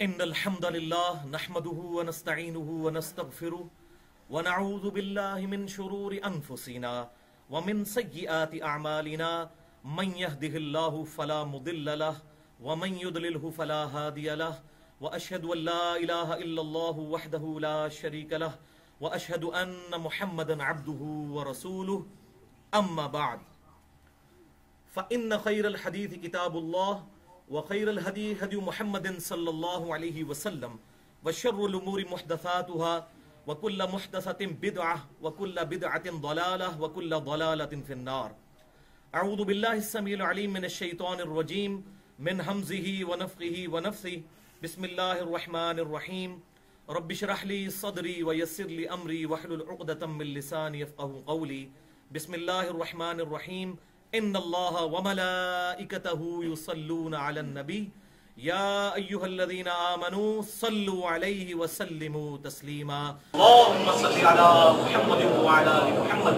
इन्नल हम्दलिल्लाह नहमदुहु व नस्तईनुहु व नस्तगफिरुहु व नऊज़ु बिल्लाहि मिन शुरूरि अनफुसिना व मिन सय्यिआति अअमालिना मन यहदिहिल्लाहु फला मुदिल्ल लहु व मन युद्लिलहु फला हादिय लहु व अशहदु अन ला इलाहा इल्लल्लाहु वहदहु ला शरीक लहु व अशहदु अन्न मुहम्मदन अब्दुहु व रसूलुहु अम्मा बअद फ़इन्न खैरल हदीस किताबुल्लाह व खैरल हदी हदी मुहम्मदिन सल्लल्लाहु अलैहि वसल्लम व शर्रुल उमूरि मुहदसातुहा व कुल्ल मुहदसतिन बिदअह व कुल्ल बिदअतिन ज़लालह व कुल्ल ज़लालतिन फिन्नार। अऊज़ु बिल्लाहिस समीइल अलीम मिनश शैतानिर रजीम मिन हमज़िही व नफ़्ख़िही व नफ़्सिही बिस्मिल्लाहिर रहमानिर रहीम रब्बि इश्रह ली सदरी व यस्सिर ली अमरी वहलुल उक़दतम मिन लिसानी यफ़क़हू क़ौली। बिस्मिल्लाहिर रहमानिर रहीम इन्नल्लाह व मलाइकतहु युसल्लूना अलन नबी या अय्युहल्लज़ीना आमनू सल्लु अलैहि व सल्लिमू तस्लीमा। अल्लाहुम्मा सल्लि अला मुहम्मद व अला आलि मुहम्मद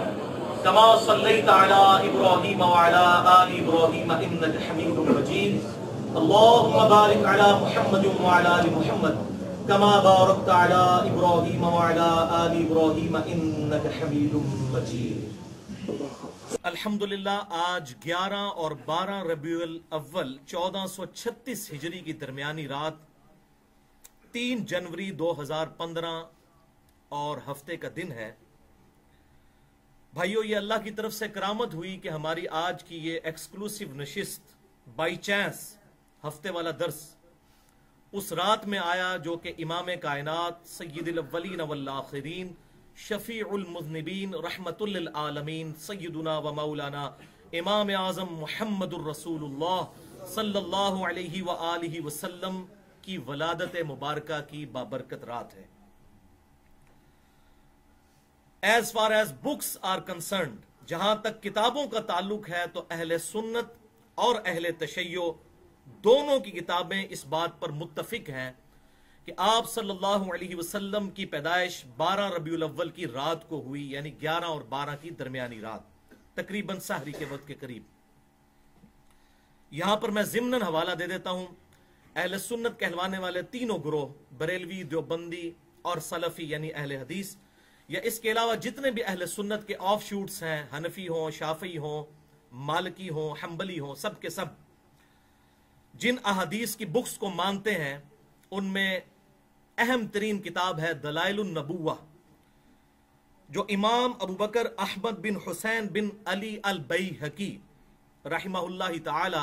कमा सल्लैता अला इब्राहीम व अला आलि इब्राहीम इन्नका हमीदुम मजीद। अल्लाहुम्मा बारिक अला मुहम्मद व अला आलि मुहम्मद कमा बारकता अला इब्राहीम व अला आलि इब्राहीम इन्नका हमीदुम मजीद। अल्हम्दुलिल्लाह, आज 11 और 12 रबीउल अव्वल 1436 हिजरी की दरमियानी रात 3 जनवरी 2015 और हफ्ते का दिन है। भाइयों, ये अल्लाह की तरफ से करामत हुई कि हमारी आज की ये एक्सक्लूसिव नशिस्त बाई चांस हफ्ते वाला दर्स उस रात में आया जो कि इमाम कायनात सय्यिदुल अव्वलीन वल आखिरीन शफीउल मुज़निबीन रहमतुल लिल आलमीन सय्यदुना व मौलाना इमाम आज़म मुहम्मदुर रसूलुल्लाह सल्लल्लाहु अलैहि व आलिहि वसल्लम की वलादत मुबारका की बाबरकत रात है। As far as books are concerned, जहां तक किताबों का ताल्लुक है तो अहले सुन्नत और अहले तशय्यो दोनों की किताबें इस बात पर मुत्तफिक हैं कि आप सल्लल्लाहु अलैहि वसल्लम की पैदाइश 12 रबीउल अव्वल की रात को हुई, यानी 11 और 12 की दरमियानी रात, तकरीबन सहरी के वक्त के करीब। यहां पर मैं ज़िम्नन हवाला दे देता हूं। अहले सुन्नत कहलवाने वाले तीनों ग्रोह, बरेलवी, देवबंदी और सलफी यानी अहले हदीस, या इसके अलावा जितने भी अहले सुन्नत के ऑफ शूट्स हैं, हनफी हों, शाफी हों, मालिकी हों, हम्बली हों, सब के सब जिन अहदीस की बुक्स को मानते हैं उनमें अहम तरीन किताब है दलाइलुन नबुव्वा, जो इमाम अबू बकर अहमद बिन हुसैन बिन अली अल बैहकी रहमहुल्लाह ताला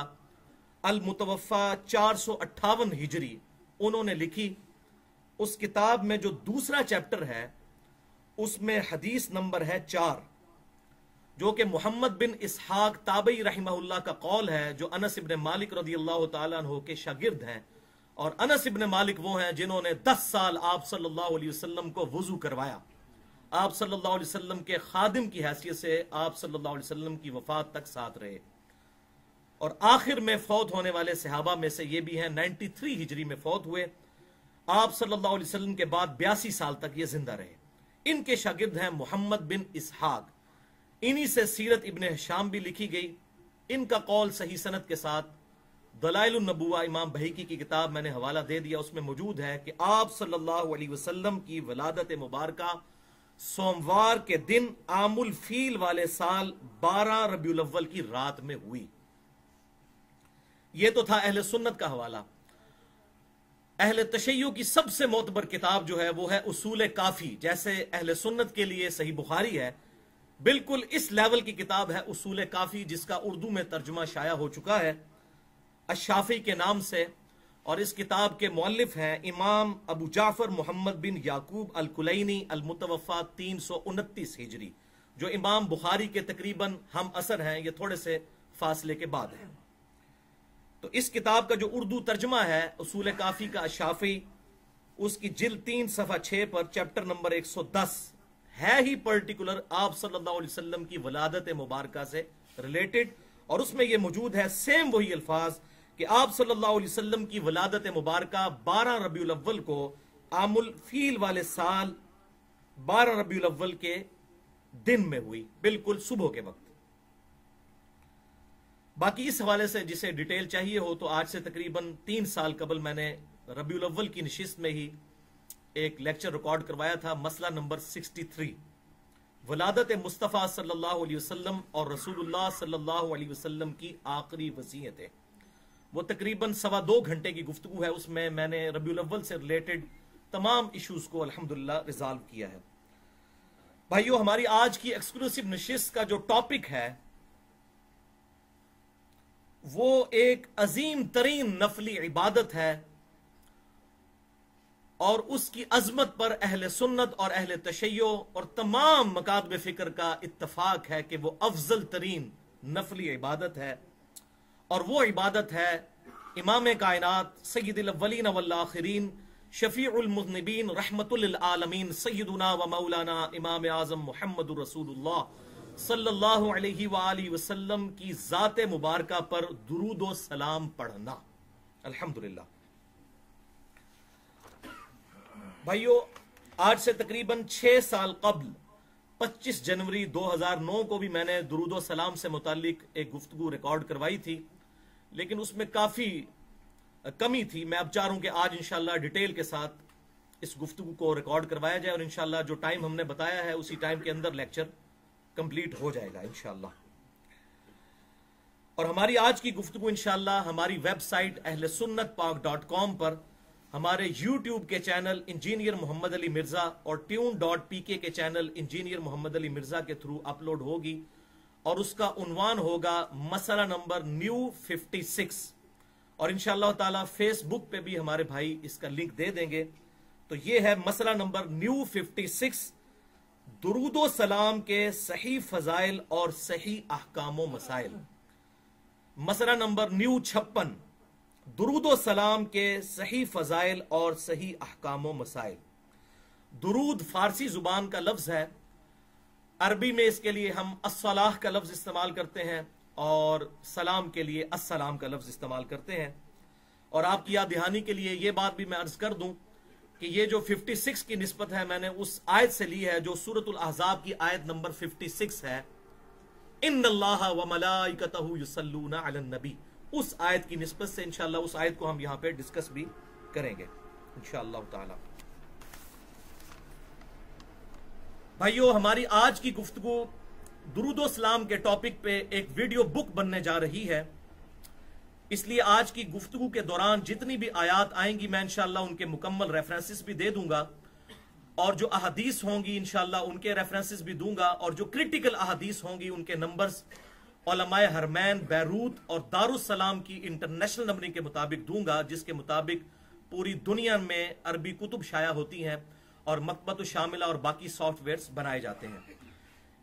अल मुतवफ़ा 458 हिजरी उन्होंने लिखी। उस किताब में जो दूसरा चैप्टर है उसमें हदीस नंबर है 4, जो कि मोहम्मद बिन इसहाक ताबई रहमहुल्लाह का कौल है, जो अनस इब्न मालिक रदियल्लाहु ताला अन्हु के शागिर्द हैं। और अनस इब्न मालिक वो हैं जिन्होंने 10 साल आप सल्लल्लाहु अलैहि वसल्लम को वुजू करवाया। आप सल्लल्लाहु अलैहि वसल्लम के खादिम की हैसियत से आप सल्लल्लाहु अलैहि वसल्लम की वफात तक साथ रहे। और आखिर में फौत होने वाले सहाबा में से ये भी हैं, 93 हिजरी में फौत हुए। आप सल्लल्लाहु अलैहि वसल्लम के बाद 82 साल तक ये जिंदा रहे। इनके शागिर्द हैं मोहम्मद बिन इसहाक। इन्हीं से सीरत इब्न हिशाम भी लिखी गई। इनका कौल सही सनद के साथ दलाइलुन नबुव्वा इमाम बहकी की किताब मैंने हवाला दे दिया, उसमें मौजूद है कि आप सल्लल्लाहु अलैहि वसल्लम की वलादत मुबारका सोमवार के दिन आमुल फील वाले साल 12 रबीउल अव्वल की रात में हुई। यह तो था अहले सुन्नत का हवाला। अहले तशय्यो की सबसे मोतबर किताब जो है वो है उसूल काफी। जैसे अहले सुन्नत के लिए सही बुखारी है, बिल्कुल इस लेवल की किताब है उसूल काफी, जिसका उर्दू में तर्जुमा शाया हो चुका है अशाफी के नाम से। और इस किताब के मुअल्लिफ हैं इमाम अबू जाफर मोहम्मद बिन याकूब अल कुलैनी अल मुतवफ़ा 329 हिजरी, जो इमाम बुखारी के तकरीबन हम असर हैं, ये थोड़े से फासले के बाद है। तो इस किताब का जो उर्दू तर्जुमा है उसूल काफी का अशाफी, उसकी जिल्द 3 सफ़ा 6 पर चैप्टर नंबर 110 है ही पर्टिकुलर आप सल्लल्लाहु अलैहि वसल्लम की वलादत मुबारका से रिलेटेड। और उसमें यह मौजूद है सेम वही अल्फाज कि आप सल्लल्लाहु अलैहि वसल्लम की वलादत मुबारका 12 रबीउल अव्वल को आमुल फील वाले साल 12 रबीउल अव्वल के दिन में हुई, बिल्कुल सुबह के वक्त। बाकी इस हवाले से जिसे डिटेल चाहिए हो तो आज से तकरीबन 3 साल कबल मैंने रबीउल अव्वल की नशिस्त में ही एक लेक्चर रिकॉर्ड करवाया था, मसला नंबर 63, वलादत मुस्तफ़ा सल्लल्लाहु अलैहि वसल्लम और रसूलुल्लाह सल्लल्लाहु अलैहि वसल्लम की आखिरी वसीयतें। वो तकरीबन 2.25 घंटे की गुफ्तगू है। उसमें मैंने रबीउल अव्वल से रिलेटेड तमाम इश्यूज को अल्हम्दुलिल्लाह रिजॉल्व किया है। भाइयों, हमारी आज की एक्सक्लूसिव नशिस्त का जो टॉपिक है वो एक अजीम तरीन नफली इबादत है और उसकी अजमत पर अहले सुन्नत और अहले तशय्यो और तमाम मकातब फिक्र का इत्तफाक है कि वो अफजल तरीन नफली इबादत है। और वो इबादत है इमाम कायनात सय्यदुल अव्वलीन वल आखिरीन शफीउल मुज़निबीन रहमतुल लिल आलमीन सय्यदुना व मौलाना इमाम आज़म मुहम्मदुर रसूलुल्लाह सल्लल्लाहु अलैहि व आलिहि वसल्लम की ज़ात मुबारका पर दुरूद व सलाम पढ़ना। अल्हम्दुलिल्लाह। भाइयों, आज से तकरीबन 6 साल कबल 25 जनवरी 2009 को भी मैंने दुरूद व सलाम से मुतालिक एक गुफ्तगू रिकॉर्ड करवाई थी, लेकिन उसमें काफी कमी थी। मैं अब चाह रहा हूं कि आज इंशाल्लाह डिटेल के साथ इस गुफ्तगू को रिकॉर्ड करवाया जाए और इंशाल्लाह जो टाइम हमने बताया है उसी टाइम के अंदर लेक्चर कंप्लीट हो जाएगा इंशाल्लाह। और हमारी आज की गुफ्तगू इंशाल्लाह हमारी वेबसाइट ahlesunnatpak.com पर, हमारे YouTube के चैनल इंजीनियर मोहम्मद अली मिर्जा और tune.pk के चैनल इंजीनियर मोहम्मद अली मिर्जा के थ्रू अपलोड होगी और उसका उन्वान होगा मसला नंबर न्यू 56। और इंशाअल्लाह ताला फेसबुक पे भी हमारे भाई इसका लिंक दे देंगे। तो ये है मसला नंबर न्यू 56, दुरूदो सलाम के सही फजाइल और सही अहकामो मसाइल। मसला नंबर न्यू 56, दुरूदो सलाम के सही फजाइल और सही अहकामो मसाइल। दुरूद फारसी जुबान का लफ्ज है, अरबी में इसके लिए हम अस्सलाह का लफ्ज इस्तेमाल करते हैं और सलाम के लिए अस्सलाम का लफ्ज इस्तेमाल करते हैं। और आपकी याद दहानी के लिए यह बात भी मैं अर्ज कर दूं कि ये जो 56 की निस्बत है मैंने उस आयत से ली है जो सूरतुल अहज़ाब की आयत नंबर 56 है, इन्नल्लाह व मलाइकतहु युसल्लूना अलन नबी। उस आयत की निस्बत से इंशाअल्लाह उस आयत को हम यहां पे डिस्कस भी करेंगे इंशाअल्लाह ताला। भाइयों, हमारी आज की गुफ्तगू दुरूदो सलाम के टॉपिक पे एक वीडियो बुक बनने जा रही है। इसलिए आज की गुफ्तगू के दौरान जितनी भी आयात आएंगी मैं इंशाअल्लाह उनके मुकम्मल रेफरेंसेस भी दे दूंगा और जो अहदीस होंगी इंशाअल्लाह उनके रेफरेंसेस भी दूंगा और जो क्रिटिकल अहदीस होंगी उनके नंबर्स उलमाए हरमैन, बैरूत और दारुस्सलाम की इंटरनेशनल नंबरिंग के मुताबिक दूंगा, जिसके मुताबिक पूरी दुनिया में अरबी कुतुब शाया होती हैं और मकबत शामिला और बाकी सॉफ्टवेयर्स बनाए जाते हैं।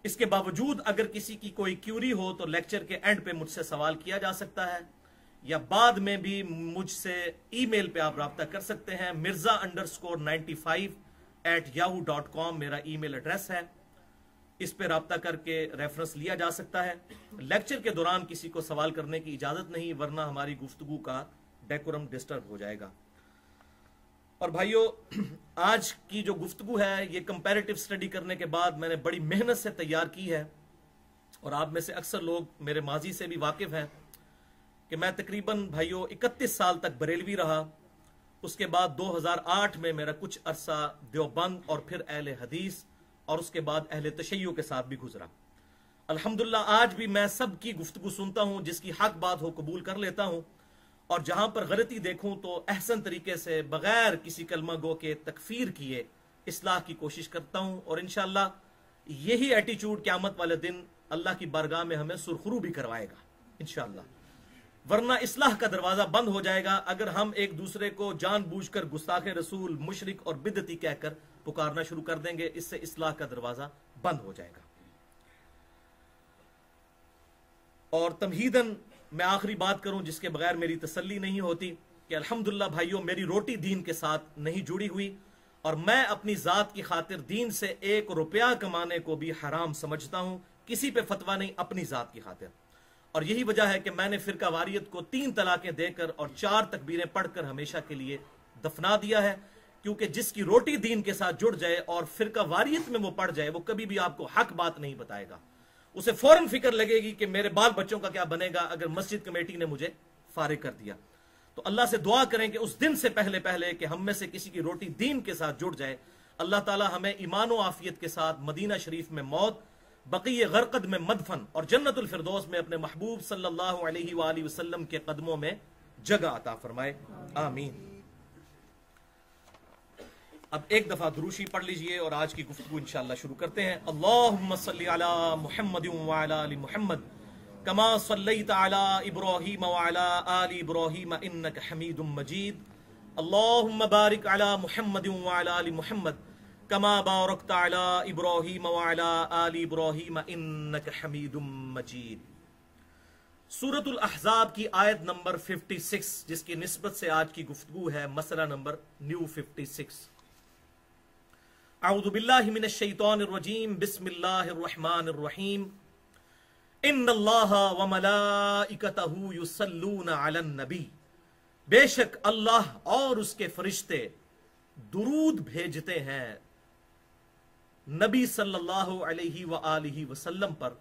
इसके बावजूद अगर किसी की कोई क्यूरी हो तो लेक्चर के एंड पे मुझसे सवाल किया जा सकता है या बाद में भी मुझसे ईमेल पे आप राब्ता कर सकते हैं। mirza_95@yahoo.com मेरा ईमेल एड्रेस है, इस पे राब्ता करके रेफरेंस लिया जा सकता है। लेक्चर के दौरान किसी को सवाल करने की इजाजत नहीं, वरना हमारी गुफ्तगू का डेकोरम डिस्टर्ब हो जाएगा। और भाइयों, आज की जो गुफ्तगू है ये कंपैरेटिव स्टडी करने के बाद मैंने बड़ी मेहनत से तैयार की है और आप में से अक्सर लोग मेरे माजी से भी वाकिफ हैं कि मैं तकरीबन भाइयों 31 साल तक बरेलवी रहा। उसके बाद 2008 में मेरा कुछ अरसा देवबंद और फिर अहले हदीस और उसके बाद अहले तशय्यो के साथ भी गुजरा। अल्हम्दुलिल्लाह आज भी मैं सब की गुफ्तगू सुनता हूं, जिसकी हक बात हो कबूल कर लेता हूं और जहां पर गलती देखूं तो अहसन तरीके से बगैर किसी कलमा गो के तकफीर किए इस्लाह की कोशिश करता हूं। और इंशाअल्लाह यही एटीट्यूड क़यामत वाले दिन अल्लाह की बारगाह में हमें सुरखरू भी करवाएगा इंशाअल्लाह, वरना इस्लाह का दरवाजा बंद हो जाएगा अगर हम एक दूसरे को जानबूझकर गुस्ताखे रसूल, मुशरिक और बिदअती कहकर पुकारना शुरू कर देंगे। इससे इस्लाह का दरवाजा बंद हो जाएगा। और तमहीदन मैं आखिरी बात करूं जिसके बगैर मेरी तसल्ली नहीं होती कि अल्हम्दुलिल्लाह भाइयों, मेरी रोटी दीन के साथ नहीं जुड़ी हुई और मैं अपनी जात की खातिर दीन से 1 रुपया कमाने को भी हराम समझता हूं, किसी पे फतवा नहीं, अपनी जात की खातिर। और यही वजह है कि मैंने फिरका वारियत को 3 तलाकें देकर और 4 तकबीरें पढ़कर हमेशा के लिए दफना दिया है, क्योंकि जिसकी रोटी दीन के साथ जुड़ जाए और फिरका वारियत में वो पड़ जाए वो कभी भी आपको हक बात नहीं बताएगा। उसे फौरन फिक्र लगेगी कि मेरे बाल बच्चों का क्या बनेगा अगर मस्जिद कमेटी ने मुझे फारिग कर दिया। तो अल्लाह से दुआ करें कि उस दिन से पहले पहले कि हम में से किसी की रोटी दीन के साथ जुड़ जाए, अल्लाह ताला हमें ईमान व आफियत के साथ मदीना शरीफ में मौत, बक़ीए गरक़द में मदफन और जन्नतुल फिरदौस में अपने महबूब सल्लल्लाहु अलैहि वसल्लम के कदमों में जगह अता फरमाए, आमीन। अब एक दफा दुरूशी पढ़ लीजिए और आज की गुफ्तगू इंशाअल्लाह शुरू करते हैं। अल्लाहुम्मा सल्ली अला मुहम्मदिन व अला आलि मुहम्मद कमा सल्लैता अला इब्राहीम व अला आलि इब्राहीम इन्नका हमीदुम मजीद। अल्लाहुम्मा बारिक अला मुहम्मदिन व अला आलि मुहम्मद कमा बारकता अला इब्राहीम व अला आलि इब्राहीम इन्नका हमीदुम मजीद। सूरतुल अहज़ाब की आयत नंबर 56, जिसकी निस्बत से आज की गुफ्तगू है मसला नंबर न्यू 56। अऊज़ु बिल्लाहि मिनश शैतानिर रजीम, बिस्मिल्लाहिर रहमानिर रहीम। इन्नल्लाहा व मलाइकतहु युसल्लूना अलन नबी, बेशक अल्लाह और उसके फरिश्ते दुरूद भेजते हैं नबी सल्लल्लाहु अलैहि व आलिहि वसल्लम पर।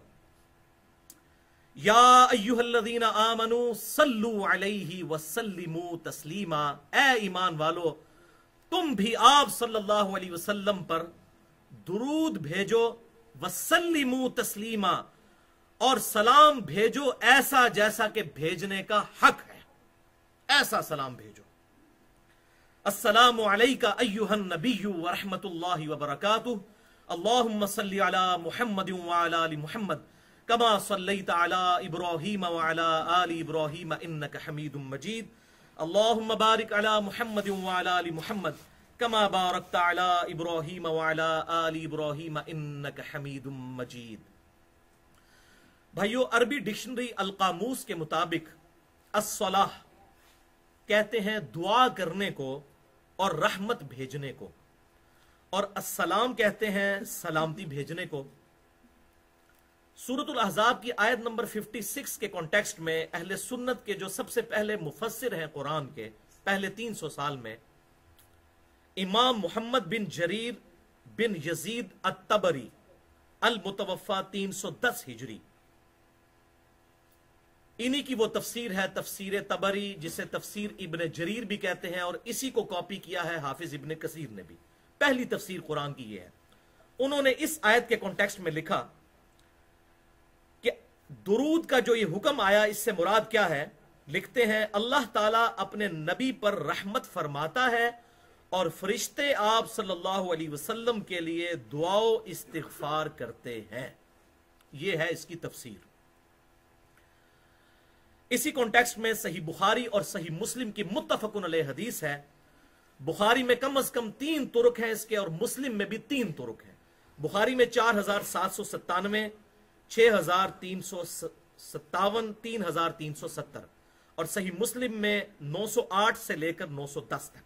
या अय्युहल्लज़ीना आमनू सल्लू अलैहि वसल्लिमू तस्लीमा, ए ईमान वालो तुम भी आप सल्लल्लाहु अलैहि वसल्लम पर दुरूद भेजो, वसल्लिमू तस्लीमा, और सलाम भेजो ऐसा जैसा कि भेजने का हक है, ऐसा सलाम भेजो। अस्सलामु अलैका अय्युहन नबिय्यु व रहमतुल्लाहि व बरकातुहू। अल्लाहुम्मा सल्ली अला मुहम्मदिन व अला आलि मुहम्मद कमा सल्लैता अला इब्राहीम व अला आलि इब्राहीम इन्नका हमीदुम मजीद। अल्लाहुम्मा बारिक अला मुहम्मदिन व अला आलि मुहम्मद कमा बारकता अला इब्राहीम व अला आलि इब्राहीम इन्नका हमीदुम मजीद। भाइयों, अरबी डिक्शनरी अल कामूस के मुताबिक अस्सलाह कहते हैं दुआ करने को और रहमत भेजने को, और अस्सलाम कहते हैं सलामती भेजने को। सूरतुल अहज़ाब की आयत नंबर 56 के कॉन्टेक्स्ट में अहले सुन्नत के जो सबसे पहले मुफस्सिर हैं कुरान के पहले 300 साल में, इमाम मुहम्मद बिन जरीर बिन यजीद अत-तबरी अल मुतवफ़ा 310 हिजरी, इन्हीं की वो तफसीर है तफसीर तबरी, जिसे तफसीर इब्ने जरीर भी कहते हैं, और इसी को कॉपी किया है हाफिज इब्ने कसीर ने भी। पहली तफसीर कुरान की ये है। उन्होंने इस आयत के कॉन्टेक्स्ट में लिखा कि दुरूद का जो ये हुक्म आया, इससे मुराद क्या है। लिखते हैं, अल्लाह ताला अपने नबी पर रहमत फरमाता है और फरिश्ते आप सल्लल्लाहु अलैहि वसल्लम के लिए दुआ इस्तिगफार करते हैं। यह है इसकी तफसीर। इसी कॉन्टेक्स्ट में सही बुखारी और सही मुस्लिम की मुत्तफकुन अलैह हदीस है। बुखारी में कम से कम 3 तुरुक हैं इसके, और मुस्लिम में भी 3 तुरुक हैं। बुखारी में 4797, 6357, 3370, और सही मुस्लिम में 908 से लेकर 910 तक।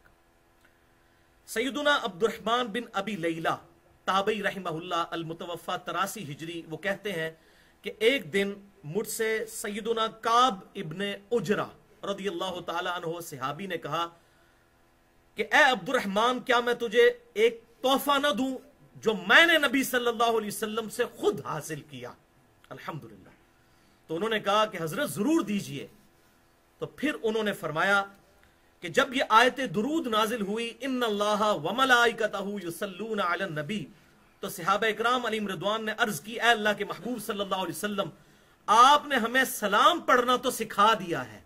सैयदुना अब्दुर्रहमान बिन अबी लैला ताबई रहमहुल्लाह अल मुतवफ़ा 83 हिजरी, वो कहते हैं कि एक दिन मुझसे सैयदुना काब इब्ने उजरा रदियल्लाहु ताला अन्हु सहाबी ने कहा कि ए अब्दुर्रहमान, क्या मैं तुझे एक तोहफा न दूं जो मैंने नबी सल्लल्लाहु अलैहि वसल्लम से खुद हासिल किया। अल्हम्दुलिल्लाह। तो उन्होंने कहा कि हजरत जरूर दीजिए। तो फिर उन्होंने फरमाया कि जब ये आयत दुरूद नाजिल हुई, इन्नल्लाहा व मलाइकतहु युसल्लूना अलन नबी, तो सहाबा इकराम अलैहिम रिदवान ने अर्ज की, ए अल्लाह के महबूब सल्लल्लाहु अलैहि वसल्लम, आपने हमें सलाम पढ़ना तो सिखा दिया है।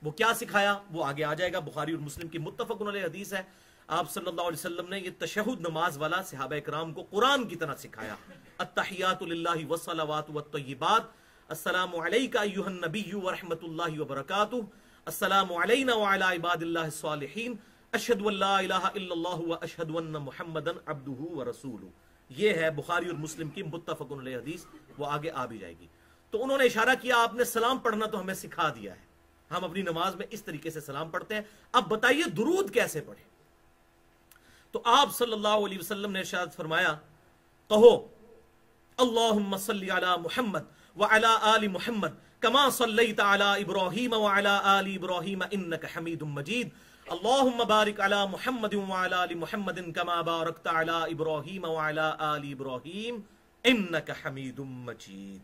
वो क्या सिखाया वो आगे आ जाएगा। बुखारी और मुस्लिम की मुत्तफकुन अलैह हदीस है। आप सल्लल्लाहु अलैहि वसल्लम ने ये तशहुद नमाज वाला सहाबा इकराम को कुरान की तरह सिखाया। अत्तहियातु लिल्लाहि वस्सलावातु वत्तय्यिबात, अस्सलामु अलैका अय्युहन नबिय्यु व रहमतुल्लाहि व बरकातुहू, अस्सलामु अलैना व अला इबादिल्लाहिस सालिहीन, अशहदु अल्ला इलाहा इल्लल्लाहु व अशहदु अन्न मुहम्मदन अब्दुहु व रसूलुहु। ये है बुखारी और मुस्लिम की मुत्तफकुन अलैह हदीस, वो आगे आ भी जाएगी। तो उन्होंने इशारा किया, आपने सलाम पढ़ना तो हमें सिखा दिया है, हम अपनी नमाज में इस तरीके से सलाम पढ़ते हैं, अब बताइए दुरूद कैसे पढ़े। तो आप सल्लल्लाहु अलैहि वसल्लम ने इरशाद फरमाया, कहो अल्लाहुम्मा सल्ली अला मुहम्मद व अला आलि मुहम्मद कमा सल्लैता अला इब्राहीम व अला आलि इब्राहीम इन्नका हमीदुम मजीद। अल्लाहुम्मा बारिक अला मुहम्मदिन व अला आलि मुहम्मदिन कमा बारकता अला इब्राहीम व अला आलि इब्राहीम इन्नका हमीदुम मजीद।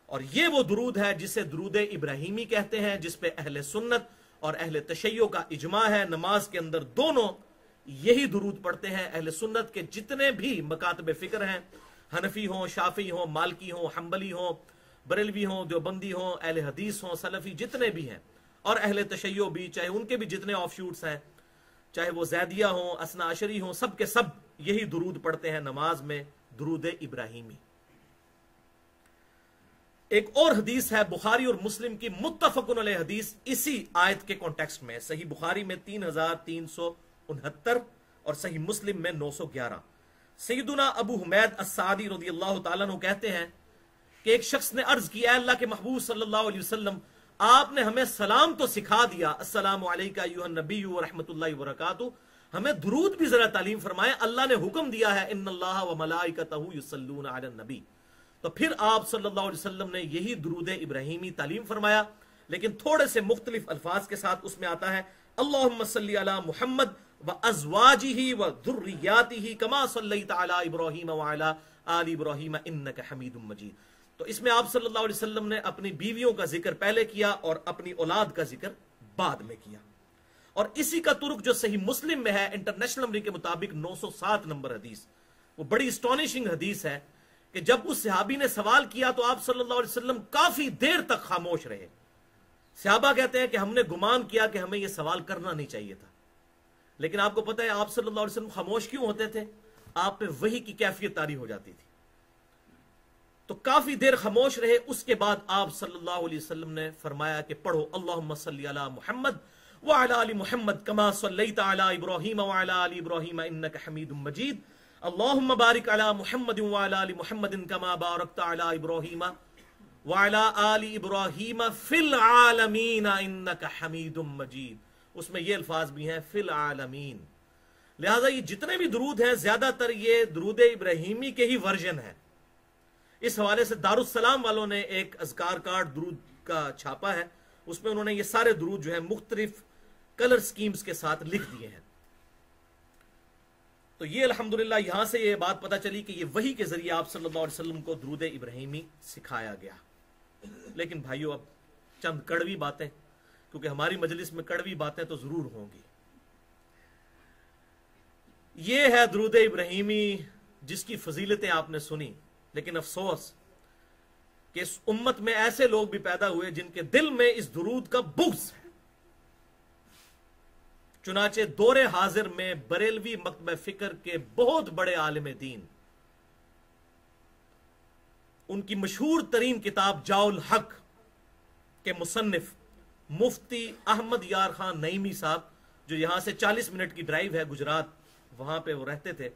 और ये वो दुरूद है जिसे दुरूद इब्राहिमी कहते हैं, जिस पे अहले सुन्नत और अहले तशय्यो का इजमा है, नमाज के अंदर दोनों यही दुरूद पढ़ते हैं। अहले सुन्नत के जितने भी मकातब फिक्र हैं, हनफी हों, शाफी हों, मालकी हों, हम्बली हों, बरेलवी हों, देवबंदी हों, अहले हदीस हों, सलफी जितने भी हैं, और अहले तशय्यो भी, चाहे उनके भी जितने ऑफशूट्स हैं, चाहे वो जैदिया हों, असना अशरी हों, सब के सब यही दुरूद पढ़ते हैं नमाज में, दुरूद इब्राहिमी। एक और हदीस है बुखारी और मुस्लिम की मुत्तफकुन अलैह हदीस, इसी आयत के कॉन्टेक्स्ट में। सही बुखारी में 3369 और सही मुस्लिम में 911। सैयदुना अबू हुमैद अस्सादी रज़ियल्लाहु ताला अन्हु कहते हैं कि एक शख्स ने अर्ज किया, अल्लाह के महबूब सल्लल्लाहु अलैहि वसल्लम, आपने हमें सलाम तो सिखा दिया, अस्सलामु अलैका अय्युहन नबी व रहमतुल्लाहि व बरकातुहू, हमें दुरूद भी जरा तालीम फरमाए। अल्लाह ने हुक्म दिया है, इन्नल्लाह व मलाइकतहू युसल्लूना अलन नबी। तो फिर आप सल्लल्लाहु अलैहि वसल्लम ने यही दुरूद इब्राहिमी तालीम फरमाया, लेकिन थोड़े से मुख्तलिफ अल्फाज के साथ। उसमें आता है, अल्लाहुम्मा सल्ली अला मुहम्मद व अज़वाजिही व ज़ुर्रियातिही कमा सल्लैता अला इब्राहीम व अला आलि इब्राहीम इन्नका हमीदुम मजीद। तो इसमें आप सल्लल्लाहु अलैहि वसल्लम ने अपनी बीवियों का जिक्र पहले किया और अपनी औलाद का जिक्र बाद में किया। और इसी का तुर्क जो सही मुस्लिम में है, इंटरनेशनल नंबर के मुताबिक 907 नंबर हदीस, वो बड़ी एस्टॉनिशिंग हदीस है कि जब उस सहाबी ने सवाल किया तो आप सल्लल्लाहु अलैहि वसल्लम काफी देर तक खामोश रहे। सहाबा कहते हैं कि हमने गुमान किया कि हमें यह सवाल करना नहीं चाहिए था, लेकिन आपको पता है आप सल्लल्लाहु अलैहि वसल्लम खामोश क्यों होते थे? आप पे वही की कैफियत तारी हो जाती थी। तो काफी देर खामोश रहे। उसके बाद आप सल्लल्लाहु अलैहि वसल्लम ने फरमाया कि पढ़ो, अल्लाहुम्मा सल्ली अला मुहम्मद व अला आलि मुहम्मद कमा सल्लैता अला इब्राहीम व अला आलि इब्राहीम इन्नका हमीदुम मजीद, अल्लाहुम्मा बारिक अला मुहम्मद व अला आलि मुहम्मद कमा बारकता अला इब्राहीम व अला आलि इब्राहीम फिल आलमीन इन्नका हमीदुम मजीद। उसमें ये अल्फाज भी हैं, फिल आलमीन। लिहाजा ये जितने भी दुरूद हैं, ज्यादातर ये दुरूद इब्राहिमी के ही वर्जन है। इस हवाले से दारुस्सलाम वालों ने एक अज़कार कार्ड दुरूद का छापा है, उसमें उन्होंने ये सारे दुरूद जो है मुख्तलिफ कलर स्कीम्स के साथ लिख दिए हैं। तो ये अल्हम्दुलिल्लाह यहां से ये बात पता चली कि ये वही के जरिए आप सल्लल्लाहु अलैहि वसल्लम को दुरूद इब्राहिमी सिखाया गया। लेकिन भाइयों, अब चंद कड़वी बातें, क्योंकि हमारी मजलिस में कड़वी बातें तो जरूर होंगी। ये है दुरूद इब्राहिमी जिसकी फजीलतें आपने सुनी, लेकिन अफसोस कि इस उम्मत में ऐसे लोग भी पैदा हुए जिनके दिल में इस दुरूद का बुग़्ज़ है। चुनाचे दौरे हाजिर में बरेलवी मकतब फिक्र के बहुत बड़े आलिम दीन, उनकी मशहूर तरीन किताब जाउल हक के मुसन्निफ मुफ्ती अहमद यार खान नईमी साहब, जो यहां से 40 मिनट की ड्राइव है गुजरात, वहां पे वो रहते थे,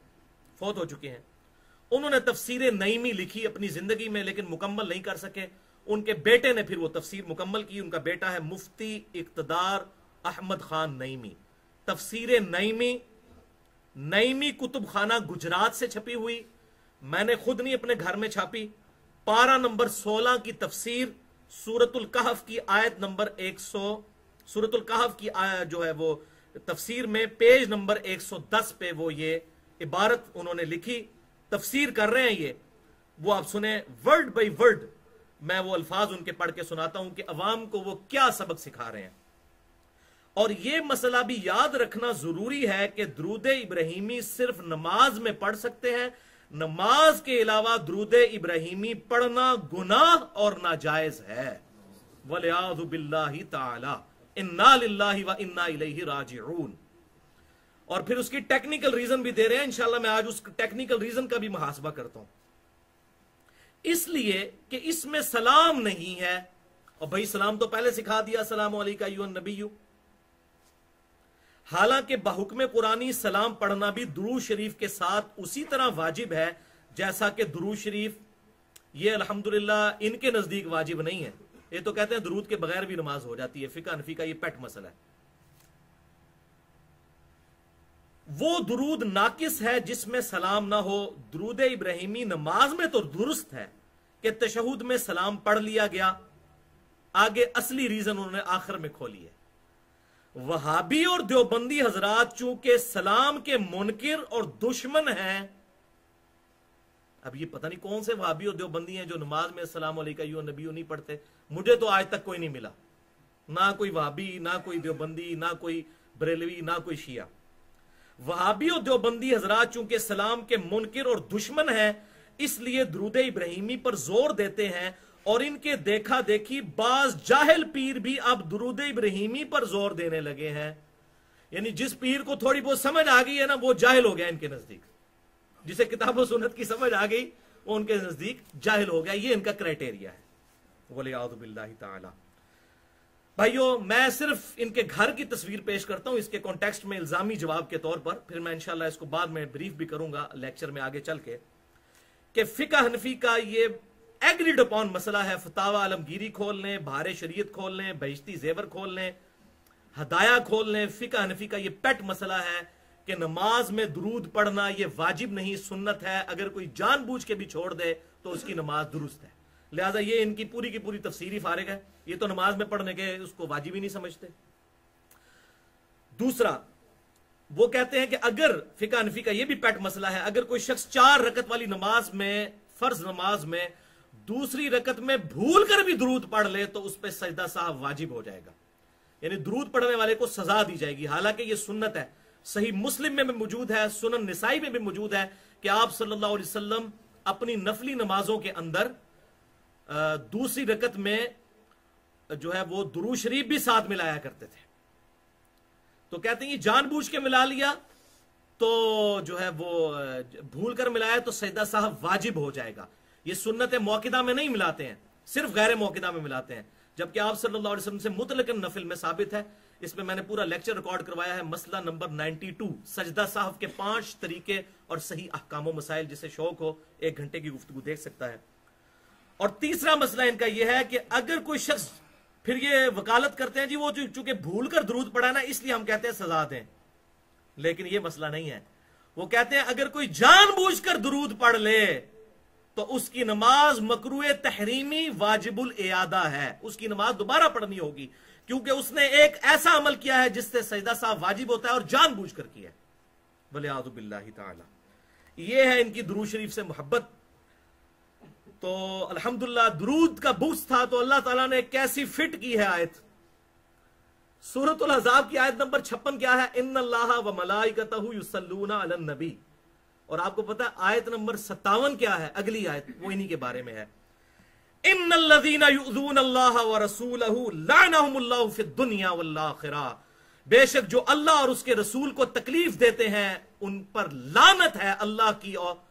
फौत हो चुके हैं। उन्होंने तफसीर नईमी लिखी अपनी जिंदगी में, लेकिन मुकम्मल नहीं कर सके। उनके बेटे ने फिर वो तफसीर मुकम्मल की। उनका बेटा है मुफ्ती इक़्तिदार अहमद खान नईमी। तफसीर नईमी, नईमी कुतुब खाना गुजरात से छपी हुई, मैंने खुद नहीं अपने घर में छापी। पारा नंबर 16 की तफसीर, सूरतुल कहफ की आयत नंबर 100, सूरतुल कहफ की जो है वो तफसीर में पेज नंबर 110 पे वो ये इबारत उन्होंने लिखी, तफसीर कर रहे हैं ये। वो आप सुने वर्ड बाय वर्ड, मैं वो अल्फाज उनके पढ़ के सुनाता हूं कि अवाम को वो क्या सबक सिखा रहे हैं। और ये मसला भी याद रखना जरूरी है कि दुरूद इब्राहिमी सिर्फ नमाज में पढ़ सकते हैं, नमाज के अलावा दुरूद इब्राहिमी पढ़ना गुनाह और नाजायज है। वलियाज़ु बिल्लाहि ताला, इन्ना लिल्लाहि व इन्ना इलैहि राजिऊन। और फिर उसकी टेक्निकल रीजन भी दे रहे हैं। इंशाल्लाह मैं आज उस टेक्निकल रीजन का भी मुहासबा करता हूं। इसलिए कि इसमें सलाम नहीं है, और भाई सलाम तो पहले सिखा दिया, सलाम अलैका अय्युहन नबिय्यु। हालांकि बहुक्म कुरानी सलाम पढ़ना भी दुरूद शरीफ के साथ उसी तरह वाजिब है जैसा कि दुरूद शरीफ, ये अल्हम्दुलिल्लाह इनके नजदीक वाजिब नहीं है। ये तो कहते हैं दुरूद के बगैर भी नमाज हो जाती है। फिका हनफी का ये पेट मसला है। वो दुरूद नाकिस है जिसमें सलाम ना हो। दुरूद इब्राहिमी नमाज में तो दुरुस्त है कि तशहुद में सलाम पढ़ लिया गया। आगे असली रीजन उन्होंने आखिर में खोली है। वहाबी और देवबंदी हजरात चूंकि सलाम के मुनकिर और दुश्मन हैं, अब ये पता नहीं कौन से वहाबी और देवबंदी हैं जो नमाज में अस्सलाम अलैका अय्युहन नबिय्यु नहीं पढ़ते। मुझे तो आज तक कोई नहीं मिला। ना कोई वहाबी, ना कोई देवबंदी, ना कोई बरेलवी, ना कोई शिया। वहाबी और देवबंदी हजरात चूंकि सलाम के मुनकिर और दुश्मन हैं, इसलिए दुरूद इब्राहिमी पर जोर देते हैं, और इनके देखा देखी बाज जाहिल पीर भी अब दुरूद इब्राहिमी पर जोर देने लगे हैं। यानी जिस पीर को थोड़ी बहुत समझ आ गई है ना, वो जाहिल हो गया इनके नजदीक। जिसे किताब और सुन्नत की समझ आ गई, वो उनके नजदीक जाहिल हो गया। ये इनका क्राइटेरिया है। वलियाउज़ु बिल्लाहि ताला। भाइयों, मैं सिर्फ इनके घर की तस्वीर पेश करता हूं इसके कॉन्टेक्स्ट में इल्जामी जवाब के तौर पर, फिर मैं इंशाल्लाह इसको बाद में ब्रीफ भी करूंगा लेक्चर में आगे चल के, कि फिका हनफी का ये एग्रीड अपॉन मसला है। फतावा आलमगीरी खोल लें, बहार शरीयत खोल लें, बहिश्ती जेवर खोल लें, हदाया खोल लें, फिका हनफी का ये पेट मसला है कि नमाज में दुरूद पढ़ना ये वाजिब नहीं, सुन्नत है। अगर कोई जानबूझ के भी छोड़ दे तो उसकी नमाज दुरुस्त है। लिहाजा ये इनकी पूरी की पूरी तफसीरी फारिग है। ये तो नमाज में पढ़ने के उसको वाजिब ही नहीं समझते। दूसरा, वो कहते हैं कि अगर फिका हनफी का ये भी पेट मसला है, अगर कोई शख्स 4 रकत वाली नमाज में, फर्ज नमाज में, दूसरी रकत में भूल कर भी दुरूद पढ़ ले तो उस पर सजदा साहब वाजिब हो जाएगा। यानी दुरूद पढ़ने वाले को सजा दी जाएगी। हालांकि ये सुन्नत है, सही मुस्लिम में भी मौजूद है, सुनन निसाई में भी मौजूद है कि आप सल्लल्लाहु अलैहि वसल्लम अपनी नफली नमाजों के अंदर दूसरी रकत में जो है वो दुरूद शरीफ भी साथ मिलाया करते थे। तो कहते हैं ये जानबूझ के मिला लिया तो जो है वो भूल कर मिलाया तो सजदा साहब वाजिब हो जाएगा। ये सुन्नत मौकिदा में नहीं मिलाते हैं, सिर्फ गैर मौकिदा में मिलाते हैं, जबकि आप सल्लल्लाहु अलैहि वसल्लम से मुतलकन नफिल में साबित है। इसमें मैंने पूरा लेक्चर रिकॉर्ड करवाया है, मसला नंबर 92, सजदा साहब के 5 तरीके और सही अहकाम व मसाइल। जिसे शौक हो 1 घंटे की गुफ्तगू देख सकता है। और तीसरा मसला इनका यह है कि अगर कोई शख्स, फिर ये वकालत करते हैं जी वो चूंकि भूल कर दुरूद पढ़ा ना इसलिए हम कहते हैं सजा दें, लेकिन यह मसला नहीं है। वो कहते हैं अगर कोई जानबूझकर दुरूद पढ़ ले तो उसकी नमाज मकरूए तहरीमी वाजिबुल इयादा है, उसकी नमाज दोबारा पढ़नी होगी, क्योंकि उसने एक ऐसा अमल किया है जिससे सजदा साहब वाजिब होता है और जानबूझकर किया है। वलियाउज़ु बिल्लाहि ताला। यह है इनकी दुरूद शरीफ से मोहब्बत। तो अल्हम्दुलिल्लाह दुरूद का बुग़्ज़ था तो अल्लाह ताला ने कैसी फिट की है आयत। सूरतुल अहज़ाब की आयत नंबर 56 क्या है? इन्नल्लाहा व मलाइकतहु युसल्लूना अलन नबी। और आपको पता है आयत नंबर 57 क्या है? अगली आयत वो इन्हीं के बारे में है। इन्नल्लज़ीना युज़ूनल्लाह व रसूलहु लअनहुमुल्लाहु फिद दुनिया वल आखिरा। बेशक जो अल्लाह और उसके रसूल को तकलीफ देते हैं उन पर लानत है अल्लाह की, और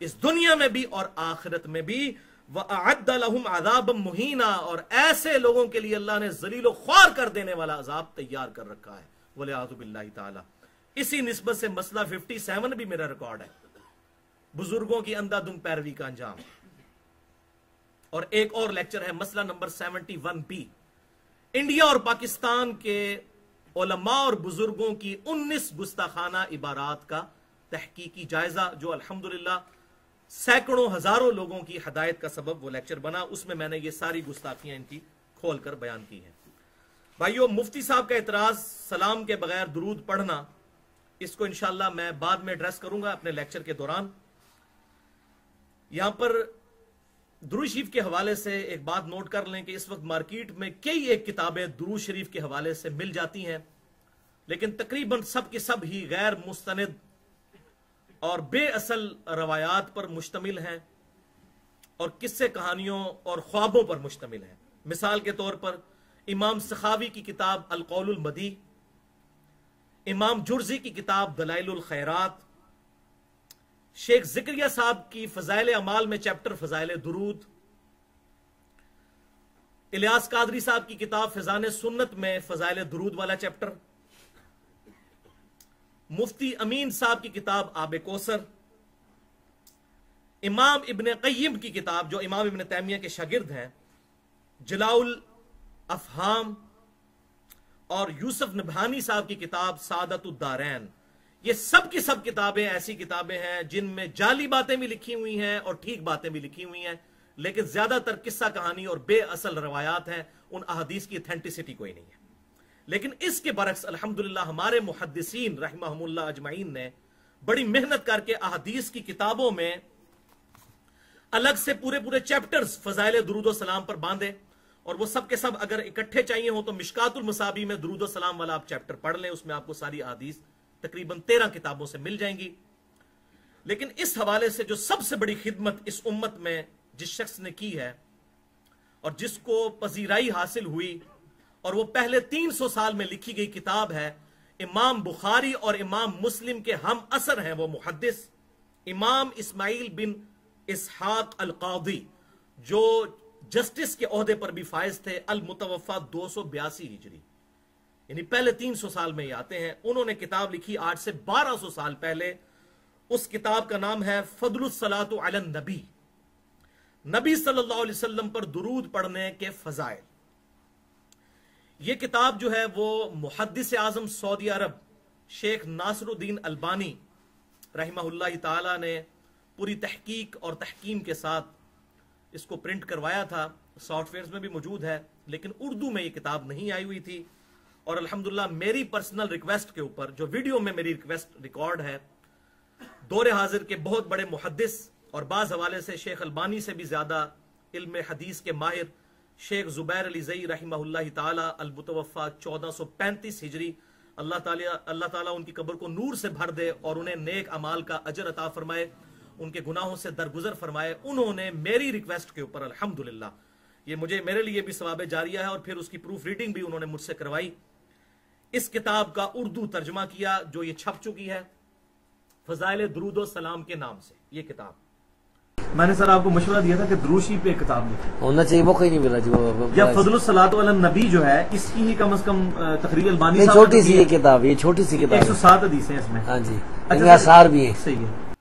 इस दुनिया में भी और आखिरत में भी। व अअद्द लहुम अज़ाबम मुहीना। और ऐसे लोगों के लिए अल्लाह ने ज़लील ख्वार कर देने वाला अजाब तैयार कर रखा है। वलियाउज़ु बिल्लाहि ताला। इसी निस्बत से मसला 57 भी मेरा रिकॉर्ड है, बुजुर्गों की अंधाधुंध पैरवी का अंजाम। और एक और लेक्चर है मसला नंबर 71B, इंडिया और पाकिस्तान के उलमा और बुजुर्गों की 19 गुस्ताखाना इबारात का तहकीकी जायजा, जो अल्हम्दुलिल्लाह सैकड़ों हजारों लोगों की हदायत का सबब वो लेक्चर बना। उसमें मैंने ये सारी गुस्ताखियां इनकी खोलकर बयान की हैं। भाइयों, मुफ्ती साहब का एतराज सलाम के बगैर दुरूद पढ़ना, इसको इंशाल्लाह मैं बाद में एड्रेस करूंगा अपने लेक्चर के दौरान। यहां पर दुरूद शरीफ के हवाले से एक बात नोट कर लें कि इस वक्त मार्केट में कई एक किताबें दुरूद शरीफ के हवाले से मिल जाती हैं, लेकिन तकरीबन सब की सब ही गैर मुस्तनिद और बेअसल रवायात पर मुश्तमिल हैं और किस्से कहानियों और ख्वाबों पर मुश्तमिल हैं। मिसाल के तौर पर इमाम सखावी की किताब अल कौलुल मदी, इमाम जुर्जी की किताब दलाइलुल खैरात, शेख जिक्रिया साहब की फजाइल अमाल में चैप्टर फजाइल दुरूद, इलियास कादरी साहब की किताब फैजान सुन्नत में फजाइल दुरूद वाला चैप्टर, मुफ्ती अमीन साहब की किताब आब कौसर, इमाम इब्न क़य्यिम की किताब जो इमाम इब्न तैमिया के शागिर्द हैं, जलाउल अफहाम, और यूसुफ नबहानी साहब की किताब सादतुद दारैन। ये सब की सब किताबें ऐसी किताबें हैं जिनमें जाली बातें भी लिखी हुई हैं और ठीक बातें भी लिखी हुई हैं, लेकिन ज्यादातर किस्सा कहानी और बेअसल रवायात हैं। उन अहादीस की ऑथेंटिसिटी कोई नहीं है। लेकिन इसके बरक्स अल्हम्दुलिल्लाह हमारे मुहद्दिसीन रहमहुमुल्लाह अजमाइन ने बड़ी मेहनत करके अहादीस की किताबों में अलग से पूरे पूरे चैप्टर्स फजाइल दुरूद व सलाम पर बांधे, और वो सब के सब अगर इकट्ठे चाहिए हो तो मिशकातुल मसाबी में दुरूद सलाम वाला आप चैप्टर पढ़ लें, उसमें आपको सारी अहादीस तकरीबन 13 किताबों से मिल जाएंगी। लेकिन इस हवाले से जो सबसे बड़ी खिदमत इस उम्मत में जिस शख्स ने की है और जिसको पजीराई हासिल हुई और वो पहले 300 साल में लिखी गई किताब है, इमाम बुखारी और इमाम मुस्लिम के हम असर हैं वो मुहद्दिस इमाम इस्माइल बिन इसहाक अल कादी, जो जस्टिस के ओहदे पर भी फायज थे, अल मुतवफ़ा 282 हिजरी, यानी पहले 300 साल में ही आते हैं। उन्होंने किताब लिखी आज से 1200 साल पहले। उस किताब का नाम है फदलुस सलातु अलन नबी, नबी सल्लल्लाहु अलैहि वसल्लम पर दुरूद पढ़ने के फजाइल। यह किताब जो है वो मुहद्दिस आजम सऊदी अरब शेख नासरुद्दीन अलबानी रहमहुल्लाह ताला ने पूरी तहकीक और तहकीम के साथ इसको प्रिंट करवाया था। सॉफ्टवेयर में भी मौजूद है, लेकिन उर्दू में ये किताब नहीं आई हुई थी। और अल्हम्दुलिल्लाह मेरी पर्सनल रिक्वेस्ट के ऊपर, जो वीडियो में मेरी रिक्वेस्ट रिकॉर्ड है, दौरे हाजिर के बहुत बड़े मुहद्दिस और बाज हवाले से शेख अलबानी से भी ज्यादा इल्म हदीस के माहिर शेख जुबैर अली ज़ई रहमहुल्लाह ताला अल मुतवफ़ा 1435 हिजरी, अल्लाह ताला उनकी कब्र को नूर से भर दे और उन्हें नेक अमाल का अजर अता फरमाए, उनके गुनाहों से दरगुजर फरमाए। उन्होंने मेरी रिक्वेस्ट के ऊपर अल्हम्दुलिल्लाह, ये मेरे लिए भी सवाब जारिया है और फिर उसकी प्रूफ रीडिंग भी उन्होंने मुझसे करवाई, इस किताब का उर्दू तर्जमा किया जो ये छप चुकी है फजाइल दुरूद सलाम के नाम से। ये किताब मैंने सर आपको मशवरा दिया था कि दुरूशी पे किताब लिखी होना चाहिए, वो कोई नहीं मिला जो या फजलुस सलातु अलन नबी जो है इसकी ही कम से कम तकरीर अलबानी साहब छोटी सी ये किताब, ये छोटी सी किताब 107 हदीसें इसमें। हाँ जी, अच्छा आसार भी है। सही है,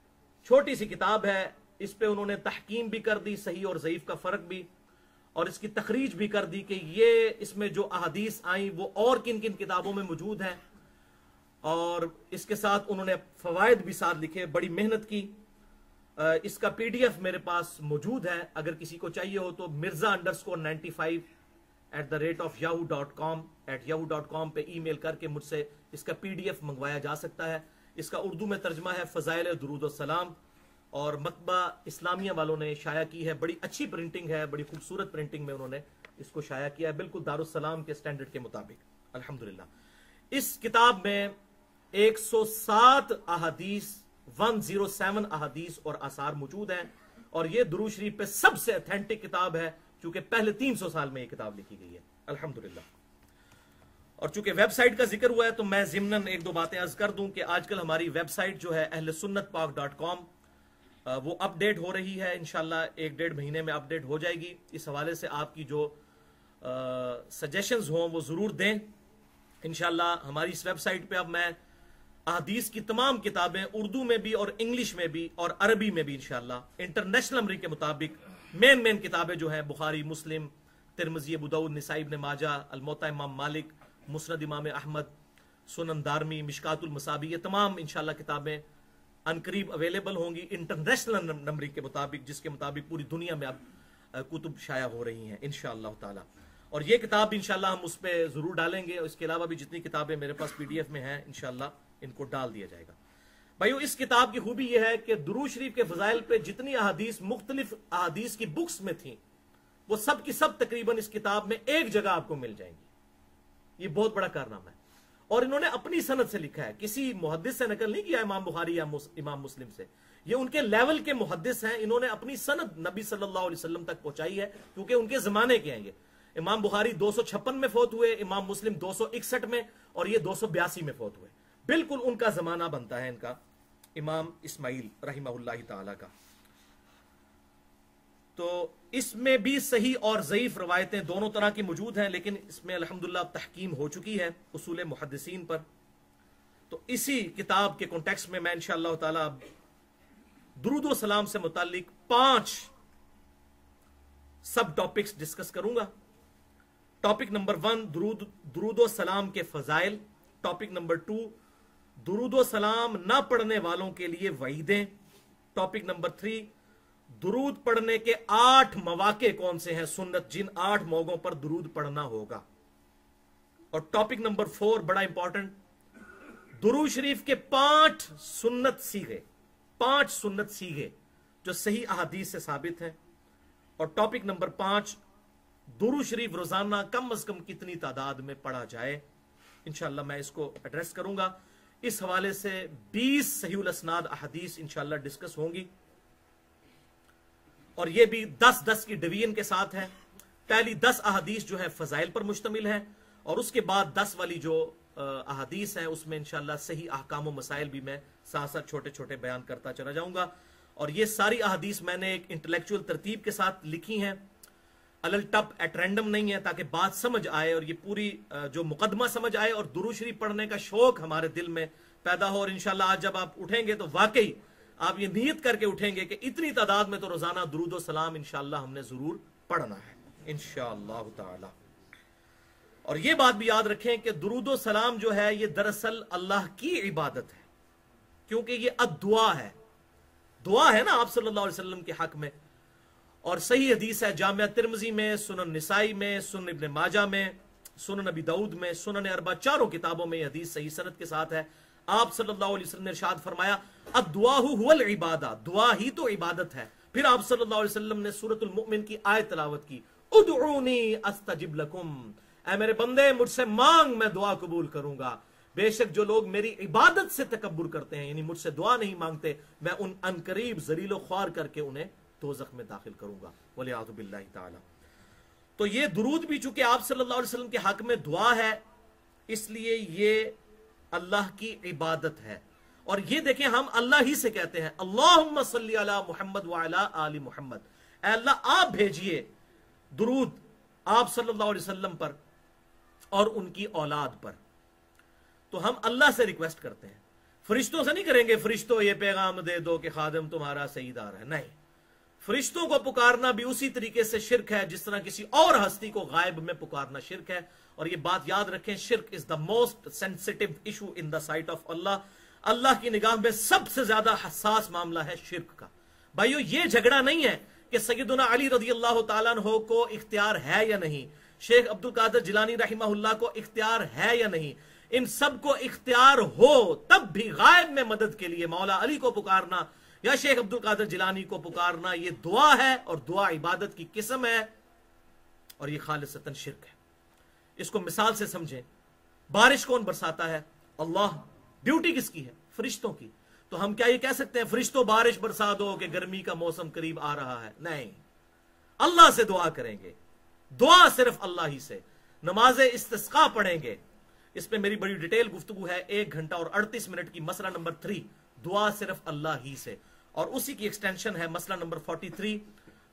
छोटी सी किताब है। इस पे उन्होंने तहकीम भी कर दी, सही और ज़ईफ का फर्क भी, और इसकी तखरीज भी कर दी कि ये इसमें जो अहादीस आई वो और किन किन किताबों में मौजूद है। और इसके साथ उन्होंने फवायद भी साथ लिखे, बड़ी मेहनत की। इसका पीडीएफ मेरे पास मौजूद है, अगर किसी को चाहिए हो तो mirza_95@yahoo.com पे ईमेल करके मुझसे इसका पीडीएफ मंगवाया जा सकता है। इसका उर्दू में तर्जमा है फजाइल दुरूद सलाम, और मकतबा इस्लामिया वालों ने शाया की है। बड़ी अच्छी प्रिंटिंग है, बड़ी खूबसूरत प्रिंटिंग में उन्होंने इसको शाया किया है, बिल्कुल दारुस्सलाम के स्टैंडर्ड के मुताबिक अल्हम्दुलिल्लाह। इस किताब में 107 अहादीस 107 अहादीस और आसार मौजूद हैं, और यह दुरूद शरीफ पे सबसे ऑथेंटिक किताब है, क्योंकि पहले 300 साल में यह किताब लिखी गई है अल्हम्दुलिल्लाह। और चूंकि वेबसाइट का जिक्र हुआ है तो मैं ज़िम्नन एक दो बातें अर्ज कर दूं कि आजकल हमारी वेबसाइट जो है ahlesunnatpak.com वो अपडेट हो रही है, इंशाल्लाह 1-1.5 महीने में अपडेट हो जाएगी। इस हवाले से आपकी जो सजेशंस हों वो जरूर दें इंशाल्लाह। हमारी इस वेबसाइट पे अब मैं अहदीस की तमाम किताबें उर्दू में भी और इंग्लिश में भी और अरबी में भी इंशाल्लाह इंटरनेशनल नंबर के मुताबिक मेन किताबें जो हैं बुखारी, मुस्लिम, तिरमिज़ी, अबू दाऊद, निसाई इब्न माजा, अल-मुवत्ता इमाम मालिक, मुस्नद इमाम अहमद, सुनन दारमी, मिशकातुल मसाबी, ये तमाम इंशाल्लाह किताबें अनकरीब अवेलेबल होंगी इंटरनेशनल नंबरिंग के मुताबिक, जिसके मुताबिक पूरी दुनिया में अब कुतुब शाया हो रही हैं इंशाअल्लाह ताला। और ये किताब भी इंशाअल्लाह हम उस पर जरूर डालेंगे, और इसके अलावा भी जितनी किताबें मेरे पास पीडीएफ में हैं इंशाअल्लाह इनको डाल दिया जाएगा। भाइयों, इस किताब की खूबी यह है कि दुरूद शरीफ के फजाइल पे जितनी अहादीस मुख्तलिफ अहादीस की बुक्स में थी वो सब की सब तकरीबन इस किताब में एक जगह आपको मिल जाएंगी। ये बहुत बड़ा कारनामा है, और इन्होंने अपनी सनद से लिखा है, किसी मुहद्दिस से नकल नहीं किया इमाम बुखारी या इमाम मुस्लिम से। ये उनके लेवल के मुहद्दिस हैं, इन्होंने अपनी सनद नबी सल्लल्लाहु अलैहि वसल्लम तक पहुंचाई है, क्योंकि उनके जमाने के हैं ये। इमाम बुखारी 256 में फौत हुए, इमाम मुस्लिम 261 में, और ये 282 में फौत हुए। बिल्कुल उनका जमाना बनता है इनका इमाम इस्माइल रहमहुल्लाह ताला का। तो इसमें भी सही और ज़ईफ रवायतें दोनों तरह की मौजूद हैं, लेकिन इसमें अल्हम्दुलिल्लाह तहकीम हो चुकी है उसूल मुहद्दिसीन पर। तो इसी किताब के कॉन्टेक्स्ट में मैं इंशाअल्लाह ताला दुरूद व सलाम से मुताल्लिक 5 सब टॉपिक्स डिस्कस करूंगा। टॉपिक नंबर 1 दुरूद व सलाम के फजाइल। टॉपिक नंबर 2 दुरूद व सलाम ना पढ़ने वालों के लिए वईदें। टॉपिक नंबर 3 दुरूद पढ़ने के 8 मौके कौन से हैं सुन्नत, जिन 8 मौकों पर दुरूद पढ़ना होगा। और टॉपिक नंबर 4 बड़ा इंपॉर्टेंट, दुरूद शरीफ के 5 सुन्नत सीगे जो सही अहादीस से साबित हैं। और टॉपिक नंबर 5 दुरूद शरीफ रोजाना कम अज कम कितनी तादाद में पढ़ा जाए, इंशाअल्लाह मैं इसको एड्रेस करूंगा। इस हवाले से 20 सहीहुल असनाद अहदीस इंशाअल्लाह डिस्कस होंगी और ये भी 10-10 की डिवीजन के साथ है। पहली 10 अहदीस जो है फजाइल पर मुश्तमिल है और उसके बाद 10 वाली जो अहदीस है उसमें इंशाअल्लाह सही अहकाम व मसाइल भी मैं साथ साथ छोटे छोटे बयान करता चला जाऊंगा। और ये सारी अहदीस मैंने एक इंटेलेक्चुअल तरतीब के साथ लिखी हैं, अलल टप एट रैंडम नहीं है, ताकि बात समझ आए और ये पूरी जो मुकदमा समझ आए और दुरूद शरीफ पढ़ने का शौक हमारे दिल में पैदा हो। और इंशाअल्लाह आज जब आप उठेंगे तो वाकई आप ये नियत करके उठेंगे कि इतनी तादाद में तो रोजाना दुरूद और सलाम इंशाअल्लाह हमने जरूर पढ़ना है इंशाअल्लाह ताला। और ये बात भी याद रखें कि दुरूद और सलाम जो है ये दरअसल अल्लाह की इबादत है, क्योंकि ये दुआ है, दुआ है ना आप सल्लल्लाहु अलैहि वसल्लम के हक में। और सही हदीस है जामिया तिर्मिज़ी में, सुनन निसाई में, सुनन इब्न माजा में, सुनन नबी दाऊद में, सुनन अरबा, चारों किताबों में हदीस सही सनद के साथ है। आप सल्लल्लाहु अलैहि वसल्लम ने इरशाद फरमाया अद्दुआहु हुवल इबादा, दुआ ही तो इबादत है। फिर आप सल्लल्लाहु अलैहि वसल्लम ने सूरतुल मुमिन की आयत तिलावत की, उदउनी अस्तजिब लकुम, ऐ मेरे बंदे मुझसे मांग मैं दुआ कबूल करूंगा। बेशक जो लोग मेरी इबादत से तकब्बुर करते हैं, यानी मुझसे दुआ नहीं मांगते, मैं उन अनकरीब जलीलो ख्वार करके उन्हें दोज़ख में दाखिल करूंगा, वलियाज़ु बिल्लाहि ताला। तो ये दुरूद भी चूंकि आप सल्लल्लाहु अलैहि वसल्लम के हक में दुआ है, इसलिए ये अल्लाह की इबादत है। और ये देखें हम अल्लाह ही से कहते हैं अल्लाहुम्मा सल्ली अला मुहम्मद व अला आलि मुहम्मद, ऐ अल्लाह आप भेजिए दुरूद आप सल्लल्लाहु अलैहि वसल्लम पर और उनकी औलाद पर। तो हम अल्लाह से रिक्वेस्ट करते हैं, फरिश्तों से नहीं करेंगे फरिश्तों ये पैगाम दे दो कि खादिम तुम्हारा सईदार है, नहीं। फरिश्तों को पुकारना भी उसी तरीके से शिर्क है जिस तरह किसी और हस्ती को गायब में पुकारना शिर्क है। और ये बात याद रखें, शिर्क is the most sensitive issue in the sight of Allah. Allah की निगाह में सबसे ज्यादा हसास मामला है शिर्क का। भाइयों ये झगड़ा नहीं है कि सैयदुना अली रज़ियल्लाहु ताला अन्हु को इख्तियार है या नहीं, शेख अब्दुल कादिर जिलानी रहमहुल्लाह को इख्तियार है या नहीं। इन सबको इख्तियार हो तब भी गायब में मदद के लिए मौला अली को पुकारना या शेख अब्दुल कादिर जिलानी को पुकारना ये दुआ है और दुआ इबादत की किस्म है और ये खालिसतन शिर्क है। इसको मिसाल से समझें, बारिश कौन बरसाता है? अल्लाह। ड्यूटी किसकी है? फरिश्तों की। तो हम क्या ये कह सकते हैं फरिश्तों बारिश बरसा दो कि गर्मी का मौसम करीब आ रहा है? नहीं, अल्लाह से दुआ करेंगे, दुआ सिर्फ अल्लाह ही से। नमाज इस्तिस्का पढ़ेंगे, इस पे मेरी बड़ी डिटेल गुफ्तगू है, 1 घंटा और 38 मिनट की। मसला नंबर 3, दुआ सिर्फ अल्लाह ही से। और उसी की एक्सटेंशन है मसला नंबर 43,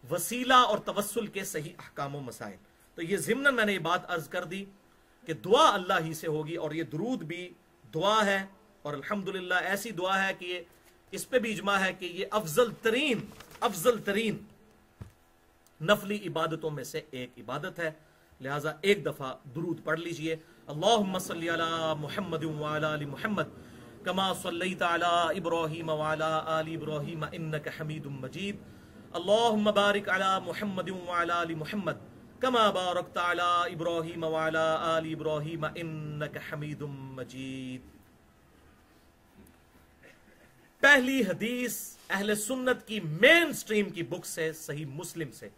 वसीला और तवस्सुल के सही अहकाम व मसाइल। तो ये ज़िम्नन मैंने ये बात अर्ज कर दी कि दुआ अल्लाह ही से होगी और ये दुरूद भी दुआ है और अल्हम्दुलिल्लाह ऐसी दुआ है कि ये इस पे भी इजमा है कि ये अफजल तरीन नफली इबादतों में से एक इबादत है। लिहाजा एक दफा दुरूद पढ़ लीजिए। अल्लाहुम्मा सल्ली अला मुहम्मद व अला आलि मुहम्मद कमा सल्लैता अला इब्राहीम व अला आलि इब्राहीम इन्नका हमीदुम मजीद। अल्लाहुम्मा बारिक अला मुहम्मद व अला आलि मुहम्मद कमा बारकता अला इब्राहीम व अला आलि इब्राहीम इन्नका हमीदुम मजीद। पहली हदीस अहले सुन्नत की मेन स्ट्रीम की बुक से, सही मुस्लिम से,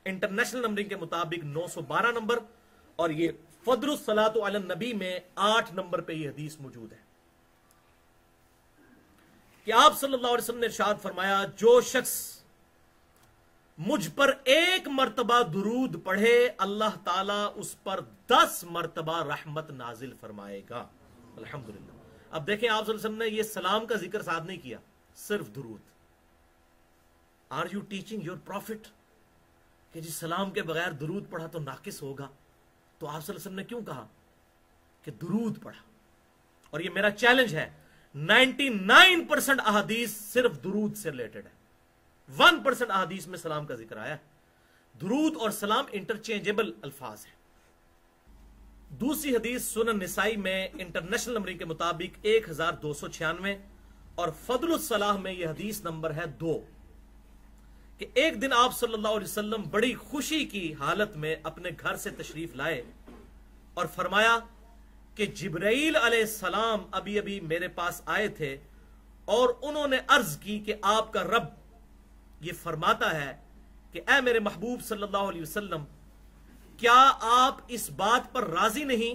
इंटरनेशनल नंबरिंग के मुताबिक 912 नंबर और ये फदलुस सलातु अला नबी में 8 नंबर पे ये हदीस मौजूद है कि आप सल्लल्लाहु अलैहि वसल्लम ने इरशाद फरमाया, जो शख्स मुझ पर 1 मर्तबा दुरूद पढ़े अल्लाह ताला उस पर 10 मर्तबा रहमत नाजिल फरमाएगा। अल्हम्दुलिल्लाह। अब देखें आप सल्लल्लाहु अलैहि वसल्लम ने ये सलाम का जिक्र साथ नहीं किया, सिर्फ दुरूद। Are you teaching your prophet कि जी सलाम के बगैर दुरूद पढ़ा तो नाकिस होगा? तो आप सल्लल्लाहु अलैहि वसल्लम ने क्यों कहा कि दुरूद पढ़ा? और ये मेरा चैलेंज है, 99% अहादीस सिर्फ दुरूद से रिलेटेड है, 1% अहादीस में सलाम का जिक्र आया है। दुरूद और सलाम इंटरचेंजेबल अल्फाज है। दूसरी हदीस सुनन निसाई में इंटरनेशनल नंबरिंग के मुताबिक 1296 और फदलुस सलाह में यह हदीस नंबर है 2 कि एक दिन आप सल्लल्लाहु अलैहि वसल्लम बड़ी खुशी की हालत में अपने घर से तशरीफ लाए और फरमाया कि जिब्राईल अलैहिस्सलाम अभी अभी मेरे पास आए थे और उन्होंने अर्ज की कि आपका रब ये फरमाता है कि ऐ मेरे महबूब सल्लल्लाहु अलैहि वसल्लम, क्या आप इस बात पर राजी नहीं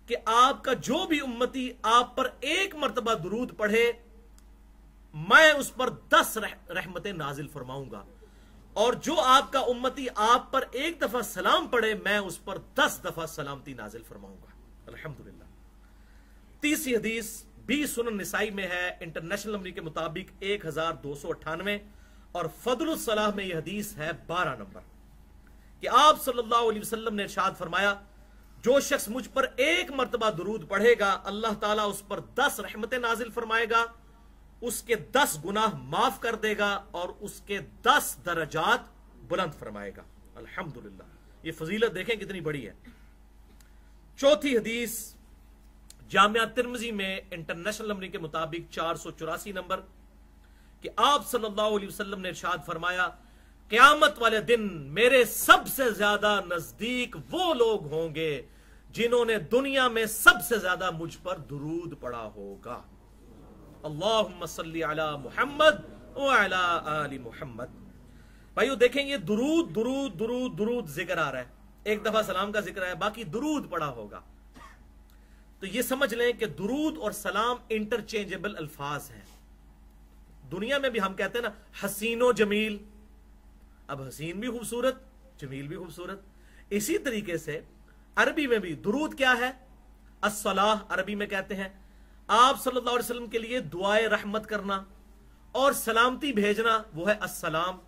कि आपका जो भी उम्मती आप पर एक मर्तबा दुरूद पढ़े, मैं उस पर 10 रहमतें नाजिल फरमाऊंगा, और जो आपका उम्मती आप पर एक दफा सलाम पढ़े, मैं उस पर 10 दफा सलामती नाजिल फरमाऊंगा। अल्हम्दुलिल्लाह। तीसरी हदीस भी सुनन निसाई में है, इंटरनेशनल नंबर के मुताबिक 1298, और फदलुस सलाह में यह हदीस है 12 नंबर, कि आप सल्लल्लाहु अलैहि वसल्लम ने इरशाद फरमाया, जो शख्स मुझ पर एक मर्तबा दुरूद पढ़ेगा, अल्लाह ताला उस पर 10 रहमतें नाजिल फरमाएगा, उसके 10 गुनाह माफ कर देगा और उसके 10 दरजात बुलंद फरमाएगा। अल्हम्दुलिल्लाह, ये फजीलत देखें कितनी बड़ी है। चौथी हदीस जामिया तिर्मिज़ी में इंटरनेशनल नंबर के मुताबिक 484 नंबर, कि आप सल्लल्लाहु अलैहि वसल्लम ने इरशाद फरमाया, क़यामत वाले दिन मेरे सबसे ज्यादा नजदीक वो लोग होंगे जिन्होंने दुनिया में सबसे ज्यादा मुझ पर दुरूद पढ़ा होगा। अल्लाहुम्मा सल्ली अला मुहम्मद व अला आलि मुहम्मद। भाइयों देखें, ये दुरूद दुरूद दुरूद दुरूद जिक्र आ रहा है, एक दफा सलाम का जिक्र है, बाकी दुरूद पढ़ा होगा। तो ये समझ लें कि दुरूद और सलाम इंटरचेंजेबल अल्फाज हैं। दुनिया में भी हम कहते हैं ना हसीनो जमील, अब हसीन भी खूबसूरत, जमील भी खूबसूरत। इसी तरीके से अरबी में भी दुरूद क्या है? अस्सलाह अरबी में कहते हैं। आप सल्लल्लाहु अलैहि वसल्लम के लिए दुआए रहमत करना और सलामती भेजना, वो है अस्सलाम।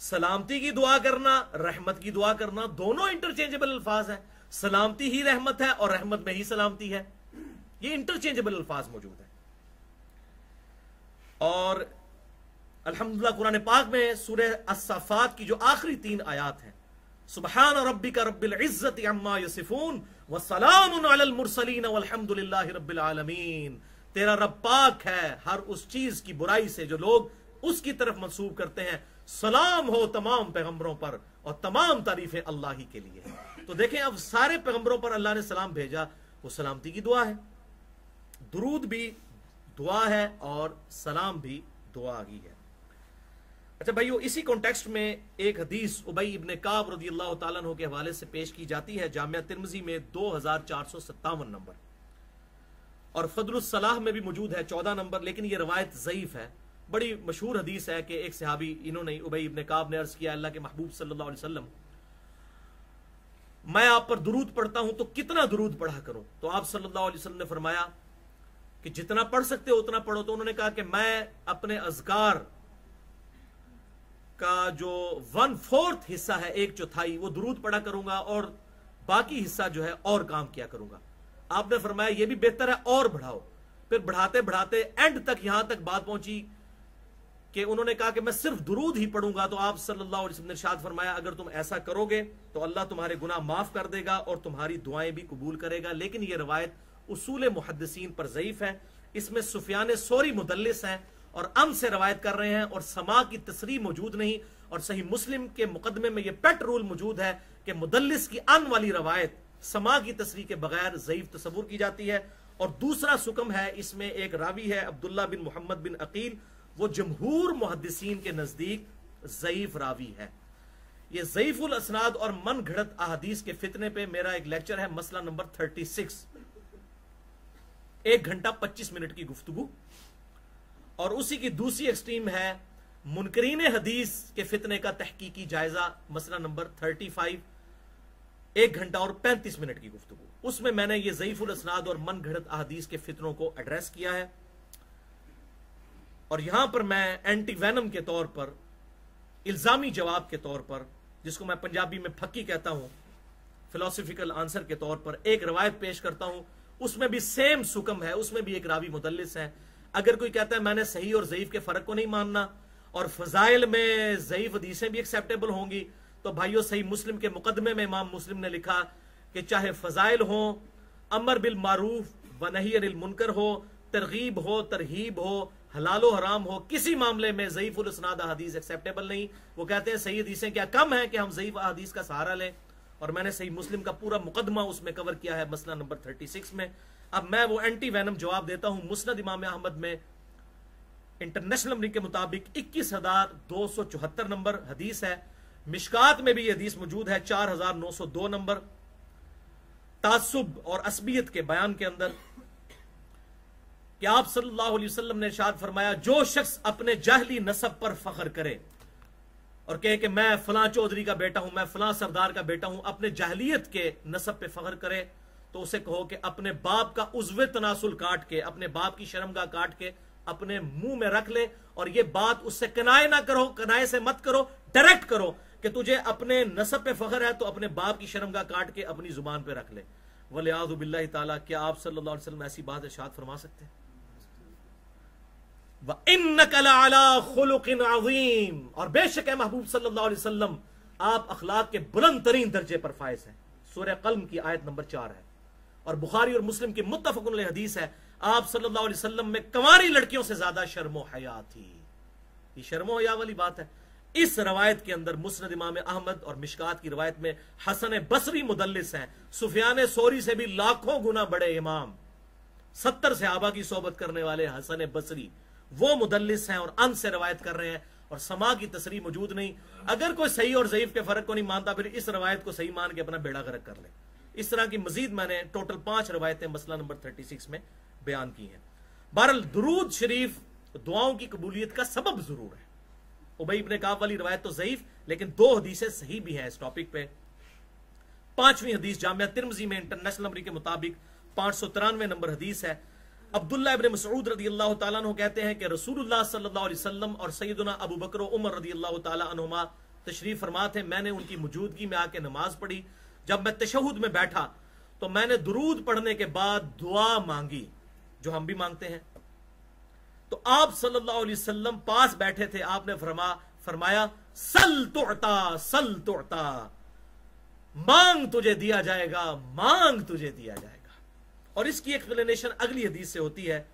सलामती की दुआ करना, रहमत की दुआ करना, दोनों इंटरचेंजेबल अल्फाज है। सलामती ही रहमत है और रहमत में ही सलामती है, ये इंटरचेंजेबल अल्फाज मौजूद है। और अल्हम्दुलिल्लाह कुरान पाक में सूरह अस-सफ़ात की जो आखिरी 3 आयात हैं, सुब्हान रब्बिका रब्बिल इज्जति अम्मा यसिफून व सलामुन अलल मुरसलीन वल्हम्दुलिल्लाहि रब्बिल आलमीन। तेरा रब पाक है हर उस चीज की बुराई से जो लोग उसकी तरफ मंसूब करते हैं। सलाम हो तमाम पैगंबरों पर और तमाम तारीफें अल्लाह ही के लिए। तो देखें, अब सारे पैगंबरों पर अल्लाह ने सलाम भेजा, वो सलामती की दुआ है। दुरूद भी दुआ है और सलाम भी दुआ ही है। अच्छा भाइयों, इसी कॉन्टेक्स्ट में एक हदीस उबई इब्न काब रज़ियल्लाहु ताला अन्हु के हवाले से पेश की जाती है, जामिया तिर्मिज़ी में 2457 नंबर, और फदलुस सलाह में भी मौजूद है 14 नंबर, लेकिन यह रवायत ज़ईफ है। बड़ी मशहूर हदीस है कि एक सहाबी, इन्होंने उबई इब्न काब ने अर्ज किया, अल्लाह के महबूब सल्लल्लाहु अलैहि वसल्लम, मैं आप पर दुरूद पढ़ता हूं तो कितना दुरूद पढ़ा करूं? तो आप सल्लल्लाहु अलैहि वसल्लम ने फरमाया कि जितना पढ़ सकते हो उतना पढ़ो। तो उन्होंने कहा कि मैं अपने अज़कार का जो 1/4 हिस्सा है, 1/4, वो दुरूद पढ़ा करूंगा और बाकी हिस्सा जो है और काम किया करूंगा। आपने फरमाया ये भी बेहतर है और बढ़ाओ। फिर बढ़ाते बढ़ाते एंड तक, यहां तक बात पहुंची कि उन्होंने कहा कि मैं सिर्फ दुरूद ही पढ़ूंगा। तो आप सल्लल्लाहु अलैहि वसल्लम ने इरशाद फरमाया, अगर तुम ऐसा करोगे तो अल्लाह तुम्हारे गुनाह माफ कर देगा और तुम्हारी दुआएं भी कबूल करेगा। लेकिन यह रवायत उसूल मुहद्दिसीन पर ज़ईफ है। इसमें सुफियान सौरी मुदल्लिस हैं और अम से रवायत कर रहे हैं और समा की तसरीह मौजूद नहीं। और सही मुस्लिम के मुकदमे में यह पेट रूल मौजूद है कि मुदल्लिस की अन वाली रवायत समा की तसरीह के बगैर ज़ईफ तस्वुर की जाती है। और दूसरा सुकम है, इसमें एक रावी है अब्दुल्ला बिन मोहम्मद बिन अकील, वो जमहूर मुहद्दिसीन के नजदीक ज़ईफ रावी है। ये ज़ईफुल असनाद और मन घड़त अहादीस के फितने पे मेरा एक लेक्चर है, मसला नंबर 36, 1 घंटा 25 मिनट की गुफ्तगू। और उसी की दूसरी एक्सट्रीम है मुनकरीन हदीस के फितने का तहकीकी जायजा, मसला नंबर 35, 1 घंटा और 35 मिनट की गुफ्तगू। उसमें मैंने ये ज़ईफुल असनाद और मन घड़त अहादीस के फितनों को एड्रेस किया है। और यहां पर मैं एंटी वैनम के तौर पर, इल्जामी जवाब के तौर पर, जिसको मैं पंजाबी में फक्की कहता हूं, फिलोसफिकल आंसर के तौर पर एक रवायत पेश करता हूं। उसमें भी सेम सुकम है, उसमें भी एक रावी मुदल्लिस है। अगर कोई कहता है मैंने सही और ज़ईफ के फर्क को नहीं मानना और फजाइल में ज़ईफ हदीसें भी एक्सेप्टेबल होंगी, तो भाइयों सही मुस्लिम के मुकदमे में इमाम मुस्लिम ने लिखा कि चाहे फजाइल हो, अमर बिल मारूफ व नही अनिल मुनकर हो, तरगीब हो, तरहीब हो, हलालो हराम हो, किसी मामले में ज़ईफुल इसनाद हदीस एक्सेप्टेबल नहीं। वो कहते हैं सही हदीसें क्या कम है कि हम ज़ईफ हदीस का सहारा लें। और मैंने सही मुस्लिम का पूरा मुकदमा उसमें कवर किया है, मसला नंबर 36 में। अब मैं वो एंटी वैनम जवाब देता हूं। मुस्नद इमाम अहमद में इंटरनेशनल नंबर के मुताबिक 21,274 नंबर हदीस है, मिशकात में भी यह हदीस मौजूद है 4902 नंबर, तासुब और असबियत के बयान के अंदर, कि आप सल्लल्लाहु अलैहि वसल्लम ने इरशाद फरमाया, जो शख्स अपने जाहली नसब पर फख्र करे और कहे कि मैं फलां चौधरी का बेटा हूं, मैं फलां सरदार का बेटा हूं, अपने जाहलियत के नसब पे फख्र करे, तो उसे कहो कि अपने बाप का उज़्वे तनासुल काट के, अपने बाप की शर्मगाह काट के अपने मुंह में रख ले, और यह बात उससे कनाए ना करो, कनाए से मत करो, डायरेक्ट करो कि तुझे अपने नसब पे फख्र है तो अपने बाप की शर्मगाह काट के अपनी जुबान पे रख ले। वलियाज़ु बिल्लाहि ताला, क्या आप सल्लल्लाहु अलैहि वसल्लम ऐसी बात इरशाद फरमा सकते हैं? व इन्नका लअला खुलुकिन अज़ीम, और बेशक है महबूब सल्लल्लाहु अलैहि वसल्लम आप अखलाक के बुलंद तरीन दर्जे पर फायज हैं। सूरह कल्म की आयत नंबर 4 है, और बुखारी और मुस्लिम की मुत्तफ़क़ुन अलैह हदीस है, आप सल्लल्लाहु अलैहि वसल्लम में कंवारी लड़कियों से ज्यादा शर्मो हया थी। ये शर्मो हया वाली बात है। इस रवायत के अंदर मुस्नद इमाम अहमद और मिशकात की रवायत में हसन बसरी मुदल्लिस हैं, सुफियान सोरी से भी लाखों गुना बड़े इमाम, 70 सहाबा की सोबत करने वाले हसन बसरी वो मुदल्लिस हैं और अन से रवायत कर रहे हैं, और समा की तसरीह मौजूद नहीं। अगर कोई सही और ज़ईफ के फर्क को नहीं मानता, फिर इस रवायत को सही मान के अपना बेड़ा गर्क कर ले। इस तरह की मजीद मैंने टोटल 5 रवायतें मसला नंबर 36 में बयान की हैं। बहरहाल दुरूद शरीफ दुआओं की कबूलियत का सबब जरूर है। उबई इब्ने काब वाली रवायत तो ज़ईफ, लेकिन 2 हदीसें सही भी हैं इस टॉपिक पे। 5वीं हदीस जामिया तिर्मिज़ी में इंटरनेशनल नंबर के मुताबिक 593 नंबर हदीस है। अब्दुल्ला इब्ने मसऊद रदियल्लाहु ताला अन्हु कहते हैं कि रसूलुल्लाह सल्लल्लाहु अलैहि वसल्लम और सैयदना अबू बकर व उमर रदियल्लाहु ताला अन्हुमा तशरीफ फरमा थे। मैंने उनकी मौजूदगी में आके नमाज पढ़ी। जब मैं तशहुद में बैठा तो मैंने दुरूद पढ़ने के बाद दुआ मांगी, जो हम भी मांगते हैं। तो आप सल्लल्लाहु अलैहि वसल्लम पास बैठे थे। आपने फरमाया सल तुअता, मांग तुझे दिया जाएगा, मांग तुझे दिया जाएगा। और इसकी एक्सप्लेनेशन अगली हदीस से होती है,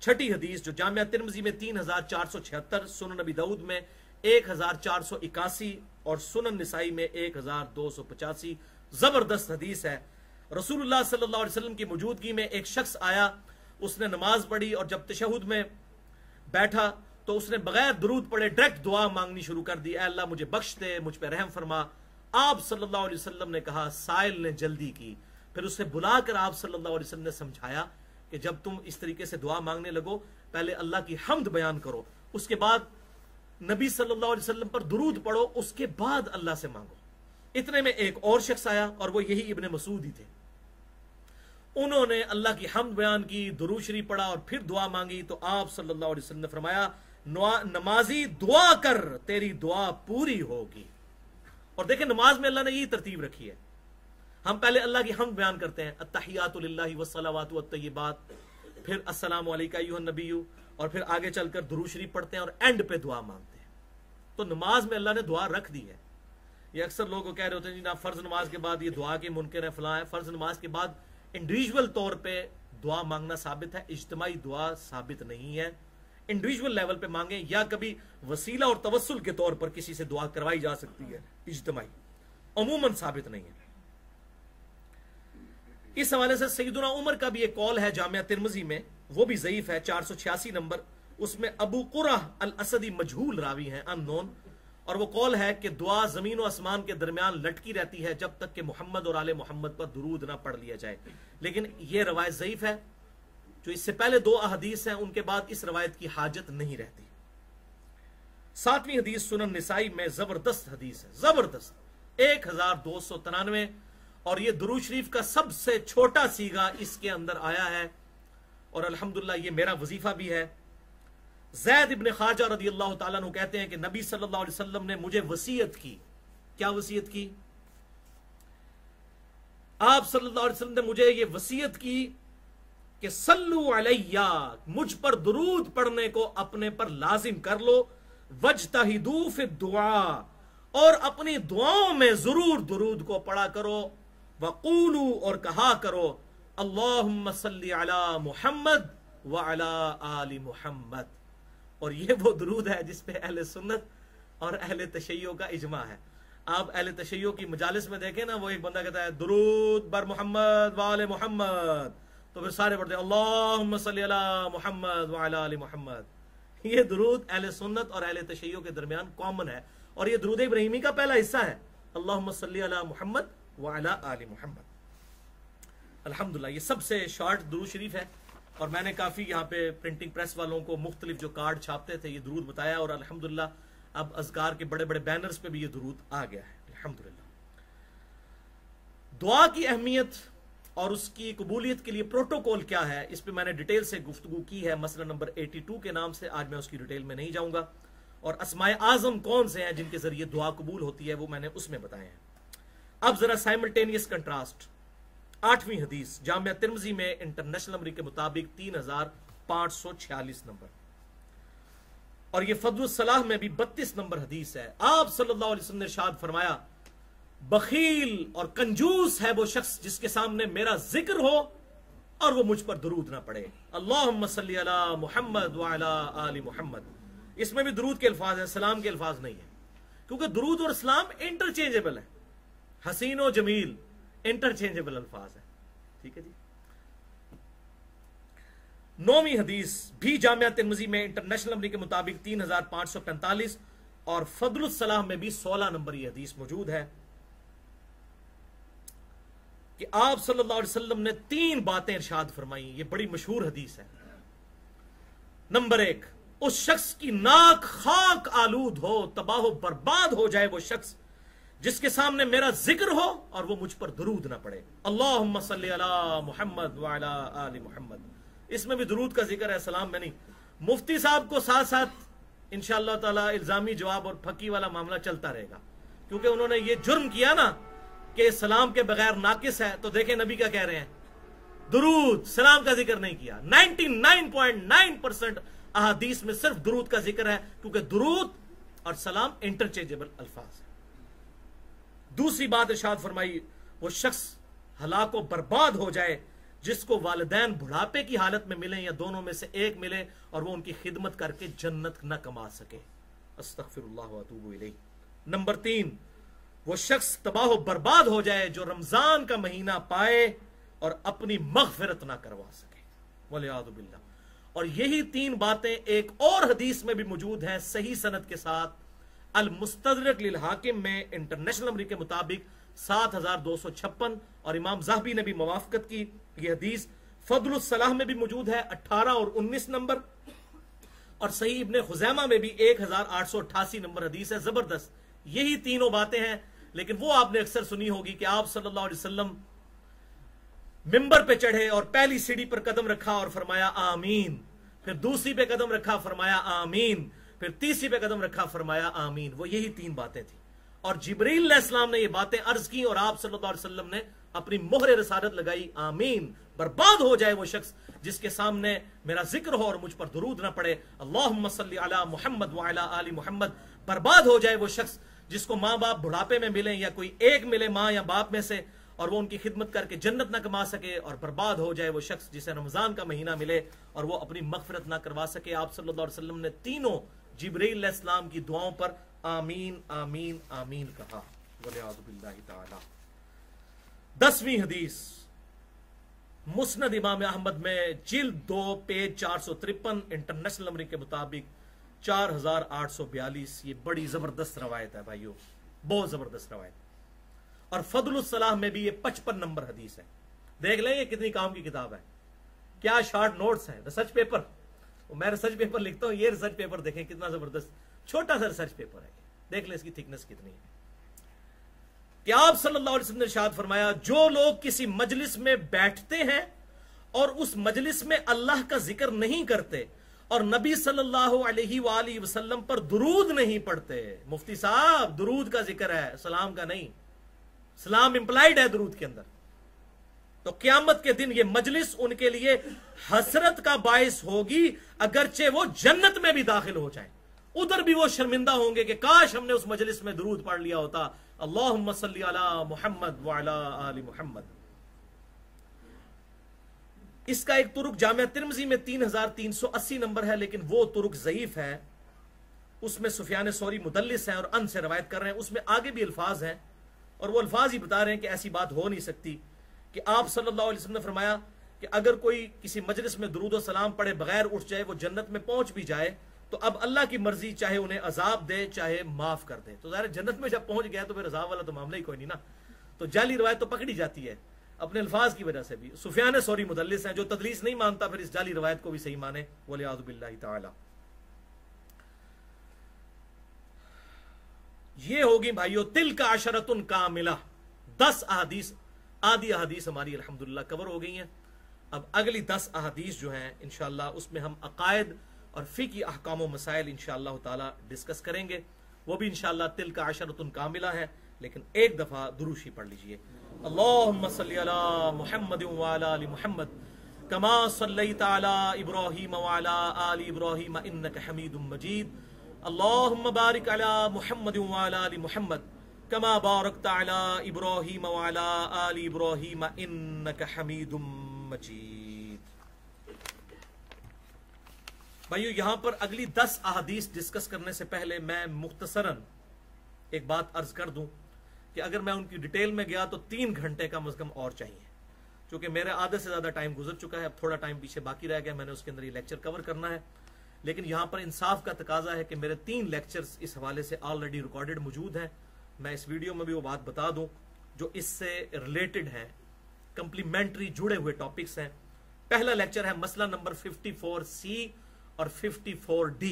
6ठी हदीस जो जामिया तिर्मिज़ी में 3476, सुनन नबी दाऊद में 1481 और सुनन निसाई में 1285। जबरदस्त हदीस है। रसूलुल्लाह सल्लल्लाहु अलैहि वसल्लम की मौजूदगी में एक शख्स आया, उसने नमाज पढ़ी और जब तशहुद में बैठा तो उसने बगैर दुरूद पढ़े डायरेक्ट दुआ मांगनी शुरू कर दी, ऐ अल्लाह मुझे बख्श दे, मुझ पे रहम फरमा। आप सल्लल्लाहु अलैहि वसल्लम ने कहा, साइल ने जल्दी की। फिर उसे बुलाकर आप सल्लल्लाहु अलैहि वसल्लम ने समझाया कि जब तुम इस तरीके से दुआ मांगने लगो, पहले अल्लाह की हम्द बयान करो, उसके बाद नबी सल्लल्लाहु अलैहि वसल्लम पर दुरूद पढ़ो, उसके बाद अल्लाह से मांगो। इतने में एक और शख्स आया और वो यही इब्ने मसूद ही थे। उन्होंने अल्लाह की हम्द बयान की, दुरूद शरीफ पढ़ा और फिर दुआ मांगी। तो आप सल्लल्लाहु अलैहि वसल्लम ने फरमाया, नमाजी दुआ कर, तेरी दुआ पूरी होगी। और देखें नमाज में अल्लाह ने यही तरतीब रखी है। हम पहले अल्लाह की हम्द बयान करते हैं, अत्तहियातु लिल्लाहि वस्सलावातु वत्तय्यिबात, फिर अस्सलामु अलैका अय्युहन नबिय्यु, और फिर आगे चलकर दुरूद शरीफ पढ़ते हैं और एंड पे दुआ मांगते हैं। तो नमाज में अल्लाह ने दुआ रख दी है। ये अक्सर लोग कह रहे होते हैं जी ना फर्ज नमाज के बाद ये दुआ के मुनकर है, फलां है। फर्ज नमाज के बाद इंडिविजुअल तौर पे दुआ मांगना साबित है, इज्तिमाई दुआ साबित नहीं है। इंडिविजुअल लेवल पे मांगे या कभी वसीला और तवस्सुल के तौर पर किसी से दुआ करवाई जा सकती है, इज्तिमाई अमूमन साबित नहीं है। इस हवाले से सैयदुना उमर का भी एक कौल है जामिया तिर्मिज़ी में, वो भी ज़ईफ है, 486 नंबर। उसमें अबू कुरह अल असदी मजहूल रावी हैं, अननोन, और वो कौल है कि दुआ जमीन और आसमान के दरमियान लटकी रहती है जब तक कि मोहम्मद और आले मोहम्मद पर दुरूद ना पढ़ लिया जाए। लेकिन यह रवायत ज़ईफ है। जो इससे पहले 2 अहदीस हैं उनके बाद इस रवायत की हाजत नहीं रहती। 7वीं हदीस सुनन निसाई में जबरदस्त हदीस है, जबरदस्त, 1293, और यह दुरूद शरीफ का सबसे छोटा सीगा इसके अंदर आया है। और अल्हम्दुलिल्लाह ये मेरा वजीफा भी है। ज़ैद इब्ने खाजा रदियल्लाहु ताला अन्हु कहते हैं कि नबी सल्लल्लाहु अलैहि वसल्लम ने मुझे वसीयत की। क्या वसीयत की? आप सल्लल्लाहु अलैहि वसल्लम ने मुझे ये वसीयत की कि सल्लु अलैया, मुझ पर दुरूद पढ़ने को अपने पर लाजिम कर लो, वज्तहिदू फि दुआ, और अपनी दुआओं में जरूर दुरूद को पढ़ा करो, वक़ूलू, और कहा करो, अल्लाहुम्मा सल्ली अला मुहम्मद व अला आलि मुहम्मद। और ये वो दुरूद है जिसपे अहले सुन्नत और अहले तशय्यो का इजमा है। आप अहले तशय्यो की मजालिस में देखें ना, वो एक बंदा कहता है दुरूद बर मोहम्मद व आले मोहम्मद, तो फिर सारे पढ़ते हैं अल्लाहुम्मा सल्ली अला मुहम्मद व अला आलि मुहम्मद। ये दुरूद अहले सुन्नत और अहले तशय्यो के दरमियान कॉमन है, और ये दुरूद इब्राहिमी का पहला हिस्सा है, अल्लाहुम्मा सल्ली अला मुहम्मद व अला आलि मुहम्मद। अल्हम्दुलिल्लाह ये सबसे शॉर्ट दुरूद शरीफ है, और मैंने काफी यहाँ पे प्रिंटिंग प्रेस वालों को मुख्तलिफ जो कार्ड छापते थे ये दुरूद बताया, और अल्हम्दुलिल्लाह अब अज़कार के बड़े बड़े बैनर्स पे भी ये दुरूद आ गया है अल्हम्दुलिल्लाह। दुआ की अहमियत और उसकी कबूलियत के लिए प्रोटोकॉल क्या है, इस पे मैंने डिटेल से गुफ्तगू की है, मसला नंबर 82 के नाम से। आज मैं उसकी डिटेल में नहीं जाऊंगा, और अस्माए आजम कौन से हैं जिनके जरिए दुआ कबूल होती है वो मैंने उसमें बताए हैं। अब जरा साइमल्टेनियस कंट्रास्ट, 8वीं हदीस जामिया तिर्मिज़ी में इंटरनेशनल नंबर के मुताबिक 3546 नंबर, और ये फद्लुस सलाह में भी 32 नंबर हदीस है। आप सल्लल्लाहु अलैहि वसल्लम ने इरशाद फरमाया, बखील और कंजूस है वो शख्स जिसके सामने मेरा जिक्र हो और वो मुझ पर दुरूद ना पड़े। अल्लाहुम्मा सल्ली अला मुहम्मद व अला आलि मुहम्मद। इसमें भी दुरूद के अल्फाज है, सलाम के अल्फाज नहीं है, क्योंकि दुरूद और सलाम इंटरचेंजेबल है, हसीन और जमील इंटरचेंजेबल अल्फाज है। ठीक है जी। 9वीं हदीस भी जामिया तिर्मिज़ी में इंटरनेशनल नंबर के मुताबिक 3545, और फद्लुस सलाह में भी 16 नंबर ये हदीस मौजूद है कि आप सल्लल्लाहु अलैहि वसल्लम ने 3 बातें इरशाद फरमाई। ये बड़ी मशहूर हदीस है। नंबर 1, उस शख्स की नाक खाक आलूद हो, तबाह बर्बाद हो जाए वो शख्स जिसके सामने मेरा जिक्र हो और वो मुझ पर दुरूद ना पड़े। अल्लाहुम्मा सल्ली अला मुहम्मद व अला आलि मुहम्मद। इसमें भी दुरूद का जिक्र है, सलाम में नहीं। मुफ्ती साहब को साथ साथ इंशाअल्लाह ताला इल्जामी जवाब और फकी वाला मामला चलता रहेगा, क्योंकि उन्होंने ये जुर्म किया ना कि सलाम के बगैर नाकिस है, तो देखें नबी क्या कह रहे हैं, दुरूद सलाम का जिक्र नहीं किया। 99.9% अहादीस में सिर्फ दुरूद का जिक्र है, क्योंकि दुरूद और सलाम इंटरचेंजेबल अल्फाज है। दूसरी बात इरशाद फरमाई, वो शख्स हलाको बर्बाद हो जाए जिसको वालिदैन बुढ़ापे की हालत में मिले या दोनों में से एक मिले और वो उनकी खिदमत करके जन्नत न कमा सके। अस्तगफिरुल्लाह व अतूबु इलैह। नंबर 3, वो शख्स तबाह बर्बाद हो जाए जो रमजान का महीना पाए और अपनी मगफिरत ना करवा सके, वलियादु बिल्लाह। और यही 3 बातें एक और हदीस में भी मौजूद हैं सही सनद के साथ, अल मुस्तदरक लिल हाकिम में इंटरनेशनल नंबर के मुताबिक 7256, और इमाम ज़हबी ने भी मुवाफकत की। यह हदीस फद्लुस सलाह में भी मौजूद है 18 और 19 नंबर, और सही इब्ने खुज़ैमा में भी 1888 नंबर हदीस है। जबरदस्त यही तीनों बातें हैं, लेकिन वो आपने अक्सर सुनी होगी कि आप सल्लल्लाहु अलैहि वसल्लम मिंबर पे चढ़े और पहली सीढ़ी पर कदम रखा और फरमाया आमीन, फिर दूसरी पे कदम रखा फरमाया आमीन, फिर तीसरी पे कदम रखा फरमाया आमीन। वो यही 3 बातें थी, और जिब्रील अलैहिस्सलाम ने ये बातें अर्ज की और आप सल्लल्लाहु अलैहि वसल्लम ने अपनी मोहर रिसालत लगाई, आमीन। बर्बाद हो जाए वो शख्स जिसके सामने मेरा जिक्र हो और मुझ पर दुरूद ना पड़े। अल्लाहुम्मा सल्ली अला मुहम्मद व अला आलि मुहम्मद। बर्बाद हो जाए वो शख्स जिसको माँ बाप बुढ़ापे में मिले या कोई एक मिले माँ या बाप में से और वो उनकी खिदमत करके जन्नत ना कमा सके। और बर्बाद हो जाए वो शख्स जिसे रमजान का महीना मिले और वो अपनी मगफिरत ना करवा सके। आप सल्लल्लाहु अलैहि वसल्लम ने तीनों जिब्रील अलैहिस्सलाम की दुआओं पर आमीन आमीन आमीन कहा। वलियादु बिल्लाहि ताला। 10वीं हदीस मुस्नद इमाम अहमद में जिल्द 2 पेज 453 इंटरनेशनल नंबर के मुताबिक 4842। ये बड़ी जबरदस्त रवायत है भाइयों, बहुत जबरदस्त रवायत। और फद्लुस सलाह में भी ये 55 नंबर हदीस है। देख लें ये कितनी काम की किताब है, क्या शॉर्ट नोट्स हैं, रिसर्च पेपर। मैं रिसर्च पेपर लिखता हूं, ये रिसर्च पेपर देखें कितना जबरदस्त छोटा सा रिसर्च पेपर है। देख लें इसकी थिकनेस कितनी है। कि आप सल्लल्लाहु अलैहि वसल्लम ने इरशाद फरमाया, जो लोग किसी मजलिस में बैठते हैं और उस मजलिस में अल्लाह का जिक्र नहीं करते और नबी सल्लल्लाहु अलैहि वसल्लम पर दुरूद नहीं पढ़ते। मुफ्ती साहब दुरूद का जिक्र है, सलाम का नहीं। सलाम इंप्लाइड है दुरूद के अंदर। तो क़यामत के दिन ये मजलिस उनके लिए हसरत का बायस होगी, अगरचे वो जन्नत में भी दाखिल हो जाए। उधर भी वो शर्मिंदा होंगे कि काश हमने उस मजलिस में दुरूद पढ़ लिया होता। अल्लाहुम्मा सल्ली अला मुहम्मद व अला आलि मुहम्मद। इसका एक तुरुक जामिया तिर्मिज़ी में 3380 नंबर है, लेकिन वो तुरुक ज़ईफ है। उसमें सुफियान सौरी मुदल्लिस हैं और अन से रवायत कर रहे हैं। उसमें आगे भी अल्फाज हैं और वो अल्फाज ही बता रहे हैं कि ऐसी बात हो नहीं सकती। कि आप सल्लल्लाहु अलैहि वसल्लम ने फरमाया कि अगर कोई किसी मजलिस में दुरूद और सलाम पढ़े बगैर उठ जाए, वो जन्नत में पहुंच भी जाए तो अब अल्लाह की मर्जी, चाहे उन्हें अजाब दे चाहे माफ कर दे। तो ज़ाहिर जन्नत में जब पहुंच गया तो फिर अजाब वाला तो मामला ही कोई नहीं ना। तो जाली रवायत तो पकड़ी जाती है अपने अल्फाज की वजह से भी। सुफियान सौरी मुदल्लिस हैं, जो तदलीस नहीं मानता फिर इस जाली रवायत को भी सही माने, वलियाज़ु बिल्लाहि ताला। ये होगी भाइयों तिल का अशरतुन कामिला, 10 अहादीस, आधी अहादीस हमारी अल्हम्दुलिल्लाह कवर हो गई हैं। अब अगली 10 अहादीस जो हैं इंशाअल्लाह उसमें हम अकायद और फ़िक़ी अहकाम व मसाइल इंशाअल्लाह ताला डिस्कस करेंगे। वो भी इंशाअल्लाह तिल का अशरतुन कामिला है, लेकिन एक दफा दुरूशी पढ़ लीजिए। अल्लाहुम्मा सल्ली अला मुहम्मद व अला आलि मुहम्मद कमा सल्लैता अला इब्राहीम व अला आलि इब्राहीम इन्नका हमीदुम मजीद। अल्लाहुम्मा बारिक अला मुहम्मद व अला आलि मुहम्मद कमा बारकता अला इब्राहीम व अला आलि इब्राहीम इन्नका हमीदुम मजीद। भाइयों यहां पर अगली 10 अहादीस डिस्कस करने से पहले मैं मुख्तसरन एक बात अर्ज कर दूं कि अगर मैं उनकी डिटेल में गया तो 3 घंटे कम से कम और चाहिए, क्योंकि मेरे आधे से ज्यादा टाइम गुजर चुका है। अब थोड़ा टाइम पीछे बाकी रह गया, मैंने उसके अंदर ये लेक्चर कवर करना है। लेकिन यहां पर इंसाफ का तकाजा है कि मेरे 3 लेक्चर्स इस हवाले से ऑलरेडी रिकॉर्डेड मौजूद हैं। मैं इस वीडियो में भी वो बात बता दूं जो इससे रिलेटेड है, कंप्लीमेंट्री जुड़े हुए टॉपिक्स हैं। पहला लेक्चर है मसला नंबर 54C और 54D,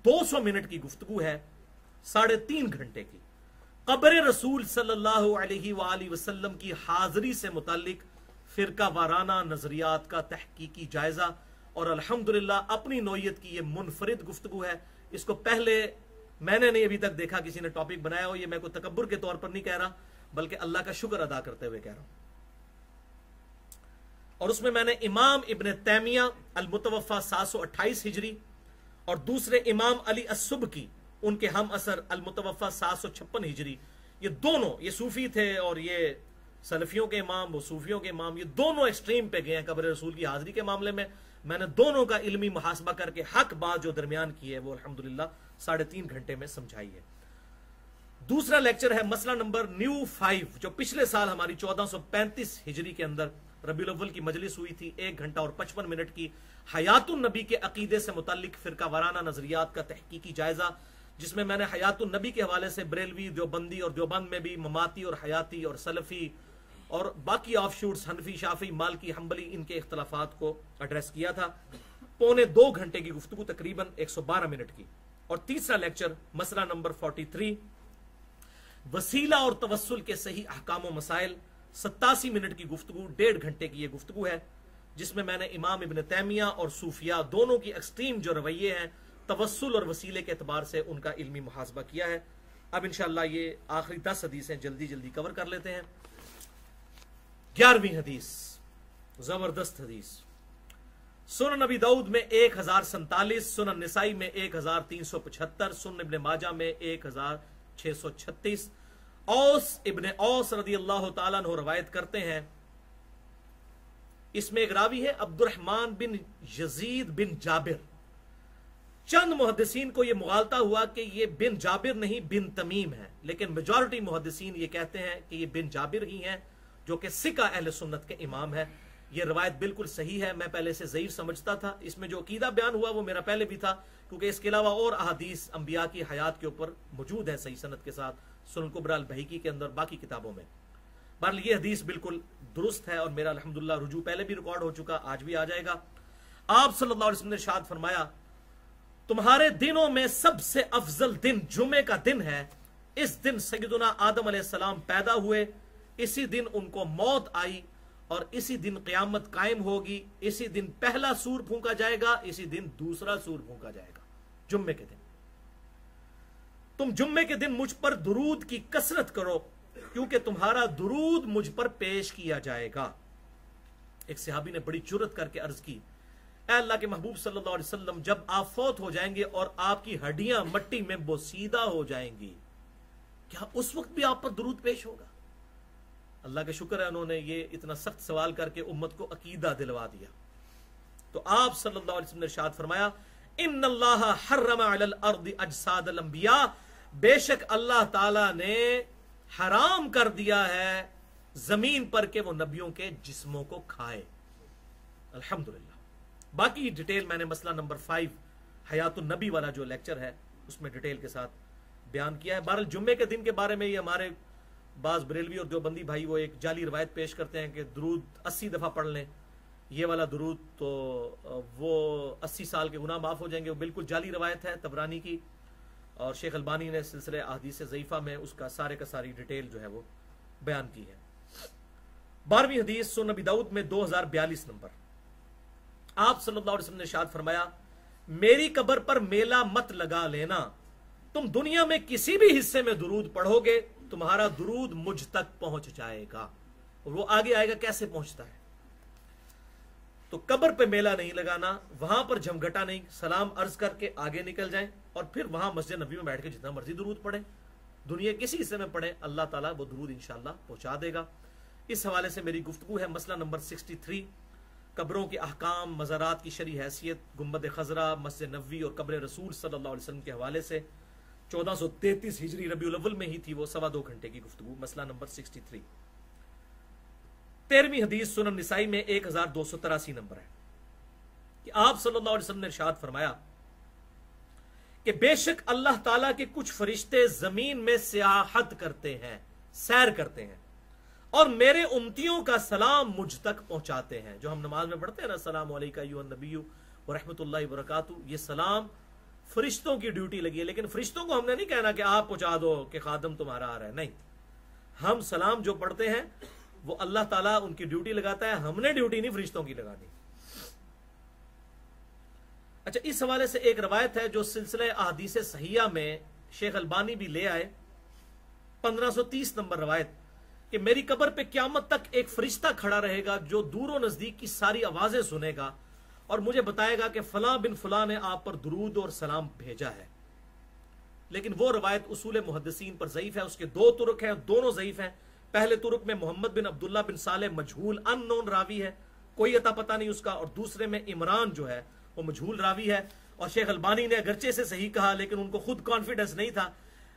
200 मिनट की गुफ्तगू है, 3.5 घंटे की। कब्र रसूल सल्लल्लाहु अलैहि वालैहि वसल्लम की हाजिरी से मुतालिक फिरका वाराना नजरियात का तहकीकी जायजा, और अल्हम्दुलिल्लाह अपनी नौयत की ये मुनफरिद गुफ्तगू है। इसको पहले मैंने नहीं अभी तक देखा किसी ने टॉपिक बनाया हो। ये मैं कोई तकब्बुर के तौर पर नहीं कह रहा, बल्कि अल्लाह का शुक्र अदा करते हुए कह रहा हूं। और उसमें मैंने इमाम इब्न तैमिया अल मुतवफ़ा 728 हिजरी और दूसरे इमाम अली अस्सुबकी उनके हम असर अल मुतवफ़ा 756 हिजरी, ये दोनों, ये सूफी थे और ये सलफियों के इमाम, वो सूफियों के इमाम, ये दोनों एक्सट्रीम पे गए हैं कब्र रसूल की हाजिरी के मामले में। मैंने दोनों का इल्मी मुहासबा करके हक बात जो दरमियान की है वो अल्हम्दुलिल्लाह 3.5 घंटे में समझाई है। दूसरा लेक्चर है मसला नंबर न्यू 5, जो पिछले साल हमारी 1435 हिजरी के अंदर रबीउल अव्वल की मजलिस हुई थी, 1 घंटा और 55 मिनट की, हयातुन नबी के अकीदे से मुताल्लिक फिरका वाराना नजरियात का तहकीकी जायजा, जिसमें मैंने हयातुन नबी के हवाले से बरेलवी, देवबंदी और देवबंद में भी ममाती और हयाती और सलफी और बाकी ऑफशूट्स हनफी, शाफी, मालकी, हम्बली, इनके इख्तलाफात को एड्रेस किया था। 2.25 घंटे की गुफ्तगू, तकरीबन 112 मिनट की। और तीसरा लेक्चर मसला नंबर 43, वसीला और तवस्सुल के सही अहकाम व मसाइल, 87 मिनट की गुफ्तगू, 1.5 घंटे की यह गुफ्तगू है, जिसमें मैंने इमाम इब्न तैमिया और सूफिया दोनों की एक्सट्रीम जो रवैये हैं तवस्सुल और वसीले के एतबार से उनका इल्मी मुहासबा किया है। अब इंशाअल्लाह ये आखिरी 10 हदीसें जल्दी जल्दी कवर कर लेते हैं। 11वीं हदीस, जबरदस्त हदीस, सुनन नबी दाऊद में 1047, सुनन निसाई में 1375, सुनन इब्न माजा में 1636। औस इब्न औस रदी अल्लाह ताला अन्हु रवायत करते हैं, इसमें एक रावी है अब्दुर्रहमान बिन यजीद बिन जाबिर। चंद मुहद्दिसीन को यह मुगालता हुआ कि यह बिन जाबिर नहीं बिन तमीम है, लेकिन मेजॉरिटी मुहद्दिसीन यह कहते हैं कि यह बिन जाबिर ही हैं, जो कि सिका अहले सुन्नत के इमाम है। यह रवायत बिल्कुल सही है, मैं पहले से ज़ईफ समझता था। इसमें जो अकीदा बयान हुआ वो मेरा पहले भी था, क्योंकि इसके अलावा और अहादीस अंबिया की हयात के ऊपर मौजूद है सही सनद के साथ, सुनन कुबरा अल बहकी के अंदर, बाकी किताबों में। बहरहाल ये हदीस बिल्कुल दुरुस्त है और मेरा अल्हम्दुलिल्लाह रुजू पहले भी रिकॉर्ड हो चुका, आज भी आ जाएगा। आप सल्लल्लाहु अलैहि वसल्लम ने इरशाद फरमाया, तुम्हारे दिनों में सबसे अफजल दिन जुमे का दिन है। इस दिन सैयदुना आदम अलैहिस्सलाम पैदा हुए, इसी दिन उनको मौत आई और इसी दिन क़यामत कायम होगी। इसी दिन पहला सूर फूंका जाएगा, इसी दिन दूसरा सूर फूंका जाएगा, जुम्मे के दिन। तुम जुम्मे के दिन मुझ पर दुरूद की कसरत करो, क्योंकि तुम्हारा दुरूद मुझ पर पेश किया जाएगा। एक सहाबी ने बड़ी जुर्रत करके अर्ज की, ऐ अल्लाह के महबूब सल्लल्लाहु अलैहि वसल्लम, जब आप फौत हो जाएंगे और आपकी हड्डियां मट्टी में बोसीदा हो जाएंगी, क्या उस वक्त भी आप पर दुरूद पेश होगा? अल्लाह का शुक्र है उन्होंने ये इतना सख्त सवाल करके उम्मत को अकीदा दिलवा दिया। तो आप सल्लल्लाहु अलैहि वसल्लम ने इरशाद फरमाया, इन्नल्लाह हर्रमा अलल अर्दि अजसादल अंबिया, बेशक अल्लाह ताला ने हराम कर दिया है जमीन पर के वो नबियों के जिस्मों को खाए। अल्हम्दुलिल्लाह। बाकी डिटेल मैंने मसला नंबर 5 हयातुन नबी वाला जो लेक्चर है उसमें डिटेल के साथ बयान किया है। बहरहाल जुम्मे के दिन के बारे में ये हमारे बाज बरेलवी और देवबंदी भाई वो एक जाली रवायत पेश करते हैं कि दुरूद 80 दफ़ा पढ़ लें, ये वाला दुरूद तो वो 80 साल के गुनाह माफ़ हो जाएंगे। वो बिल्कुल जाली रवायत है तबरानी की, और शेख अलबानी ने सिलसिले अहादीस ज़ईफ़ा में उसका सारे का सारी डिटेल जो है वो बयान की है। 12वीं हदीस सुनन अबी दाऊद में 2042 नंबर, आप सल्लल्लाहु अलैहि वसल्लम ने इरशाद फरमाया, मेरी कब्र पर मेला मत लगा लेना, तुम दुनिया में किसी भी हिस्से में दुरूद पढ़ोगे तुम्हारा दुरूद मुझ तक पहुंच जाएगा। और वो आगे आएगा कैसे पहुंचता है। तो कब्र पे मेला नहीं लगाना, वहां पर झमघटा नहीं, सलाम अर्ज करके आगे निकल जाएं और फिर वहां मस्जिद नबी में बैठ के जितना मर्जी दुरूद पढ़े, दुनिया किसी हिस्से में पढ़े, अल्लाह ताला वो दुरूद इंशाअल्लाह पहुंचा देगा। इस हवाले से मेरी गुफ्तगू है मसला नंबर 63, कब्रों के अहकाम, मज़ारात की शरई हैसियत, गुंबद खजरा, मस्जिद नबवी और कब्र रसूल सल्लल्लाहु अलैहि वसल्लम के हवाले से 1433 हिजरी रबीउल अव्वल में ही थी वो, 2.25 घंटे की गुफ्तगू, मसला नंबर 63। 13वीं हदीस सुनन निसाई में 1283 नंबर है कि आप सल्लल्लाहु अलैहि वसल्लम ने इरशाद फरमाया कि बेशक अल्लाह ताला के कुछ फरिश्ते जमीन में सियाहत करते हैं, सैर करते हैं, और मेरे उम्मतियों का सलाम मुझ तक पहुंचाते हैं। जो हम नमाज में पढ़ते हैं ना, अस्सलामु अलैका अय्युहन नबिय्यु व रहमतुल्लाहि व बरकातुहू, ये सलाम फरिश्तों की ड्यूटी लगी है। लेकिन फरिश्तों को हमने नहीं कहना कि आप पहुंचा दो कि खादम तुम्हारा आ रहा है, नहीं, हम सलाम जो पढ़ते हैं वो अल्लाह ताला उनकी ड्यूटी लगाता है, हमने ड्यूटी नहीं फरिश्तों की लगानी। अच्छा, इस हवाले से एक रवायत है जो सिलसिले अहादीस सहिया में शेख अलबानी भी ले आए, 1530 नंबर रवायत, कि मेरी कब्र पे क्यामत तक एक फरिश्ता खड़ा रहेगा जो दूर और नजदीक की सारी आवाजें सुनेगा और मुझे बताएगा कि फलां बिन फलां ने आप पर दुरूद और सलाम भेजा है। लेकिन वो रवायत उसूल मुहद्दिसीन पर ज़ईफ है, उसके 2 तुरुक हैं, दोनों ज़ईफ हैं। पहले तुरुक में मोहम्मद बिन अब्दुल्ला बिन साले मजहूल अननोन रावी है, कोई अता पता नहीं उसका, और दूसरे में इमरान जो है वो मजहूल रावी है। और शेख अलबानी ने अगरचे से सही कहा लेकिन उनको खुद कॉन्फिडेंस नहीं था,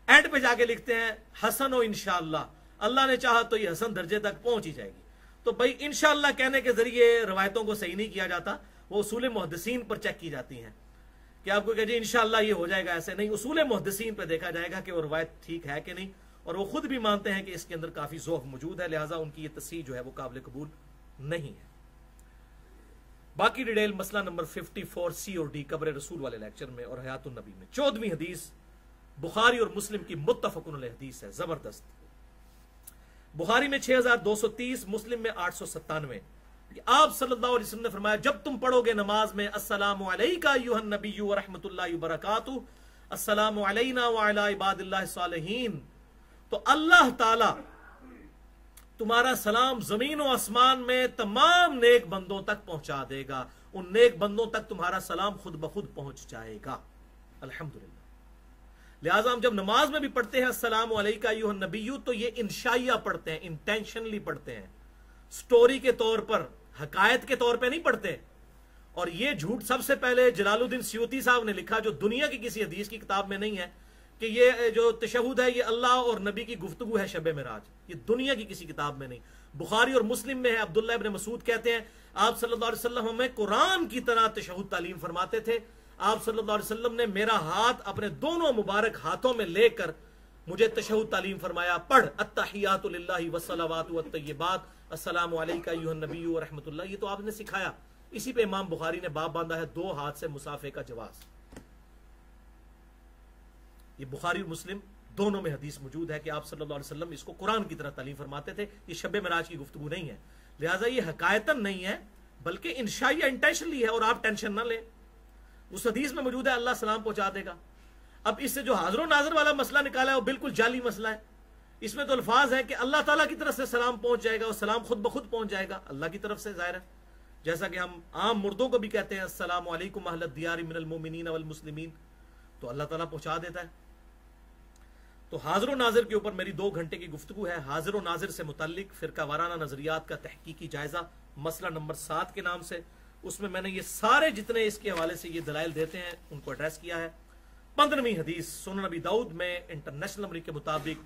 एंड पे जाके लिखते हैं हसन ओ इंशाअल्लाह, अल्लाह ने चाहा तो ये हसन दर्जे तक पहुंच ही जाएगी। तो भाई इंशाअल्लाह कहने के जरिए रवायतों को सही नहीं किया जाता, वो उसूल मुहद्दिसीन पर चेक की जाती हैं कि आपको कहे जी इंशाअल्लाह ये हो जाएगा, ऐसे नहीं, उसूल मुहद्दिसीन पर देखा जाएगा कि वो रवायत ठीक है कि नहीं, और वो खुद भी मानते हैं कि इसके अंदर काफी ज़ौक़ मौजूद है, लिहाजा उनकी ये तस्सीह जो है वो काबिल कबूल नहीं है। बाकी डिटेल मसला नंबर 54 C और D कब्र रसूल वाले लेक्चर में और हयातुन नबी में। 14वीं हदीस बुखारी और मुस्लिम की मुत्तफ़क़ुन अलैह हदीस है, जबरदस्त। बुखारी में 6230, मुस्लिम में 897। आप सल्लल्लाहु अलैहि वसल्लम ने फरमाया, जब तुम पढ़ोगे नमाज में अस्सलामु अलैका अय्युहन नबिय्यु व रहमतुल्लाहि व बरकातुहू, अस्सलामु अलैना व अला इबादिल्लाहि सालिहीन, तो अल्लाह ताला तुम्हारा सलाम जमीन और आसमान में तमाम नेक बंदों तक पहुंचा देगा, उन नेक बंदों तक तुम्हारा सलाम खुद ब खुद पहुंच जाएगा। अल्हम्दुलिल्लाह। लिहाजा हम जब नमाज में भी पढ़ते हैं अस्सलामु अलैका अय्युहन नबिय्यु, तो ये इंशाइया पढ़ते हैं, इंटेंशनली पढ़ते हैं, स्टोरी के तौर पर, हकायत के तौर पे नहीं पढ़ते। और ये झूठ सबसे पहले जलालुद्दीन सयूती साहब ने लिखा, जो दुनिया की किसी हदीस की किताब में नहीं है, कि ये जो तशहुद है ये अल्लाह और नबी की गुफ्तगू है शब मेराज, ये दुनिया की किसी किताब में नहीं। बुखारी और मुस्लिम में है, अब्दुल्लाह इब्न मसूद कहते हैं आप सल्लल्लाहु अलैहि वसल्लम हमें कुरान की तरह तशहुद तालीम फरमाते थे। आप सल्लल्लाहु अलैहि वसल्लम ने मेरा हाथ अपने दोनों मुबारक हाथों में लेकर मुझे तशहुद तालीम फरमाया, पढ़ अत्तहियातु लिल्लाहि वस्सलावातु वत्तय्यिबात अस्सलामु अलैका अय्युहन नबिय्यु व रहमतुल्लाह। ये तो आपने सिखाया। इसी पे इमाम बुखारी ने बाब बांधा है 2 हाथ से मुसाफे का जवाज। ये बुखारी और मुस्लिम दोनों में हदीस मौजूद है कि आप सल्लल्लाहु अलैहि वसल्लम इसको कुरान की तरह तालीम फरमाते थे। ये शब मेराज की गुफ्तगू नहीं है, लिहाजा ये हकायतन नहीं है बल्कि इंशाइया इंटेंशनली है, और आप टेंशन ना लें। उस हदीस में मौजूद है अल्लाह सलाम पहुंचा देगा। अब इससे जो हाजिर नाजर वाला मसला निकाला है वो बिल्कुल जाली मसला है। इसमें तो अल्फाज है कि अल्लाह ताला की तरफ से सलाम पहुंच जाएगा और सलाम खुद ब खुद पहुंच जाएगा अल्लाह की तरफ से, जाहिर है। जैसा कि हम आम मुर्दों को भी कहते हैं अस्सलामु अलैकुम अहलद दियार मिनल मोमिनीन वल मुस्लिमीन, तो अल्लाह ताला पहुंचा देता है। तो हाजिर नाजिर के ऊपर मेरी 2 घंटे की गुफ्तगू है। हाजिर नाजिर से मुतल्लिक फिरका वाराना नजरियात का तहकीकी जायजा, मसला नंबर 7 के नाम से, उसमें मैंने ये सारे जितने इसके हवाले से ये दलाइल देते हैं उनको एड्रेस किया है। 15वीं हदीस सुनन अबी दाऊद में इंटरनेशनल नंबर के मुताबिक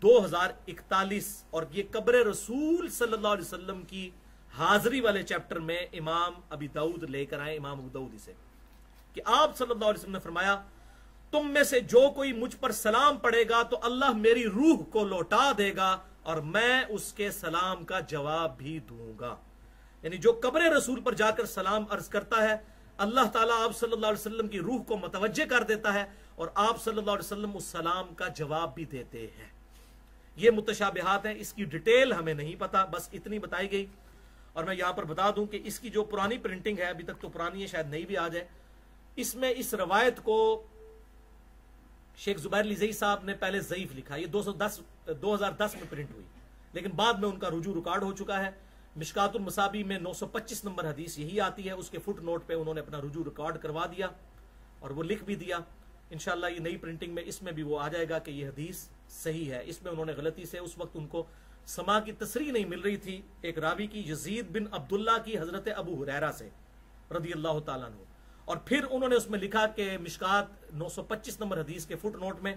2041, और ये कब्र रसूल सल्लल्लाहु अलैहि वसल्लम की हाजिरी वाले चैप्टर में इमाम अबी दाऊद लेकर आए, इमाम अबू दाऊद इसे कि आप सल्लल्लाहु अलैहि वसल्लम ने फरमाया, तुम में से जो कोई मुझ पर सलाम पड़ेगा तो अल्लाह मेरी रूह को लौटा देगा और मैं उसके सलाम का जवाब भी दूंगा। यानी जो कब्र रसूल पर जाकर सलाम अर्ज करता है, अल्लाह ताला आप सल्लल्लाहु अलैहि वसल्लम की रूह को मुतवज्जे कर देता है और आप सल्लल्लाहु अलैहि वसल्लम उस सलाम का जवाब भी देते हैं। ये मुतशाबिहात हैं, इसकी डिटेल हमें नहीं पता, बस इतनी बताई गई। और मैं यहां पर बता दूं कि इसकी जो पुरानी प्रिंटिंग है, अभी तक तो पुरानी है, शायद नई भी आ जाए, इसमें इस रवायत को शेख जुबैर लिज़ई साहब ने पहले ज़ईफ लिखा। ये 2010 में प्रिंट हुई, लेकिन बाद में उनका रुजू रिकॉर्ड हो चुका है। मिशकातुल मसाबी में 925 नंबर हदीस यही आती है, उसके फुट नोट पे उन्होंने अपना रुजू रिकॉर्ड करवा दिया और वो लिख भी दिया। इंशाल्लाह ये नई प्रिंटिंग में इसमें भी वो आ जाएगा कि ये हदीस सही है। इसमें उन्होंने गलती से, उस वक्त उनको समा की तसरीह नहीं मिल रही थी एक रावी की, यजीद बिन अब्दुल्ला की हजरत अबू हुरैरा से रदी अल्लाह ताला अन्हु, और फिर उन्होंने उसमें लिखा कि मिशकात 925 नंबर हदीस के फुट नोट में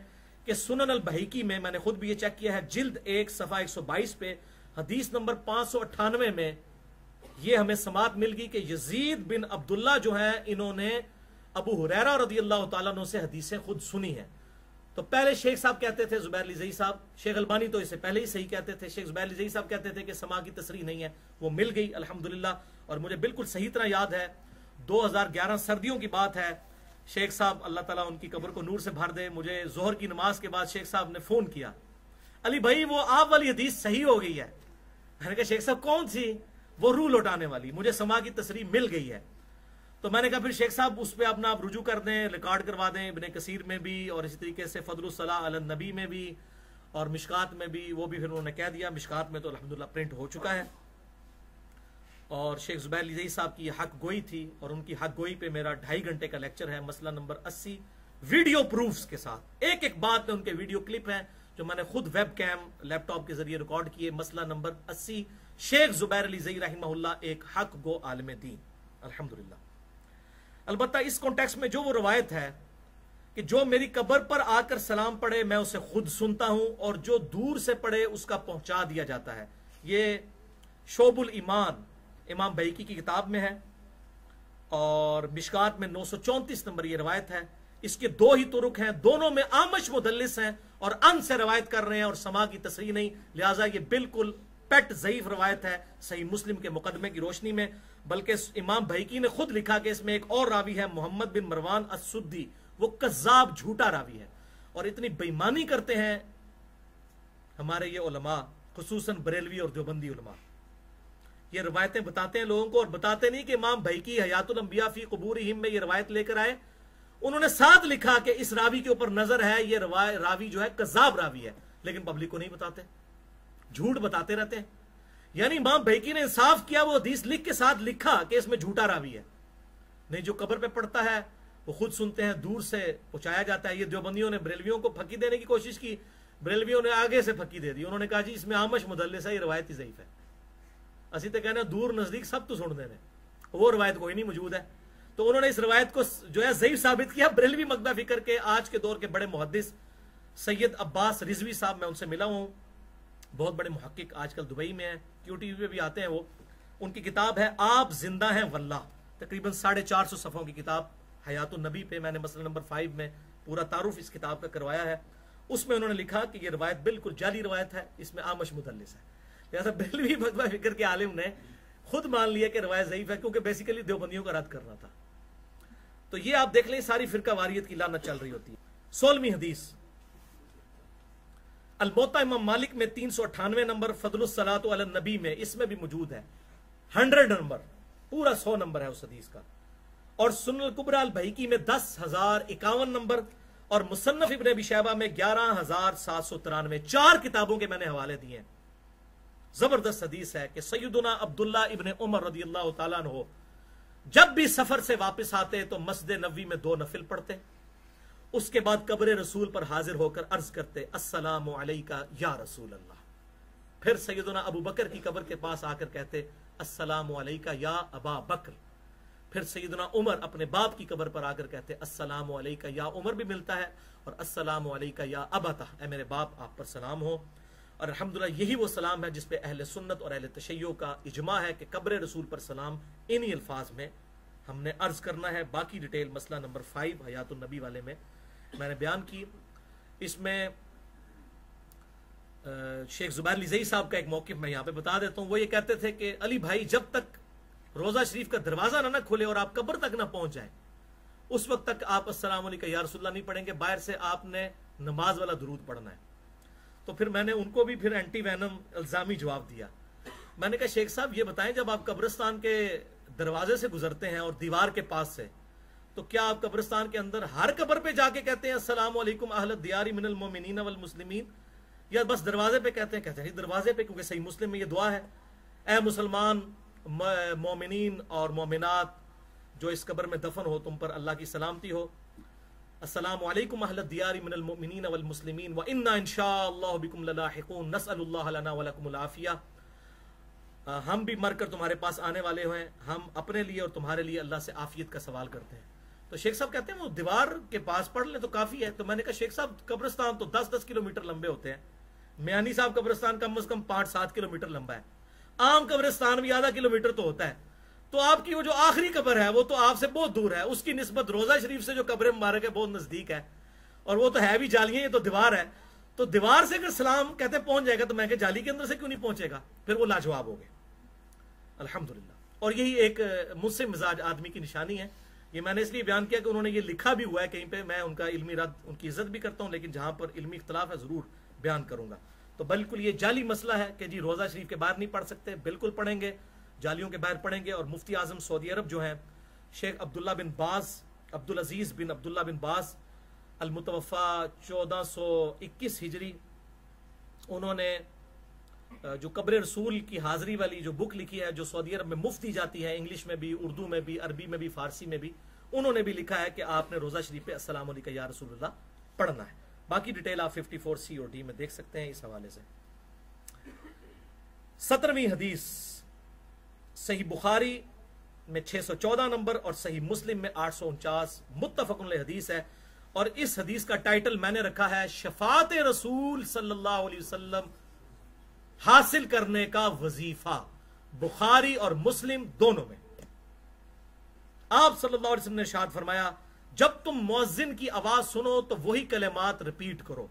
कि सुनन अल बहकी में, मैंने खुद भी ये चेक किया है, जिल्द 1 सफा 122 पे हदीस नंबर 598 में ये हमें समात मिल गई कि यजीद बिन अब्दुल्ला जो है, इन्होंने अबू हुरैरा रदी अल्लाह ताला अन्हु से हदीसें खुद सुनी है। तो पहले शेख साहब कहते थे, जुबैर लिज़ई साहब, शेख अलबानी तो इससे पहले ही सही कहते थे, शेख जुबैर लिज़ई साहब कहते थे कि समा की तसरीह नहीं है, वो मिल गई अल्हम्दुलिल्लाह। और मुझे बिल्कुल सही तरह याद है, 2011 सर्दियों की बात है, शेख साहब अल्लाह ताला उनकी कब्र को नूर से भर दे, मुझे जोहर की नमाज के बाद शेख साहब ने फोन किया, अली भाई वो आप वाली हदीस सही हो गई है। मैंने कहा शेख साहब कौन सी? वो रूह लौटाने वाली, मुझे समा की तसरीह मिल गई है। तो मैंने कहा फिर शेख साहब उस पर अपना आप रुजू कर दें, रिकॉर्ड करवा दें, इब्ने कसीर में भी और इसी तरीके से फदलुस सलाह अलन नबी में भी और मिशकात में भी, वो भी फिर उन्होंने कह दिया। मिशकात में तो अल्हम्दुलिल्लाह प्रिंट हो चुका है। और शेख जुबैर लिज़ई साहब की हक गोई थी और उनकी हक गोई पे मेरा 2.5 घंटे का लेक्चर है, मसला नंबर 80 वीडियो प्रूफ्स के साथ। एक एक बात में उनके वीडियो क्लिप हैं जो मैंने खुद वेब कैम लैपटॉप के जरिए रिकॉर्ड किए। मसला नंबर 80, शेख जुबैर लिज़ई रहमहुल्लाह एक हक गो आलिम दीन, अल्हम्दुलिल्लाह। अलबत्ता इस कॉन्टेक्स्ट में जो वो रवायत है कि जो मेरी कब्र पर आकर सलाम पढ़े मैं उसे खुद सुनता हूं और जो दूर से पढ़े उसका पहुंचा दिया जाता है, ये शोबुल ईमान इमाम बैकी की किताब में है और मिशकात में 934 नंबर ये रवायत है। इसके 2 ही तुरुक हैं, दोनों में आमश मुदल्लिस हैं और अन से रवायत कर रहे हैं और समा की तसरीह नहीं, लिहाजा ये बिल्कुल पेट ज़ईफ रवायत है सही मुस्लिम के मुकदमे की रोशनी में। बल्कि इमाम बैकी ने खुद लिखा कि इसमें एक और रावी है मोहम्मद बिन मरवान अस्सुद्दी, वो कज़्ज़ाब झूठा रावी है और इतनी बेईमानी करते हैं हमारे ये उलमा, खुसूसन बरेलवी और देवबंदी उलमा। ये रवायतें बताते हैं लोगों को और बताते नहीं कि इमाम बैकी हयातुल अंबिया फी कुबूरिहिम में ये रवायत लेकर आए। उन्होंने साथ लिखा कि इस रावी के ऊपर नजर है, ये रावी जो है कज़्ज़ाब रावी है, लेकिन पब्लिक को नहीं बताते, झूठ बताते रहते हैं। यानी इमाम बैकी ने इंसाफ किया, वो हदीस लिख के साथ लिखा कि इसमें झूठा रावी है। नहीं, जो कब्र पे पड़ता है वो खुद सुनते हैं, दूर से पहुंचाया जाता है। ये देवबंदियों ने बरेलवियों को फकी देने की कोशिश की, बरेलवियों ने आगे से फकी दे दी। उन्होंने कहा जी इसमें आमश मुदल्लिस है, ये रवायत ही ज़ईफ है। असी तो कहना दूर नजदीक सब तो सुन देने, वो रवायत कोई नहीं मौजूद है। तो उन्होंने इस रवायत को जो है ज़ईफ साबित किया। बरेलवी मकदा फिक्र के आज के दौर के बड़े मुहद्दिस सैयद अब्बास रिजवी साहब, मैं उनसे मिला हूं, बहुत बड़े मुहक्किक, आजकल दुबई में है, QTV पे भी आते हैं वो। उनकी किताब है आप जिंदा हैं वल्लाह, तकरीबन 450 सफ़ों की किताब हयातुन नबी पे। मैंने मसला नंबर 5 में पूरा तारुफ इस किताब का करवाया है। उसमें उन्होंने लिखा कि ये रवायत बिल्कुल जाली रवायत है, इसमें आमश मुदल्लिस है। लिहाजा बरेलवी मकदा फिक्र के आलिम ने खुद मान लिया कि रवायत ज़ईफ है, क्योंकि बेसिकली देवबंदियों का रद्द करना था। तो ये आप देख लें, सारी फिरका वारियत की लानत चल रही होती है। 16वीं हदीस अल-मुअत्ता इमाम मालिक में 398 नंबर, फदलुस सलातो अला नबी में इसमें भी मौजूद है 100 नंबर, पूरा 100 नंबर है उस हदीस का। और सुनन कुबरा अल बैकी में 10,051 नंबर और मुसन्नफ इब्न अबी शैबा में 11,793। 4 किताबों के मैंने हवाले दिए हैं। जबरदस्त हदीस है कि सैयदुना अब्दुल्ला इब्न उमर रदियल्लाहु ताला अन्हु जब भी सफर से वापस आते तो मस्जिद नबवी में 2 नफिल पढ़ते, उसके बाद कब्र रसूल पर हाजिर होकर अर्ज करते अस्सलामु अलैका या रसूल अल्लाह। फिर सैयदुना अबू बकर की कब्र के पास आकर कहते अस्सलामु अलैका या अबा बकर। फिर सैयदुना उमर अपने बाप की कब्र पर आकर कहते अस्सलामु अलैका या उमर भी मिलता है, और अस्सलामु अलैका या अबता, ऐ मेरे बाप आप पर सलाम हो। और अल्हम्दुलिल्लाह यही वो सलाम है जिसपे अहले सुन्नत और अहले तशय्यो का इजमा है कि कब्र रसूल पर सलाम इन्हीं अल्फाज में हमने अर्ज करना है। बाकी डिटेल मसला नंबर 5 हयातुन नबी वाले में मैंने बयान की। इसमें शेख जुबैर लिज़ई साहब का एक मौक़िफ़ मैं यहाँ पे बता देता हूँ। वो ये कहते थे कि अली भाई जब तक रोज़ा शरीफ का दरवाज़ा ना खुले और आप कब्र तक ना पहुँच जाए उस वक्त तक आप अस्सलाम वालेकुम या रसूलल्लाह नहीं पढ़ेंगे, बाहर से आपने नमाज वाला दुरूद पढ़ना है। तो फिर मैंने उनको भी फिर एंटी वैनम इल्ज़ामी जवाब दिया। मैंने कहा शेख साहब ये बताएं, जब आप कब्रिस्तान के दरवाजे से गुजरते हैं और दीवार के पास से, तो क्या आप कब्रिस्तान के अंदर हर कब्र पे जाके कहते हैं अस्सलाम वालेकुम अहल दियारी मिनल मोमिनीन वल मुस्लिमीन, या बस दरवाजे पे कहते हैं? कहते हैं दरवाजे पे, क्योंकि सही मुस्लिम में ये दुआ है, ए मुसलमान मोमिनीन और मोमिनात जो इस कब्र में दफन हो, तुम पर अल्लाह की सलामती हो। अस्सलामु अलैकुम अहल दियारी मिनल मोमिनीन वल मुस्लिमीन व इन्ना इंशाअल्लाहु बिकुम ललाहिकून नसअलुल्लाह लना व लकुमुल आफिया। हम भी मरकर तुम्हारे पास आने वाले हैं, हम अपने लिए और तुम्हारे लिए अल्लाह से आफियत का सवाल करते हैं। तो शेख साहब कहते हैं वो दीवार के पास पढ़ ले तो काफी है। तो मैंने कहा शेख साहब कब्रिस्तान तो 10-10 किलोमीटर लंबे होते हैं, मियानी साहब कब्रिस्तान कम से कम 5-7 किलोमीटर लंबा है, आम कब्रिस्तान भी आधा किलोमीटर तो होता है। तो आपकी वो जो आखिरी कब्र है वो तो आपसे बहुत दूर है, उसकी निस्बत रोजा शरीफ से जो कब्र मुबारक है बहुत नजदीक है, और वो तो है भी जालियां, ये तो दीवार है। तो दीवार से अगर सलाम कहते पहुंच जाएगा तो मैं कह जाली के अंदर से क्यों नहीं पहुंचेगा? फिर वो लाजवाब हो गए अल्हम्दुलिल्लाह। और यही एक मुझसे मिजाज आदमी की निशानी है। ये मैंने इसलिए बयान किया कि उन्होंने ये लिखा भी हुआ है कहीं पे, मैं उनका इल्मी रद्द, उनकी इज्जत भी करता हूं, लेकिन जहां पर इल्मी इख्तलाफ है जरूर बयान करूंगा। तो बिल्कुल ये जाली मसला है कि जी रोजा शरीफ के बाहर नहीं पढ़ सकते, बिल्कुल पढ़ेंगे, जालियों के बाहर पढ़ेंगे। और मुफ्ती आजम सऊदी अरब जो हैं शेख अब्दुल्ला बिन बाज, अब्दुल अजीज बिन अब्दुल्ला बिन बाज अल मुतवफ़ा 1421 हिजरी, उन्होंने जो कब्र रसूल की हाजिरी वाली जो बुक लिखी है, जो सऊदी अरब में मुफ्त दी जाती है, इंग्लिश में भी, उर्दू में भी, अरबी में भी, फारसी में भी, उन्होंने भी लिखा है कि आपने रोजा शरीफ पे अस्सलाम वालेकुम या रसूलुल्लाह पढ़ना है। बाकी डिटेल आप 54C और D में देख सकते हैं इस हवाले से। 17वीं हदीस सही बुखारी में 614 नंबर और सही मुस्लिम में 849 मुत्तफकुन अलैह हदीस है। और इस हदीस का टाइटल मैंने रखा है शफात रसूल सल्लल्लाहु अलैहि वसल्लम हासिल करने का वजीफा। बुखारी और मुस्लिम दोनों में आप सल्लल्लाहु अलैहि वसल्लम ने इरशाद फरमाया, जब तुम मुअज्जिन की आवाज सुनो तो वही कलिमात रिपीट करो,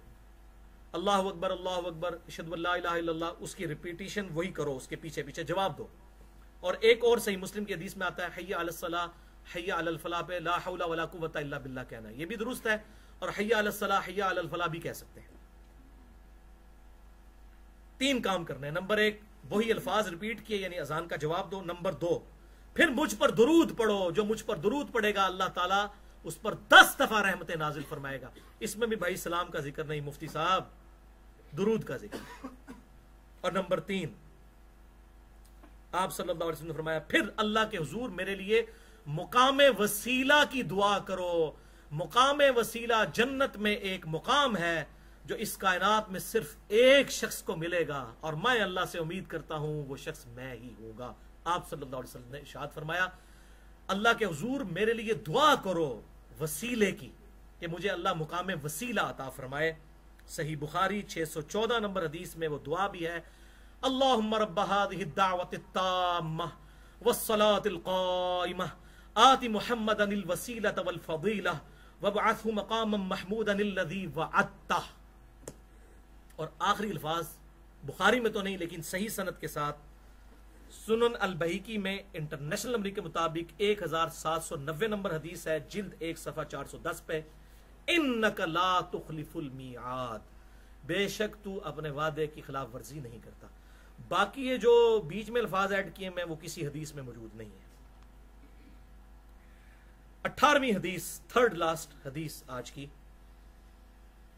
अल्लाहु अकबर अशहदु अल्ला इलाहा इल्लल्लाह, उसकी रिपीटिशन वही करो, उसके पीछे पीछे जवाब दो। और एक और सही मुस्लिम की हदीस में आता है हय्या अलस सलाह हय्या अलल फलाह पे ला हौला वला कुव्वता इल्ला बिल्लाह कहना, ये भी दुरुस्त है। और हय्या अलस सलाह हय्या अलल फलाह भी कह सकते हैं। 3 काम करने हैं। नंबर 1 वही अल्फाज रिपीट किए यानी अजान का जवाब दो। नंबर 2 फिर मुझ पर दुरूद पढ़ो, जो मुझ पर दुरूद पढ़ेगा अल्लाह ताला उस पर 10 दफा रहमतें नाजिल फरमाएगा। इसमें भी भाई सलाम का जिक्र नहीं मुफ्ती साहब, दुरूद का जिक्र। और नंबर 3 आप सल्लल्लाहु अलैहि वसल्लम ने फरमाया, फिर अल्लाह के हुजूर मेरे लिए मुकाम वसीला की दुआ करो। मुकाम वसीला जन्नत में एक मुकाम है जो इस कायनात में सिर्फ एक शख्स को मिलेगा, और मैं अल्लाह से उम्मीद करता हूं वो शख्स मैं ही होगा। आप सल्लल्लाहु अलैहि वसल्लम ने इरशाद फरमाया, अल्लाह के हुजूर मेरे लिए दुआ करो वसीले की कि मुझे अल्लाह मुकाम वसीला अता फरमाए। सही बुखारी 614 नंबर हदीस में वो दुआ भी है, अल्लाहुम्मा रब्ब हादिहि दावत ताम्मा वस्सलातिल काइमा आति मुहम्मदनिल वसीलत वल फदीला वबअथहु मकामम महमूदन अल्लज़ी वअदतह। और आखिरी अल्फाज बुखारी में तो नहीं लेकिन सही सनद के साथ सुनन अल बहीकी में इंटरनेशनल नंबर के मुताबिक 1790 नंबर हदीस है, जिल्द 1 सफा 410 पे, इन्नका ला तुखलिफुल मिआद, बेशक तू अपने वादे की खिलाफ वर्जी नहीं करता। बाकी ये जो बीच में अल्फाज ऐड किए मैं वो किसी हदीस में मौजूद नहीं है। 18वीं हदीस, थर्ड लास्ट हदीस आज की,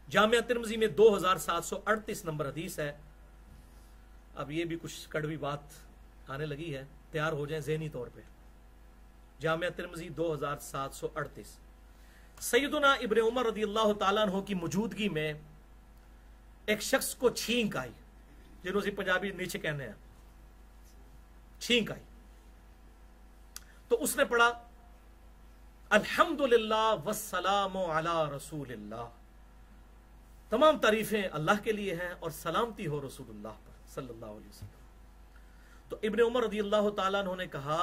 जामिया तिर्मिज़ी में 2738 नंबर हदीस है। अब ये भी कुछ कड़वी बात आने लगी है, तैयार हो जाएं ज़हनी तौर पे। जामिया तिर्मिज़ी 2738, सैयदुना इब्न उमर रदियल्लाहु ताला अन्हु की मौजूदगी में एक शख्स को छींक आई, जिन्होंने पंजाबी नीचे कहने हैं, छींक आई। तो उसने पढ़ा अल्हम्दुलिल्लाह वस्सलामु अला रसूलिल्लाह, तमाम तारीफें अल्लाह के लिए हैं और सलामती हो रसूलुल्लाह पर सल्लल्लाहु अलैहि वसल्लम। तो इब्न उमर रदियल्लाहु ताला अन्हु ने कहा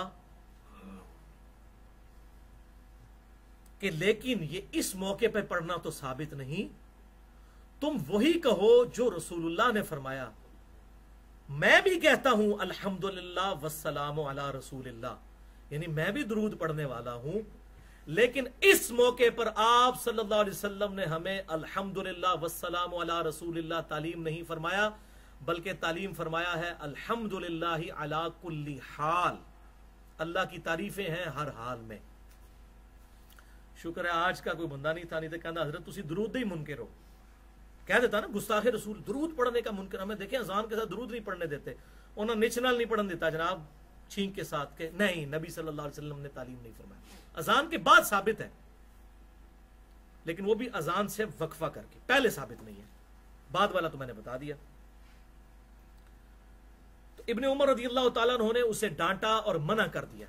कि लेकिन ये इस मौके पर पढ़ना तो साबित नहीं, तुम वही कहो जो रसूलुल्लाह ने फरमाया। मैं भी कहता हूं अल्हम्दुलिल्लाह वस्सलामु अला रसूलिल्लाह, यानी मैं भी दुरूद पढ़ने वाला हूं, लेकिन इस मौके पर आप सल्लल्लाहु अलैहि वसल्लम ने हमें अल्हम्दुलिल्लाह वस्सलामु अला रसूलिल्लाह तालीम नहीं फरमाया, बल्कि तालीम फरमाया है अल्हम्दुलिल्लाह अला कुल्ली हाल, अल्लाह की तारीफें हैं हर हाल में। शुक्र है आज का कोई बंदा नहीं था, नहीं तो कहना हजरत तुसी दुरूद ही मुनकिर हो, कह देता ना गुस्ताखे रसूल, दुरूद पढ़ने का मुनकिर। हमें देखें अजान के साथ दुरूद नहीं पढ़ने देते, उन्होंने निचनाल नहीं पढ़ने देता जनाब छींक के साथ के, नहीं, नबी सल्लल्लाहु अलैहि वसल्लम ने तालीम नहीं फरमाया। अजान के बाद साबित है, लेकिन वो भी अजान से वक्फा करके, पहले साबित नहीं है, बाद वाला तो मैंने बता दिया। तो इब्ने उमर रज़ियल्लाहु ताला अन्हु ने उसे डांटा और मना कर दिया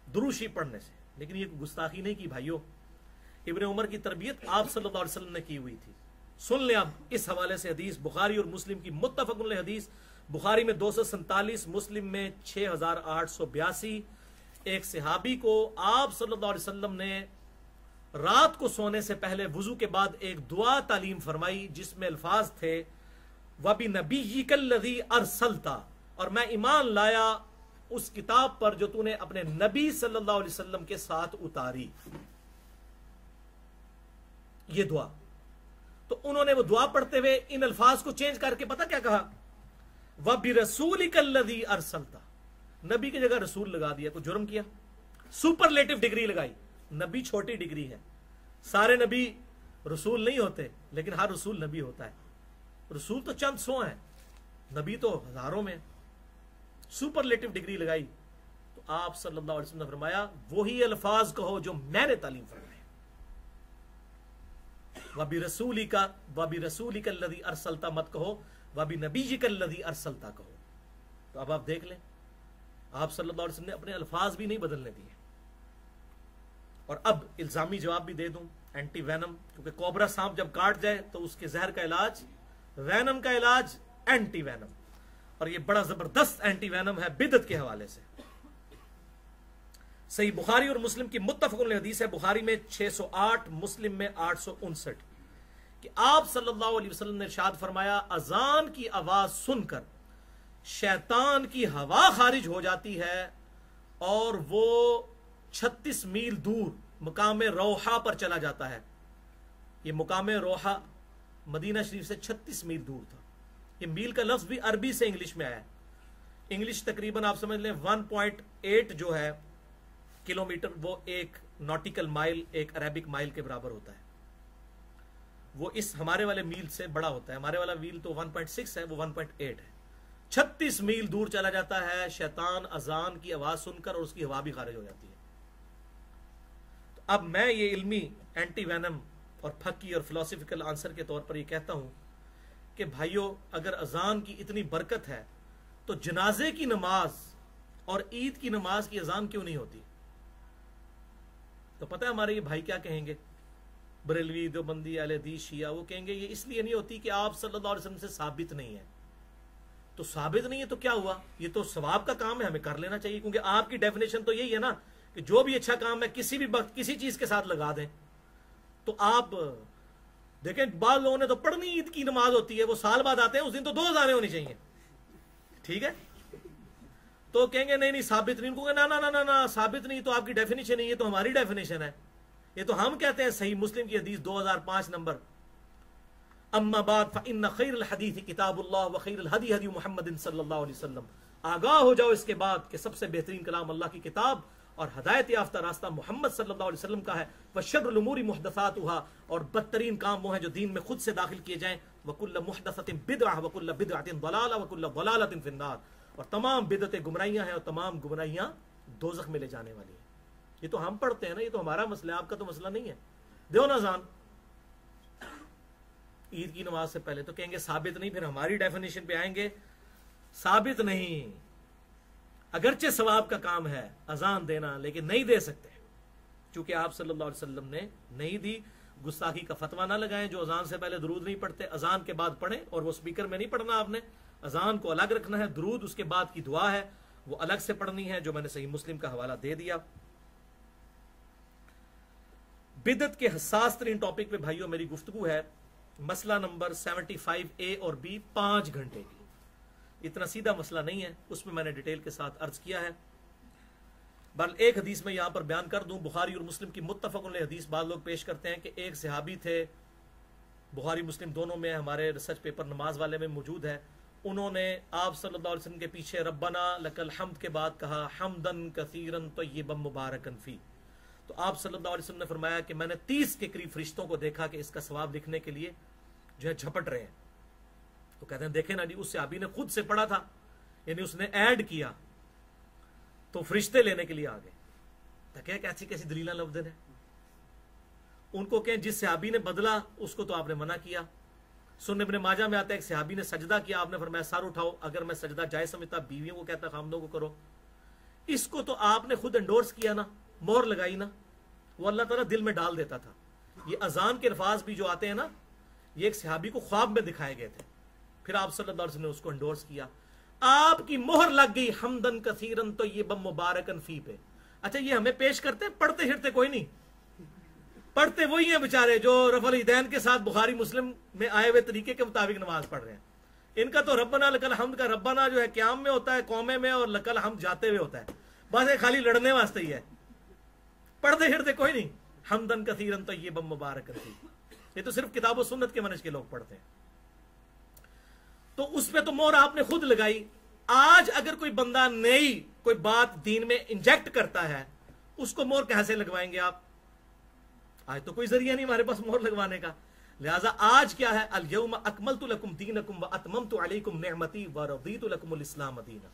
दुरूशी पढ़ने से, लेकिन ये गुस्ताखी नहीं की भाइयों। इब्ने उमर की तरबियत आप सल्लल्लाहु अलैहि वसल्लम ने की हुई थी। सुन ले आप इस हवाले से हदीस, बुखारी और मुस्लिम की मुत्तफक़ुन अलैह हदीस, बुखारी में 247, मुस्लिम में 6882। एक सहाबी को आप सल्लल्लाहु अलैहि वसल्लम ने रात को सोने से पहले वुजू के बाद एक दुआ तालीम फरमाई, जिसमें अल्फाज थे वबी नबीयिकल्लज़ी अरसलता, और मैं ईमान लाया उस किताब पर जो तूने अपने नबी सल्लल्लाहु अलैहि वसल्लम के साथ उतारी, ये दुआ। तो उन्होंने वो दुआ पढ़ते हुए इन अल्फाज को चेंज करके पता क्या कहा, वबी रसूलिकल्लज़ी अरसलता, नबी की जगह रसूल लगा दिया। कोई जुर्म किया, सुपरलेटिव डिग्री लगाई। नबी छोटी डिग्री है, सारे नबी रसूल नहीं होते, लेकिन हर रसूल नबी होता है। रसूल तो चंद 100 हैं, नबी तो हजारों में। सुपरलेटिव डिग्री लगाई। तो आप सल्लल्लाहु अलैहि वसल्लम ने फरमाया वही अल्फाज कहो जो मैंने तालीम फरमाया, वबी रसूलिका लदी अरसलता मत कहो, वबी नबीजिका लदी अरसलता कहो। तो अब आप देख लें, आप सल्लल्लाहु अलैहि वसल्लम ने अपने अल्फाज भी नहीं बदलने दिए। और अब इल्जामी जवाब भी दे दूं, एंटी वैनम, क्योंकि कोबरा सांप जब काट जाए तो उसके जहर का इलाज, वैनम का इलाज एंटी वैनम, और ये बड़ा जबरदस्त एंटी वैनम है बिदअत के हवाले से। सही बुखारी और मुस्लिम की मुत्तफक़ुन हदीस है, बुखारी में 608, मुस्लिम में 859, कि आप सल्लल्लाहु अलैहि वसल्लम ने इरशाद फरमाया अजान की आवाज सुनकर शैतान की हवा खारिज हो जाती है और वो 36 मील दूर मुकामे रोहा पर चला जाता है। ये मुकामे रोहा मदीना शरीफ से 36 मील दूर था। ये मील का लफ्ज भी अरबी से इंग्लिश में आया है। इंग्लिश तकरीबन आप समझ लें 1.8 जो है किलोमीटर, वो एक नॉटिकल माइल, एक अरेबिक माइल के बराबर होता है। वो इस हमारे वाले मील से बड़ा होता है। हमारे वाला मील तो 1.6 है, वो 1.8 है। 36 मील दूर चला जाता है शैतान अजान की आवाज सुनकर, और उसकी हवा भी खारिज हो जाती है। तो अब मैं ये इल्मी एंटी वैनम और फकी और फिलोसफिकल आंसर के तौर पर ये कहता हूं कि भाइयों, अगर अजान की इतनी बरकत है तो जनाजे की नमाज और ईद की नमाज की अजान क्यों नहीं होती? तो पता है हमारे ये भाई क्या कहेंगे, बरेलवी, देवबंदी, अहले हदीस, शिया, वो कहेंगे ये इसलिए नहीं होती कि आप सल्लल्लाहु अलैहि वसल्लम से साबित नहीं है। तो साबित नहीं है तो क्या हुआ? ये तो सवाब का काम है, हमें कर लेना चाहिए, क्योंकि आपकी डेफिनेशन तो यही है ना कि जो भी अच्छा काम है किसी भी वक्त किसी चीज के साथ लगा दें। तो आप देखें, बाद लोगों ने तो पढ़नी ईद की नमाज होती है, वो साल बाद आते हैं, उस दिन तो 2 अज़ानें होनी चाहिए, ठीक है? तो कहेंगे नहीं नहीं साबित नहीं, उनको ना ना ना ना ना साबित नहीं, तो आपकी डेफिनेशन नहीं है, तो हमारी डेफिनेशन है। ये तो हम कहते हैं सही मुस्लिम की हदीस 2005 नंबर, अम्मा बाद फइन्न खैरुल हदीस किताबुल्लाह व खैरुल हदी हदी मुहम्मद सल्लल्लाहु अलैहि वसल्लम। आगाह हो जाओ इसके बाद कि सबसे बेहतरीन कलाम अल्लाह की किताब और हदायत याफ्ता रास्ता मोहम्मद सल्लल्लाहु अलैहि वसल्लम का है। व शर्रुल उमूरी मुहदसातुहा, और बदतरीन काम वो है जो दीन में खुद से दाखिल किए जाएं। व कुल्लु मुहदसतिन बिदअह व कुल्लु बिदअतिन दलाला व कुल्लु दलालतिन फिन्नार, और तमाम बिदअतें गुमराहियां हैं और तमाम गुमराहियां दोजख में ले जाने वाली है। ये तो हम पढ़ते हैं ना, ये तो हमारा मसला है, आपका तो मसला नहीं है। दो ना जान ईद की नमाज से पहले, तो कहेंगे साबित नहीं, फिर हमारी डेफिनेशन पे आएंगे साबित नहीं। अगरचे सवाब का काम है अजान देना, लेकिन नहीं दे सकते क्योंकि आप सल्लल्लाहु अलैहि वसल्लम ने नहीं दी। गुस्ताखी का फतवा ना लगाएं, जो अजान से पहले दुरूद नहीं पढ़ते अजान के बाद पढ़ें, और वो स्पीकर में नहीं पढ़ना आपने, अजान को अलग रखना है, दुरूद उसके बाद की दुआ है वो अलग से पढ़नी है, जो मैंने सही मुस्लिम का हवाला दे दिया। बिदत के हसास तरीन टॉपिक पे भाइयों मेरी गुफ्तगू है, मसला नंबर 75A और B, 5 घंटे की। इतना सीधा मसला नहीं है, उसमें मैंने डिटेल के साथ अर्ज किया है। बल एक हदीस में यहां पर बयान कर दूं, बुखारी और मुस्लिम की मुत्तफक अलैह हदीस बाद लोग पेश करते हैं कि एक सहाबी थे, बुखारी मुस्लिम दोनों में, हमारे रिसर्च पेपर नमाज वाले में मौजूद है। उन्होंने आप सल्लल्लाहु अलैहि वसल्लम के पीछे रब्बना लकल हम्द के बाद कहा हमदन कसीरन तय्यबन मुबारकन फी। तो आप सल्लल्लाहु अलैहि वसल्लम ने फरमाया कि मैंने 30 के करीब फरिश्तों को देखा कि इसका सवाब लिखने के लिए जो है झपट रहे हैं। तो कहते हैं देखे ना जी, उस सहाबी ने खुद से पढ़ा था, यानी उसने ऐड किया तो फरिश्ते लेने के लिए आ गए। तो क्या कैसी कैसी दलीला लफ्ज़ है। उनको कहें जिस सहाबी ने बदला उसको तो आपने मना किया। सुन्नत इब्न माजा में आता है एक सहाबी ने सजदा किया, आपने फरमाया सर उठाओ, अगर मैं सजदा जायज समझता बीवियों को कहता खामदों को करो। इसको तो आपने खुद एंडोर्स किया ना, मोहर लगाई ना, वो अल्लाह ताला दिल में डाल देता था। ये अजान के अल्फाज भी जो आते हैं ना, ये एक सहाबी को ख्वाब में दिखाए गए थे, फिर आप सल्लल्लाहु अलैहि वसल्लम ने उसको एंडोर्स किया, आपकी मोहर लग गई हमदन कसीरन तो ये बम मुबारकन फी पे। अच्छा, ये हमें पेश करते, पढ़ते हिड़ते कोई नहीं, पढ़ते वही हैं बेचारे जो रफल हिदैन के साथ बुखारी मुस्लिम में आए हुए तरीके के मुताबिक नमाज पढ़ रहे हैं। इनका तो रब्बना लकल हम्द का रब्बना जो है क़याम में होता है, कौमे में, और लकल हम्द जाते हुए होता है। बस ये खाली लड़ने वास्ते ही है, पढ़ते हिड़ते कोई नहीं। हमदन कसीरन तो ये बम मुबारकन फी, ये तो सिर्फ किताब सुन्नत के मनहज के लोग पढ़ते हैं। तो उस पे तो मोहर आपने खुद लगाई। आज अगर कोई बंदा नई कोई बात दीन में इंजेक्ट करता है, उसको मोहर कहां से लगवाएंगे आप? आज तो कोई जरिया नहीं हमारे पास मोहर लगवाने का। लिहाजा आज क्या है, अल यौम अकमलतु लकुम दीनकुम व अतममतु अलैकुम निअमती व रदीतु लकुमुल इस्लाम दीना।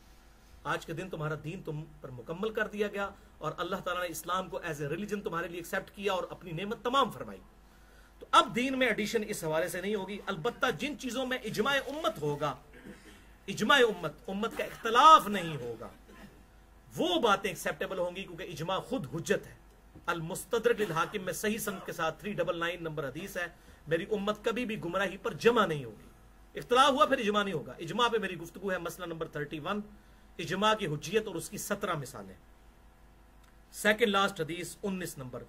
आज के दिन तुम्हारा दीन तुम पर मुकम्मल कर दिया गया और अल्लाह ताला ने इस्लाम को एज ए रिलीजन तुम्हारे लिए एक्सेप्ट किया और अपनी नेमत तमाम फरमाई। तो अब दीन में एडिशन इस हवाले से नहीं होगी। अलबत्ता जिन चीजों में इजमाए उम्मत होगा, इजमाए उम्मत का इख्तलाफ नहीं होगा, वो बातें एक्सेप्टेबल होंगी, क्योंकि इजमा खुद हुज्जत है। अल मुस्तदरक लिल हाकिम में सही सनद के साथ 399 नंबर हदीस है, मेरी उम्मत कभी भी गुमराही पर जमा नहीं होगी। इख्तलाफ हुआ फिर इजमा नहीं होगा। इजमा पे मेरी गुफ्तगू है, मसला नंबर 31, इजमा की हुज्जियत और उसकी 17 मिसालें। सेकंड लास्ट हदीस 19 नंबर,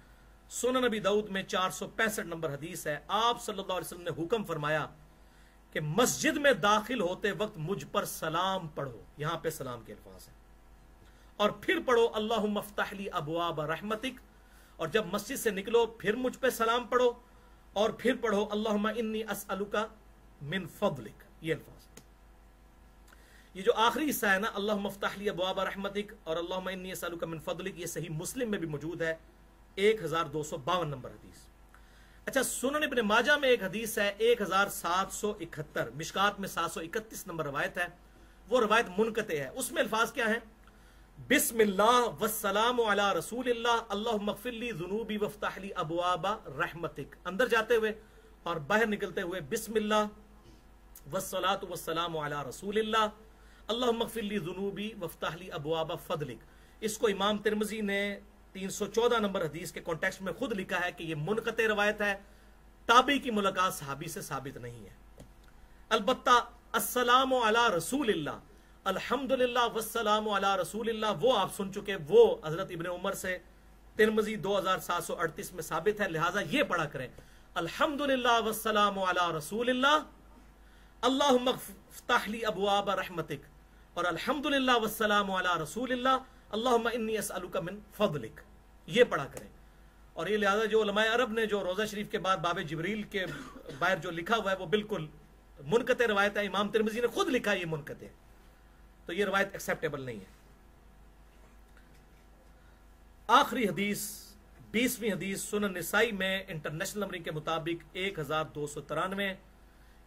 सुनन नबी दाऊद में 465 नंबर हदीस है। आप सल्लल्लाहु अलैहि वसल्लम ने हुक्म फरमाया कि मस्जिद में दाखिल होते वक्त मुझ पर सलाम पढ़ो, यहां पे सलाम के अल्फाज है, और फिर पढ़ो अल्लाहुम्मा फ़्तह ली अबवाब रहमतिक, और जब मस्जिद से निकलो फिर मुझ पे सलाम पढ़ो, और फिर पढ़ो अल्लाहुम्मा इन्नी अस्अलुका मिन फदलिक। ये अल्फाज, ये जो आखिरी हिस्सा है ना, अल्लाहुम्मा फ़्तह ली अबवाब रहमतिक और अल्लाहुम्मा इन्नी अस्अलुका मिन फदलिक, ये सही मुस्लिम में भी मौजूद है, 1252 नंबर हदीस। अच्छा, सुनन इब्न माजा में एक हदीस है 1771, मिशकात में 731 नंबर रवायत है, वो रवायत मुनक़ते है। उसमें अल्फाज क्या है, बिस्मिल्लाह वस्सलामु अला रसूलिल्लाह अल्लाहुम्मा ग़फ़िर ली ज़ुनूबी वफ़्तह ली अबवाबा रहमतिक। अंदर जाते हुए और बाहर निकलते हुए बिस्मिल्लाह वस्सलातु वस्सलामु अला रसूलिल्लाह अल्लाहुम्मा ग़फ़िर ली ज़ुनूबी वफ़्तह ली अबवाबा फ़दलिक। इसको इमाम तिरमिज़ी ने 314 नंबर हदीस के कॉन्टेक्स्ट में खुद लिखा है कि यह मुनक़ते रवायत है, ताबी की मुलाकात सहाबी से साबित नहीं है। अलबत्ता अस्सलामु अला रसूलिल्लाह, अल्हम्दुलिल्लाह वस्सलामु अला रसूलिल्लाह, वो आप सुन चुके, वो हजरत इब्न उमर से तिरमिज़ी 2738 में साबित है। लिहाजा ये पढ़ा करें, अल्हम्दुलिल्लाह वस्सलामु अला रसूलिल्लाह अल्लाहुम्मा फ़्तह ली अबवाब रहमतिक, और अल्हम्दुलिल्लाह वस्सलामु अला रसूलिल्लाह अल्लाहुम्मा इन्नी अस्अलुका मिन फदलिक, ये पढ़ा करें। और ये लिहाजा जो उलमाए अरब ने जो रोजा शरीफ के बाद बाबे जिब्रील के बाहर जो लिखा हुआ है वो बिल्कुल मुनक़ते रवायत है। इमाम तिरमिज़ी ने खुद लिखा है ये मुनक़ते, तो ये रवायत एक्सेप्टेबल नहीं है। आखिरी हदीस 20वीं हदीस सुनन निसाई में इंटरनेशनल नंबरिंग के मुताबिक 1293,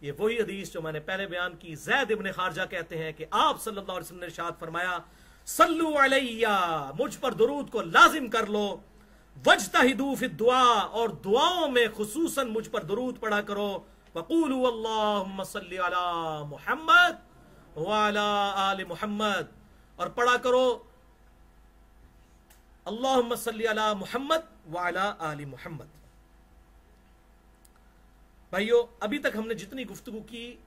ये वही हदीस जो मैंने पहले बयान की। ज़ैद इब्न खारजा कहते हैं कि आप सल्लल्लाहु अलैहि वसल्लम ने इरशाद फरमाया, सल्लु अलैया, मुझ पर दुरूद को लाजिम कर लो, वज्तहिदू फि दुआ, और दुआओं में खुसूसन मुझ पर दुरूद पढ़ा करो, वक़ूलू अल्लाहुम्मा सल्लि अला मुहम्मद व अला आलि मुहम्मद, और पढ़ा करो अल्लाहुम्मा सल्लि अला मुहम्मद व अला आलि मुहम्मद। भाइयों, अभी तक हमने जितनी गुफ्तगू की,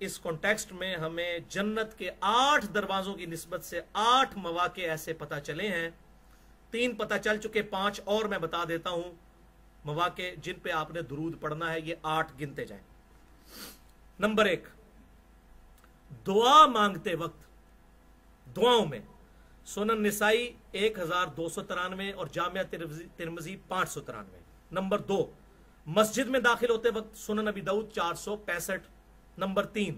इस कॉन्टेक्स्ट में हमें जन्नत के 8 दरवाजों की निस्बत से 8 मौके ऐसे पता चले हैं। 3 पता चल चुके, 5 और मैं बता देता हूं। मौके जिन पे आपने दुरूद पढ़ना है, ये 8 गिनते जाएं। नंबर 1, दुआ मांगते वक्त दुआओं में सुनन निसाई 1293 और जामिया तिर्मिज़ी 593। नंबर 2, मस्जिद में दाखिल होते वक्त सुनन अबी दाऊद 465। नंबर 3,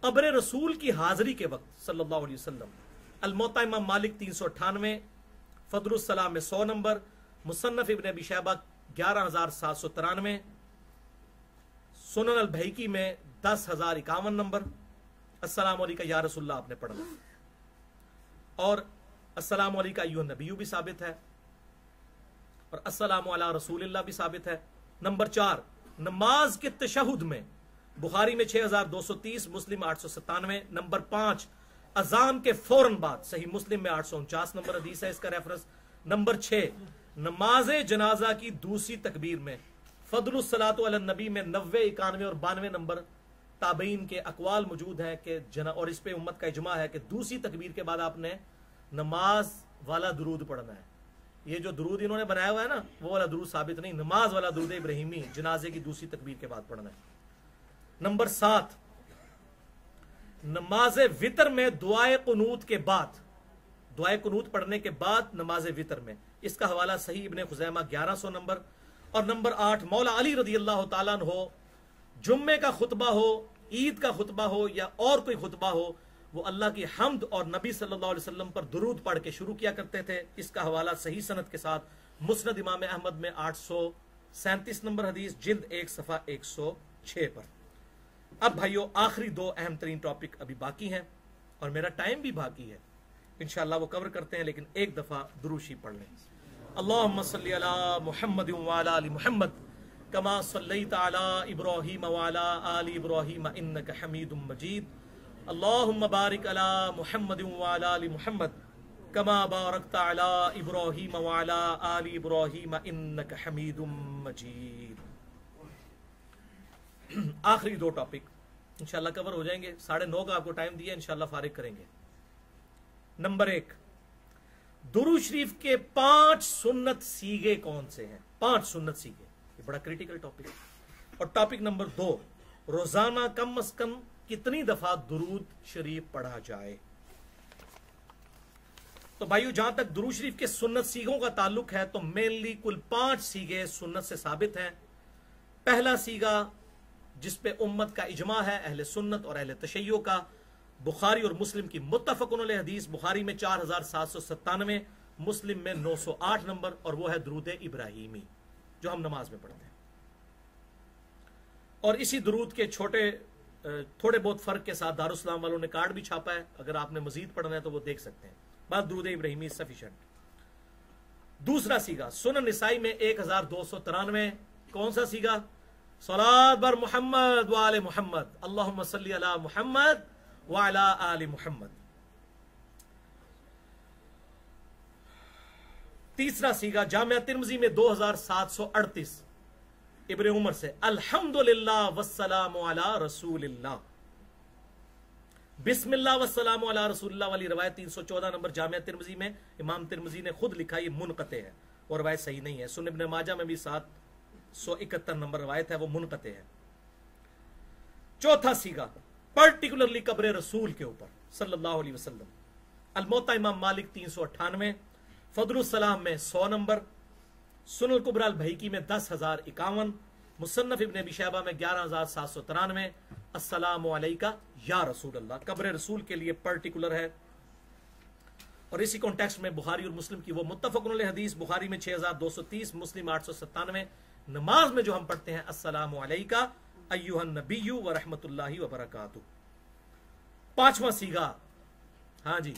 कब्र रसूल की हाजिरी के वक्त सल्लल्लाहु अलैहि वसल्लम अल-मुअत्ता इमाम मालिक 398, फदलुस सलाम में 100 नंबर, मुसन्नफ इब्न अबी शैबा 11793, सुनन अल बैहकी में 10,051 नंबर। अस्सलामु अलैका या रसूलल्लाह आपने पढ़ना, और अस्सलामु अलैका अय्युहन नबिय्यु भी साबित है, और अस्सलामु अला रसूलिल्लाह भी साबित है। नंबर 4, नमाज के तशहुद में बुखारी में 6230, मुस्लिम 897। नंबर 5, अजान के फौरन बाद, सही मुस्लिम में 849 नंबर हदीस है, इसका रेफरेंस। नंबर 6, नमाज जनाजा की दूसरी तकबीर में फदलुस सलातु अला नबी में 90, 91 और 92 नंबर ताबईन के अकवाल मौजूद हैं कि और इस पे उम्मत का इजमा है कि दूसरी तकबीर के बाद आपने नमाज वाला दुरूद पढ़ना है। ये जो दुरूद इन्होंने बनाया हुआ है ना, वो वाला दुरूद साबित नहीं, नमाज वाला दुरूद इब्राहिमी जनाजे की दूसरी तकबीर के बाद पढ़ना है। नंबर 7, नमाज वितर में दुआए कुनूत के बाद, दुआए कुनूत पढ़ने के बाद नमाज वितर में, इसका हवाला सही इब्ने खुजैमा 1100 नंबर। और नंबर 8, मौला अली रदी अल्लाह तआला अन्हु हो, जुम्मे का खुतबा हो, ईद का खुतबा हो या और कोई खुतबा हो, वो अल्लाह की हम्द और नबी सल्लल्लाहु अलैहि वसल्लम पर दुरूद पढ़ के शुरू किया करते थे। इसका हवाला सही सनद के साथ मुस्नद इमाम अहमद में 837 नंबर हदीस, जिल्द 1 सफ़ा 106 पर। अब भाइयों, आखिरी 2 अहम तरीन टॉपिक अभी बाकी हैं और मेरा टाइम भी बाकी है, इंशाअल्लाह वो कवर करते हैं, लेकिन एक दफा दुरूशी पढ़ लें। अल्लाहुम्मा सल्ली अला मुहम्मद व अला आलि मुहम्मद कमा सल्लैता अला इब्राहीम व अला आलि इब्राहीम इन्नका हमीदुम मजीद। अल्लाहुम्मा बारिक अला मुहम्मद व अला आलि मुहम्मद कमा बारकता अला इब्राहीम व अला आलि इब्राहीम इन्नका हमीदुम मजीद। आखिरी 2 टॉपिक इंशाल्लाह कवर हो जाएंगे, 9:30 का आपको टाइम दिया, इंशाल्लाह फारिग करेंगे। नंबर 1, दुरूद शरीफ के 5 सुन्नत सीगे कौन से हैं? 5 सुन्नत सीगे, ये बड़ा क्रिटिकल टॉपिक है। और टॉपिक नंबर 2, रोजाना कम अज कम कितनी दफा दुरूद शरीफ पढ़ा जाए। तो भाइयों, जहां तक दुरूद शरीफ के सुन्नत सीगों का ताल्लुक है तो मेनली कुल 5 सीगे सुन्नत से साबित हैं। पहला सीगा जिसपे उम्मत का इजमा है, अहले सुन्नत और अहले तशय्यो का, बुखारी और मुस्लिम की मुत्तफकुन अलैह हदीस, बुखारी में 4797, मुस्लिम में 908 नंबर, और वो है दुरूद इब्राहिमी जो हम नमाज में पढ़ते हैं। और इसी दुरूद के थोड़े बहुत फर्क के साथ दारुस्सलाम वालों ने कार्ड भी छापा है, अगर आपने मजीद पढ़ना है तो वो देख सकते हैं। बस दुरूद इब्राहिमी सफिशिएंट। दूसरा सीगा सुनन निसाई में 1293, कौन सा सीगा? सलात बर मुहम्मद व आले मुहम्मद, अल्लाहुम्मा सल्ली अला मुहम्मद व अला आले मुहम्मद। तीसरा सीगा जामिया तिर्मिज़ी में 2738, इब्ने उमर से, अल्हम्दुलिल्लाह वस्सलामु अला रसूलिल्लाह, बिस्मिल्लाह वस्सलामु अला रसूलिल्लाह वाली रवायत 314 नंबर जामिया तिर्मिज़ी में। इमाम तिर्मिज़ी ने खुद लिखा ये मुनक़ते है और रवायत सही नहीं है। सुनन इब्ने माजा में भी 771 नंबर रवायत है, वो मुनक़ते है। चौथा सीगा पर्टिकुलरली कब्र रसूल के ऊपर सल्लल्लाहु अलैहि वसल्लम, अल-मुअत्ता इमाम मालिक 398, फदलुस सलाम में 100 नंबर, सुनन कुबरा अल-बैहकी में 10,051, मुसन्नफ इब्ने अबी शैबा में 11,793, अस्सलामु अलैका या रसूल अल्लाह, कब्र रसूल के लिए पर्टिकुलर है। और इसी कॉन्टेक्स्ट में बुखारी और मुस्लिम की वो मुत्तफकुन अलैह हदीस, बुखारी में 6230, मुस्लिम 897, नमाज में जो हम पढ़ते हैं अस्सलामु अलैका अय्युहन नबिय्यु व रहमतुल्लाहि व बरकातुहू। पांचवा सीगा, हाँ जी,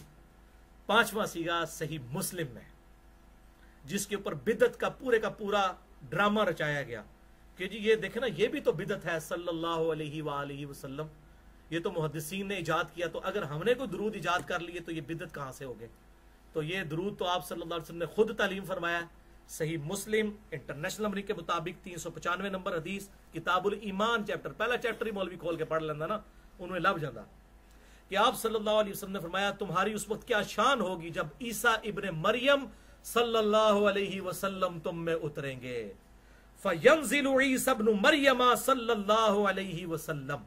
पांचवा सीगा सही मुस्लिम में, जिसके ऊपर बिदत का पूरा ड्रामा रचाया गया कि जी ये देखे ना, ये भी तो बिदत है सल्लल्लाहु अलैहि वसल्लम, ये तो मुहद्दिसीन ने इजाद किया, तो अगर हमने कोई दुरूद इजाद कर लिए तो ये बिदत कहां से हो गए? तो ये दुरूद तो आप सल्लल्लाहु अलैहि वसल्लम ने खुद तालीम फरमाया है। सही मुस्लिम इंटरनेशनल नंबर के मुताबिक 395 नंबर हदीस, किताबुल ईमान चैप्टर, पहला चैप्टर ही मौलवी खोल के पढ़ लेंदा ना, उन्हें लभ जाता कि आप सल्लल्लाहु अलैहि वसल्लम ने फरमाया तुम्हारी उस वक्त क्या शान होगी जब ईसा इब्ने मरियम सल्लल्लाहु अलैहि वसल्लम तुम में उतरेंगे। फयंजिलु ईसा इब्न मरियम सल्लल्लाहु अलैहि वसल्लम।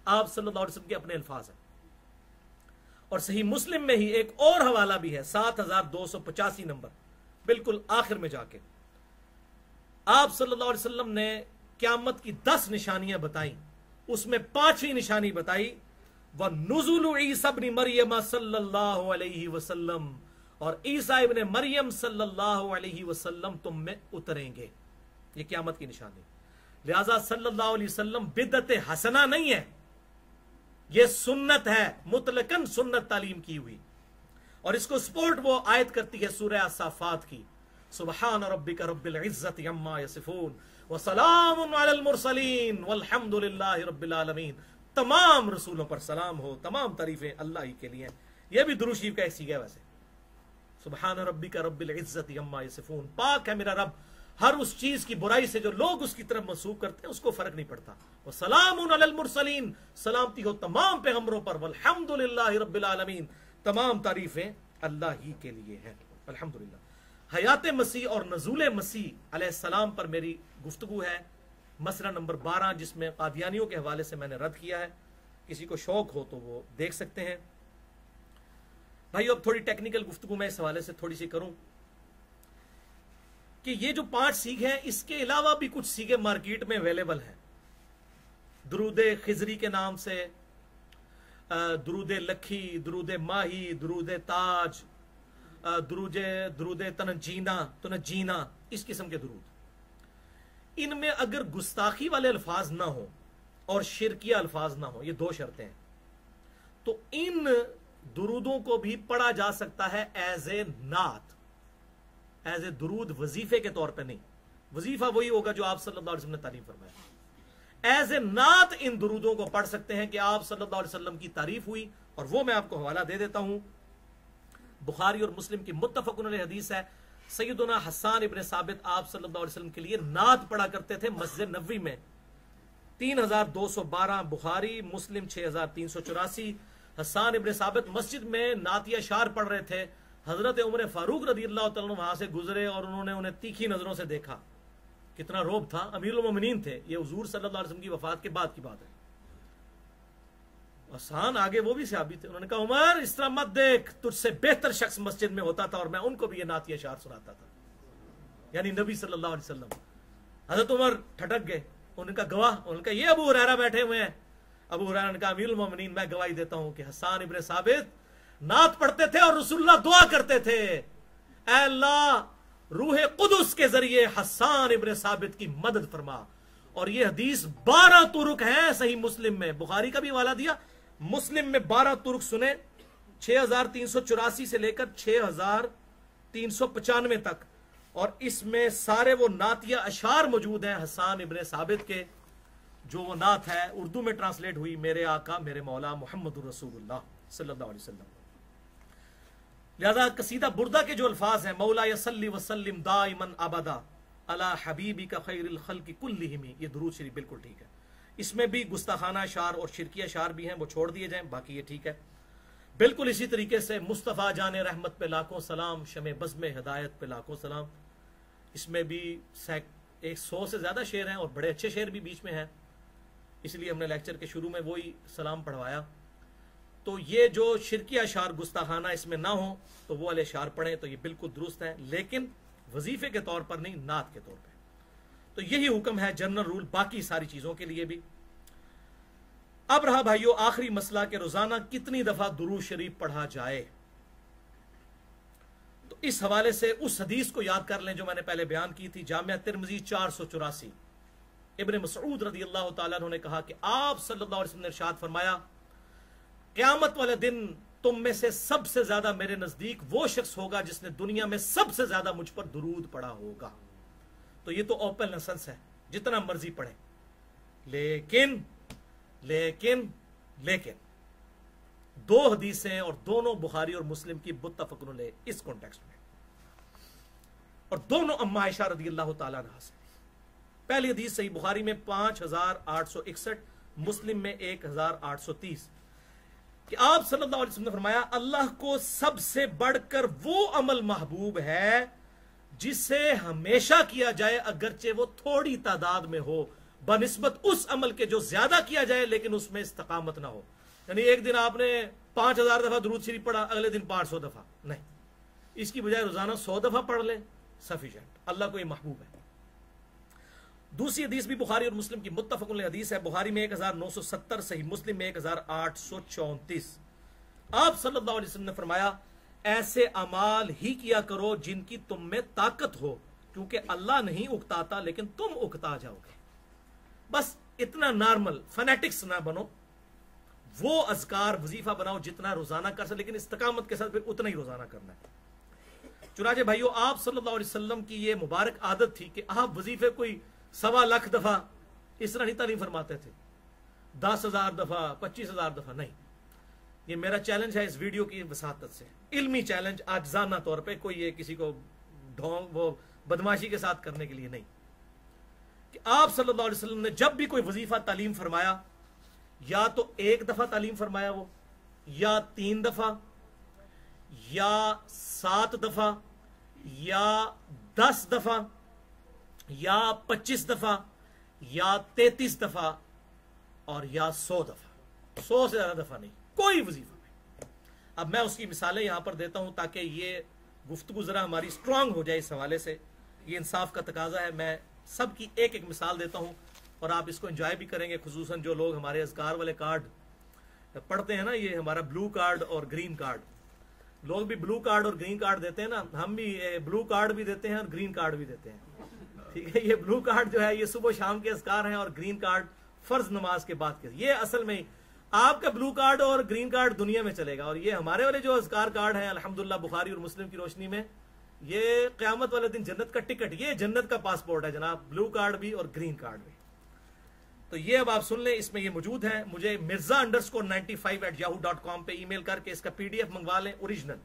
आप सल्लल्लाहु अलैहि वसल्लम के अपने अल्फाज हैं। और सही मुस्लिम में ही एक और हवाला भी है 7285 नंबर, बिल्कुल आखिर में जाके आप सल्लल्लाहु अलैहि वसल्लम ने क़यामत की 10 निशानियां बताई, उसमें 5वीं निशानी बताई व नुज़ुलु ईसा इब्न मरियम सल्लल्लाहु अलैहि वसल्लम, और ईसा इब्न मरियम सल्लल्लाहु अलैहि वसल्लम तुम में उतरेंगे। ये क़यामत की निशानी। लिहाजा सल्लल्लाहु अलैहि वसल्लम बिदअत हसना नहीं है, यह सुन्नत है, मुतलकन सुन्नत तालीम की हुई। और इसको सपोर्ट वो आयत करती है सूरह साफात की, सुबहान रब्बिका रब्बिल इज्जति अम्मा यसिफून व सलामुन अलल मुरसलीन वल्हम्दुलिल्लाहि रब्बिल आलमीन। तमाम रसूलों पर सलाम हो, तमाम तारीफें अल्लाह ही के लिए। यह भी दुरूद शरीफ का एक सीगा है वैसे, सुबहान रब्बिका रब्बिल इज्जति अम्मा यसिफून। पाक है मेरा रब हर उस चीज की बुराई से जो लोग उसकी तरफ मंसूब करते हैं, उसको फर्क नहीं पड़ता। व सलामुन अलल मुरसलीन, सलामती हो तमाम पैगंबरों पर। वल्हम्दुलिल्लाहि रब्बिल आलमीन, तमाम तारीफें अल्लाह ही के लिए हैं। अल्हम्दुलिल्लाह। हयात मसीह और नज़ूल मसीह अलैहिस्सलाम पर मेरी गुफ्तगू है, मसला नंबर 12, जिसमें कादियानियों के हवाले से मैंने रद्द किया है। किसी को शौक हो तो वो देख सकते हैं। भाई अब थोड़ी टेक्निकल गुफ्तगू मैं इस हवाले से थोड़ी सी करूं कि ये जो 5 सीग हैं, इसके अलावा भी कुछ सीगे मार्केट में अवेलेबल हैं। दुरूदे खिजरी के नाम से, दुरूदे लखी, दुरूदे माही, दुरूदे ताज, दुरूदे तनजीना, इस किस्म के दुरूद। इनमें अगर गुस्ताखी वाले अल्फाज ना हो और शिरकिया अल्फाज ना हो, ये 2 शर्तें हैं, तो इन दुरूदों को भी पढ़ा जा सकता है एज ए नात, एज ए दुरूद, वजीफे के तौर पे नहीं। वजीफा वही होगा जो आप सल्लल्लाहु अलैहि वसल्लम ने तारीफ फरमाया। एज ए नात इन दुरूदों को पढ़ सकते हैं कि आप सल्लल्लाहु अलैहि वसल्लम की तारीफ हुई। और वो मैं आपको हवाला दे देता हूं, बुखारी और मुस्लिम की मुत्तफकुन अलैह हदीस है। सैयदुना हस्सान इब्न साबित आप सल्लल्लाहु अलैहि वसल्लम के लिए नात पढ़ा करते थे मस्जिद नबवी में। 3212 बुखारी, मुस्लिम 6384। हस्सान इब्न साबित मस्जिद में नातिया शार पढ़ रहे थे। हजरत उमर फारूक रज़ी अल्लाह तआला अन्हु वहां से गुजरे और उन्होंने उन्हें तीखी नजरों से देखा। कितना रोब था, अमीरुल मोमिनीन थे। ये हुजूर सल्लल्लाहु अलैहि वसल्लम की वफात के बाद की बात है। हसन आगे वो भी सहाबी थे। उन्होंने कहा उमर इस तरह मत देख, तुझसे बेहतर शख्स मस्जिद में होता था और मैं उनको भी ये नातिया शार सुनाता था, यानी नबी सल्लल्लाहु अलैहि वसल्लम। हजरत उमर ठटक गए। उनका गवाह, उनका ये अबू हुरैरा बैठे हुए हैं। अबू हुरैरा ने कहा अमीरुल मोमिनीन, मैं गवाही देता हूं कि हस्सान इब्न साबित नात पढ़ते थे और रसूलुल्लाह दुआ करते थे, ऐ अल्लाह रूह कुदुस के जरिए हस्सान इब्न साबित की मदद फरमा। और ये हदीस 12 तुरुक है सही मुस्लिम में। बुखारी का भी हवाला दिया, मुस्लिम में 12 तुरुक सुने, 6384 से लेकर 6395 तक। और इसमें सारे वो नातिया अशार मौजूद हैं हस्सान इब्न साबित के, जो वो नात है उर्दू में ट्रांसलेट हुई, मेरे आका मेरे मौला मुहम्मदुर रसूलुल्लाह सल्लल्लाहु अलैहि वसल्लम। लिहाजा कसीदा बुर्दा के जो अल्फाज हैं, मौला यसल्ली वसल्लिम दाइमन अबदा अला हबीबी का खैरिल खल्क़ि कुल्लिहिम, ये दुरूद शरीफ बिल्कुल ठीक है। इसमें भी गुस्ताखाना शार और शिरकिया शार भी हैं, वो छोड़ दिए जाएं, बाकी ये ठीक है। बिल्कुल इसी तरीके से मुस्तफ़ा जाने रहमत पे लाखों सलाम, शमे बज़्म हिदायत पे लाखों सलाम, इसमें भी 100 से ज्यादा शेर हैं और बड़े अच्छे शेर भी बीच में हैं, इसलिए हमने लेक्चर के शुरू में वही सलाम पढ़वाया। तो ये जो शिरकिया शार गुस्ताखाना इसमें ना हो तो वो वाले शार पढ़ें, तो ये बिल्कुल दुरुस्त है, लेकिन वजीफे के तौर पर नहीं, नात के तौर पर। तो यही हुक्म है, जनरल रूल, बाकी सारी चीजों के लिए भी। अब रहा भाइयों आखिरी मसला कि रोजाना कितनी दफा दुरूद शरीफ पढ़ा जाए। तो इस हवाले से उस हदीस को याद कर लें जो मैंने पहले बयान की थी, जामिया तिरमिज़ी 484। इब्न मसऊद रज़ी अल्लाह तआला अन्हु ने कहा कि आप सल्लल्लाहु अलैहि वसल्लम ने इरशाद फरमाया, क़यामत वाले दिन तुम में से सबसे ज्यादा मेरे नजदीक वो शख्स होगा जिसने दुनिया में सबसे ज्यादा मुझ पर दुरूद पढ़ा होगा। तो ये तो ओपन लाइसेंस है, जितना मर्जी पढ़े, लेकिन लेकिन लेकिन 2 हदीसें और दोनों बुखारी और मुस्लिम की मुत्तफ़क़ुन अलैह इस कॉन्टेक्स्ट में, और दोनों अम्मा आयशा रज़ी अल्लाह तआला अन्हा से। पहली हदीस सही बुखारी में 5861, मुस्लिम में 1830 कि आप सल्लल्लाहु अलैहि वसल्लम ने फरमाया, अल्लाह को सबसे बढ़कर वो अमल महबूब है जिसे हमेशा किया जाए अगरचे वो थोड़ी तादाद में हो, बनिस्बत उस अमल के जो ज्यादा किया जाए लेकिन उसमें इस्तकामत ना हो। यानी एक दिन आपने 5000 दफा दुरूद शरीफ पढ़ा, अगले दिन 500 दफा नहीं, इसकी बजाय रोजाना 100 दफा पढ़ ले, सफिशिएंट, अल्लाह को ये महबूब है। दूसरी हदीस भी बुखारी और मुस्लिम की मुत्तफकुन अलैह हदीस है। बुखारी में 1970, सही मुस्लिम में 1834। आप सल्लल्लाहु अलैहि वसल्लम ने फरमाया, ऐसे अमाल ही किया करो जिनकी तुम में ताकत हो, क्योंकि अल्लाह नहीं उकताता लेकिन तुम उकता जाओगे। बस इतना नॉर्मल फनेटिक्स ना बनो, वो अज़कार वजीफा बनाओ जितना रोजाना कर सके, लेकिन इस्तकामत के साथ फिर उतना ही रोजाना करना है। चुनाचे भाइयों, आप सल्लल्लाहु अलैहि वसल्लम की ये मुबारक आदत थी कि आप वजीफे कोई 1.25 लाख दफा इस तरह नहीं तालीम फरमाते थे, 10,000 दफा, 25,000 दफा नहीं। ये मेरा चैलेंज है इस वीडियो की वसातत से, इल्मी चैलेंज, आजाना तौर पे, कोई ये किसी को ढोंग वो बदमाशी के साथ करने के लिए नहीं, कि आप सल्लल्लाहु अलैहि वसल्लम ने जब भी कोई वजीफा तालीम फरमाया, या तो 1 दफा तालीम फरमाया वो, या 3 दफा, या 7 दफा, या 10 दफा, या 25 दफा, या 33 दफा, और या 100 दफा। 100 से ज्यादा दफा नहीं कोई वजीफा में। अब मैं उसकी मिसालें यहां पर देता हूं ताकि ये गुफ्तगू जरा हमारी स्ट्रांग हो जाए। इस हवाले से ये इंसाफ का तकाजा है। मैं सबकी एक एक मिसाल देता हूं और आप इसको एंजॉय भी करेंगे, खुसूसन जो लोग हमारे अज़कार वाले कार्ड पढ़ते हैं ना, ये हमारा ब्लू कार्ड और ग्रीन कार्ड, लोग भी ब्लू कार्ड और ग्रीन कार्ड देते हैं ना, हम भी ब्लू कार्ड भी देते हैं और ग्रीन कार्ड भी देते हैं, ठीक है। ये ब्लू कार्ड जो है ये सुबह शाम के अज़कार हैं, और ग्रीन कार्ड फर्ज नमाज के बाद के। ये असल में आपका ब्लू कार्ड और ग्रीन कार्ड दुनिया में चलेगा, और ये हमारे वाले जो अज़कार कार्ड हैं अल्हम्दुलिल्लाह बुखारी और मुस्लिम की रोशनी में, ये क़यामत वाले दिन जन्नत का टिकट, ये जन्नत का पासपोर्ट है जनाब, ब्लू कार्ड भी और ग्रीन कार्ड भी। तो ये अब आप सुन लें, इसमें ये मौजूद है। मुझे mirza_95@yahoo.com पे ईमेल करके इसका PDF मंगवा लें, ओरिजिनल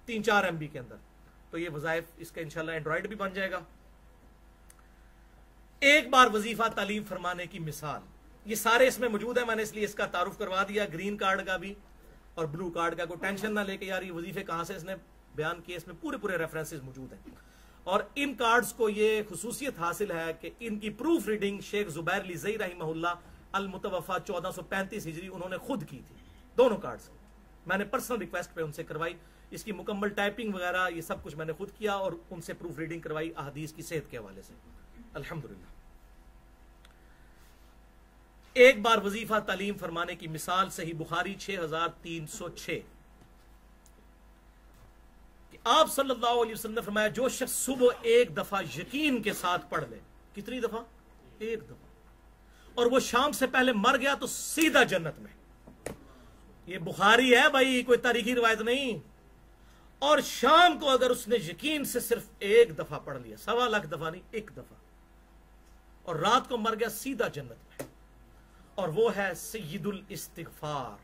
3-4 MB के अंदर, तो ये वज़ाइफ इसका इंशाल्लाह एंड्रॉइड भी बन जाएगा। एक बार वजीफा तालीम फरमाने की मिसाल, ये सारे इसमें मौजूद है, मैंने इसलिए इसका तारुफ करवा दिया, ग्रीन कार्ड का भी और ब्लू कार्ड का। कोई टेंशन ना लेके यार ये वजीफे कहां से इसने बयान किए, इसमें पूरे पूरे रेफरेंसेस मौजूद हैं। और इन कार्ड्स को ये खुसूसियत हासिल है कि इनकी प्रूफ रीडिंग शेख जुबैर लिज़ई रहमहुल्लाह अल मुतवफ़ा 1435 हिजरी उन्होंने खुद की थी, दोनों कार्ड्स मैंने पर्सनल रिक्वेस्ट पे उनसे करवाई। इसकी मुकम्मल टाइपिंग वगैरह ये सब कुछ मैंने खुद किया और उनसे प्रूफ रीडिंग करवाई अहदीस की सेहत के हवाले से, अल्हम्दुलिल्लाह। एक बार वजीफा तालीम फरमाने की मिसाल, सही बुखारी 6306, कि आप सल्लल्लाहु अलैहि वसल्लम ने फरमाया, जो शख्स सुबह 1 दफा यकीन के साथ पढ़ ले, कितनी दफा? 1 दफा, और वो शाम से पहले मर गया तो सीधा जन्नत में। ये बुखारी है भाई, कोई तारीखी रिवायत नहीं। और शाम को अगर उसने यकीन से सिर्फ 1 दफा पढ़ लिया, 1.25 लाख दफा नहीं, 1 दफा, और रात को मर गया सीधा जन्नत में। और वो है सय्यिदुल इस्तिगफार,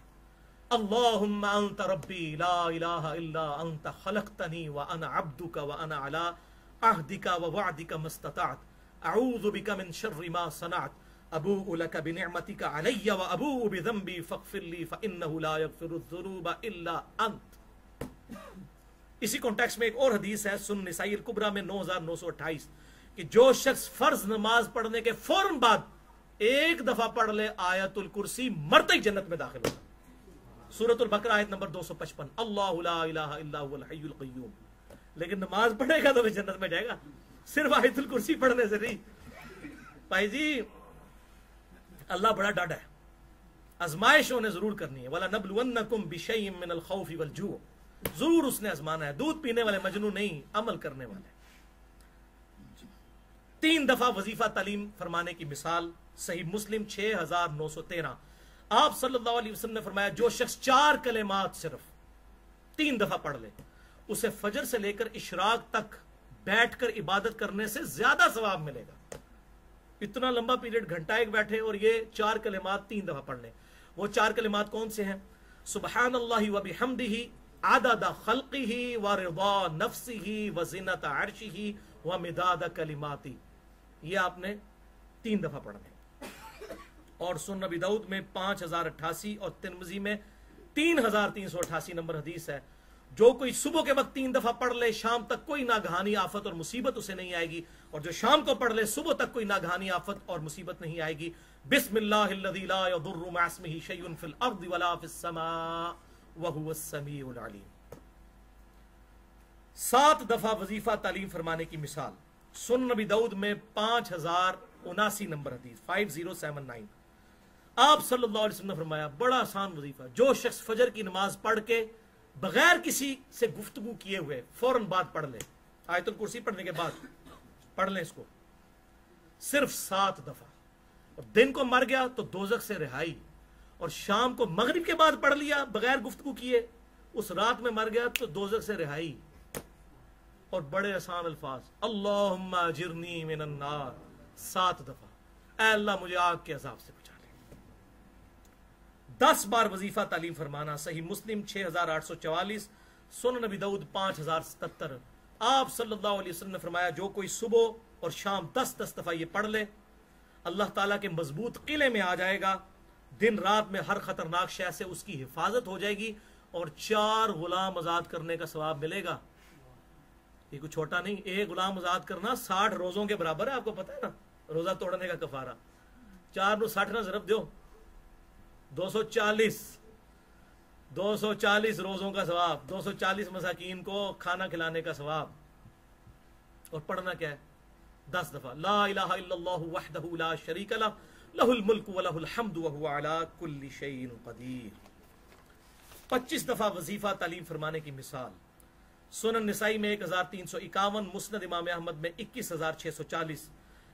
अल्लाहुम्मा अंत रब्बी ला इलाहा इल्ला अंत खलक़तनी व अना अब्दुका व अना अला अहदिका व वअदिका मस्ततअत अऊज़ु बिका मिन शर्रि मा सनअत अबूउ लका बिनिअमतिका अलय्या व अबूउ बिज़ंबी फ़ग़फ़िर ली फ़इन्नहु ला यग़फ़िरुज़्ज़ुनूबा इल्ला अंत। इसी कॉन्टेक्स्ट में एक और हदीस है सुन निसाई अल कुबरा में 9928, कि जो शख्स फर्ज नमाज पढ़ने के फौरन बाद 1 दफा पढ़ ले आयतुल कुर्सी, मरते ही जन्नत में दाखिल होगा। सूरतुल बकरा आयत नंबर 255, अल्लाहु ला इलाहा इल्ला हुवल हय्युल क़य्यूम। लेकिन नमाज पढ़ेगा तो भी जन्नत में जाएगा, सिर्फ आयतुल कुर्सी पढ़ने से नहीं। भाई जी अल्लाह बड़ा डाढ़ा है, आजमाइश उन्हें जरूर करनी है। वला नबलुवन्नकुम बिशैइन मिनल खौफि वल जू, जरूर उसने आजमाना है। दूध पीने वाले मजनू नहीं, अमल करने वाले। 3 दफा वजीफा तालीम फरमाने की मिसाल, सही मुस्लिम 6913, आप सल्लल्लाहु अलैहि वसल्लम ने फरमाया, जो शख्स 4 कलेमात सिर्फ 3 दफा पढ़ ले, उसे फजर से लेकर इशराक तक बैठकर इबादत करने से ज्यादा सवाब मिलेगा। इतना लंबा पीरियड, घंटा एक बैठे और ये 4 कलेमात 3 दफा पढ़ ले। वो 4 कलेमात कौन से हैं? सुब्हानल्लाहि व बिहम्दिही आदादा खल्किही व रिदा नफ्सिही व ज़िनत अर्शिही व मिदाद कलिमाती। ये आपने 3 दफा पढ़ना है। और सुनन नबी दाऊद में 5088 और तिरमिज़ी में 3388 नंबर हदीस है। जो कोई सुबह के वक्त 3 दफा पढ़ ले, शाम तक कोई नागहानी आफत और मुसीबत उसे नहीं आएगी, और जो शाम को पढ़ ले, सुबह तक कोई नागहानी आफत और मुसीबत नहीं आएगी। बिस्मिल्लाहिल्लज़ी ला यदुर्रु मअ इस्मिही शैउन फिल अर्दि वला फिस समा व हुवस समीउल अलीम। 7 दफा वजीफा तालीम फरमाने की मिसाल सुन्न नबी दाऊद में 5079 नंबर हदीस 5079। आप सल्लल्लाहु अलैहि वसल्लम ने फरमाया, बड़ा आसान वजीफा, जो शख्स फजर की नमाज पढ़ के बगैर किसी से गुफ्तगू किए हुए फौरन बाद पढ़ ले, आयतुल कुर्सी पढ़ने के बाद पढ़ ले इसको सिर्फ 7 दफा, और दिन को मर गया तो दोजख से रिहाई, और शाम को मगरिब के बाद पढ़ लिया बगैर गुफ्तगू किए, उस रात में मर गया तो दोजख से रिहाई। और बड़े आसान अल्फाज, अल्लाहुम्मा अजिरनी मिनन नार 7 दफा, ऐ अल्लाह मुझे आग के अजाब से बचा ले। 10 बार वजीफा तालीम फरमाना। सही मुस्लिम 6844, सुनन नबी दाऊद 5077। आप सल्लल्लाहु अलैहि वसल्लम ने फरमाया, जो कोई सुबह और शाम 10-10 दफा ये पढ़ ले, अल्लाह ताला के मजबूत किले में आ जाएगा, दिन रात में हर खतरनाक शय से उसकी हिफाजत हो जाएगी, और 4 गुलाम आजाद करने का सवाब मिलेगा। ये कुछ छोटा नहीं, एक गुलाम आजाद करना 60 रोजों के बराबर है, आपको पता है ना, रोजा तोड़ने का कफारा। 4 नु 60 ना जरब दो, 240 रोजों का सवाब, 240 मसाकीन को खाना खिलाने का सवाब। और पढ़ना क्या है? 10 दफा, ला इलाहा इल्लल्लाहु वहदहु ला शरीका लह, लहुल मुल्कु व लहुल हम्दु व हुवा अला कुल्लि शैइन कदीर। 25 दफा वजीफा तालीम फरमाने की मिसाल सुनन निसाई में 1351, मुस्नद इमाम अहमद में 21640।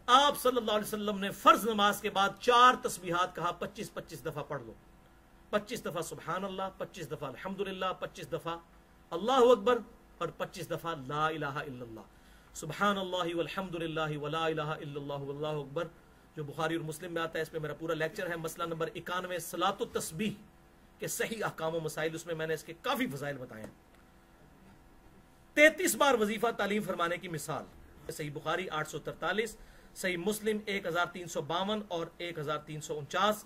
आप सल्लल्लाहु अलैहि वसल्लम ने फर्ज नमाज के बाद 4 तस्बीहात कहा, 25-25 दफा पढ़ लो। 25 दफा सुभान अल्लाह, 25 दफा अल्हम्दुलिल्लाह, 25 दफा अल्लाहु अकबर, और 25 दफा ला इलाहा इल्लल्लाह। सुभान अल्लाह वल्हम्दुलिल्लाह वला इलाहा इल्लल्लाह वल्लाहु अकबर, जो बुखारी और मुस्लिम में आता है। इस पे मेरा पूरा लेक्चर है, मसला नंबर 91, सलातो तस्बीह के सही अहकाम व मसाइल, उसमें मैंने इसके काफी फजाइल बताए हैं। 33 बार वजीफा तालीम फरमाने की मिसाल सही बुखारी 843, सही मुस्लिम 1352 और 1349।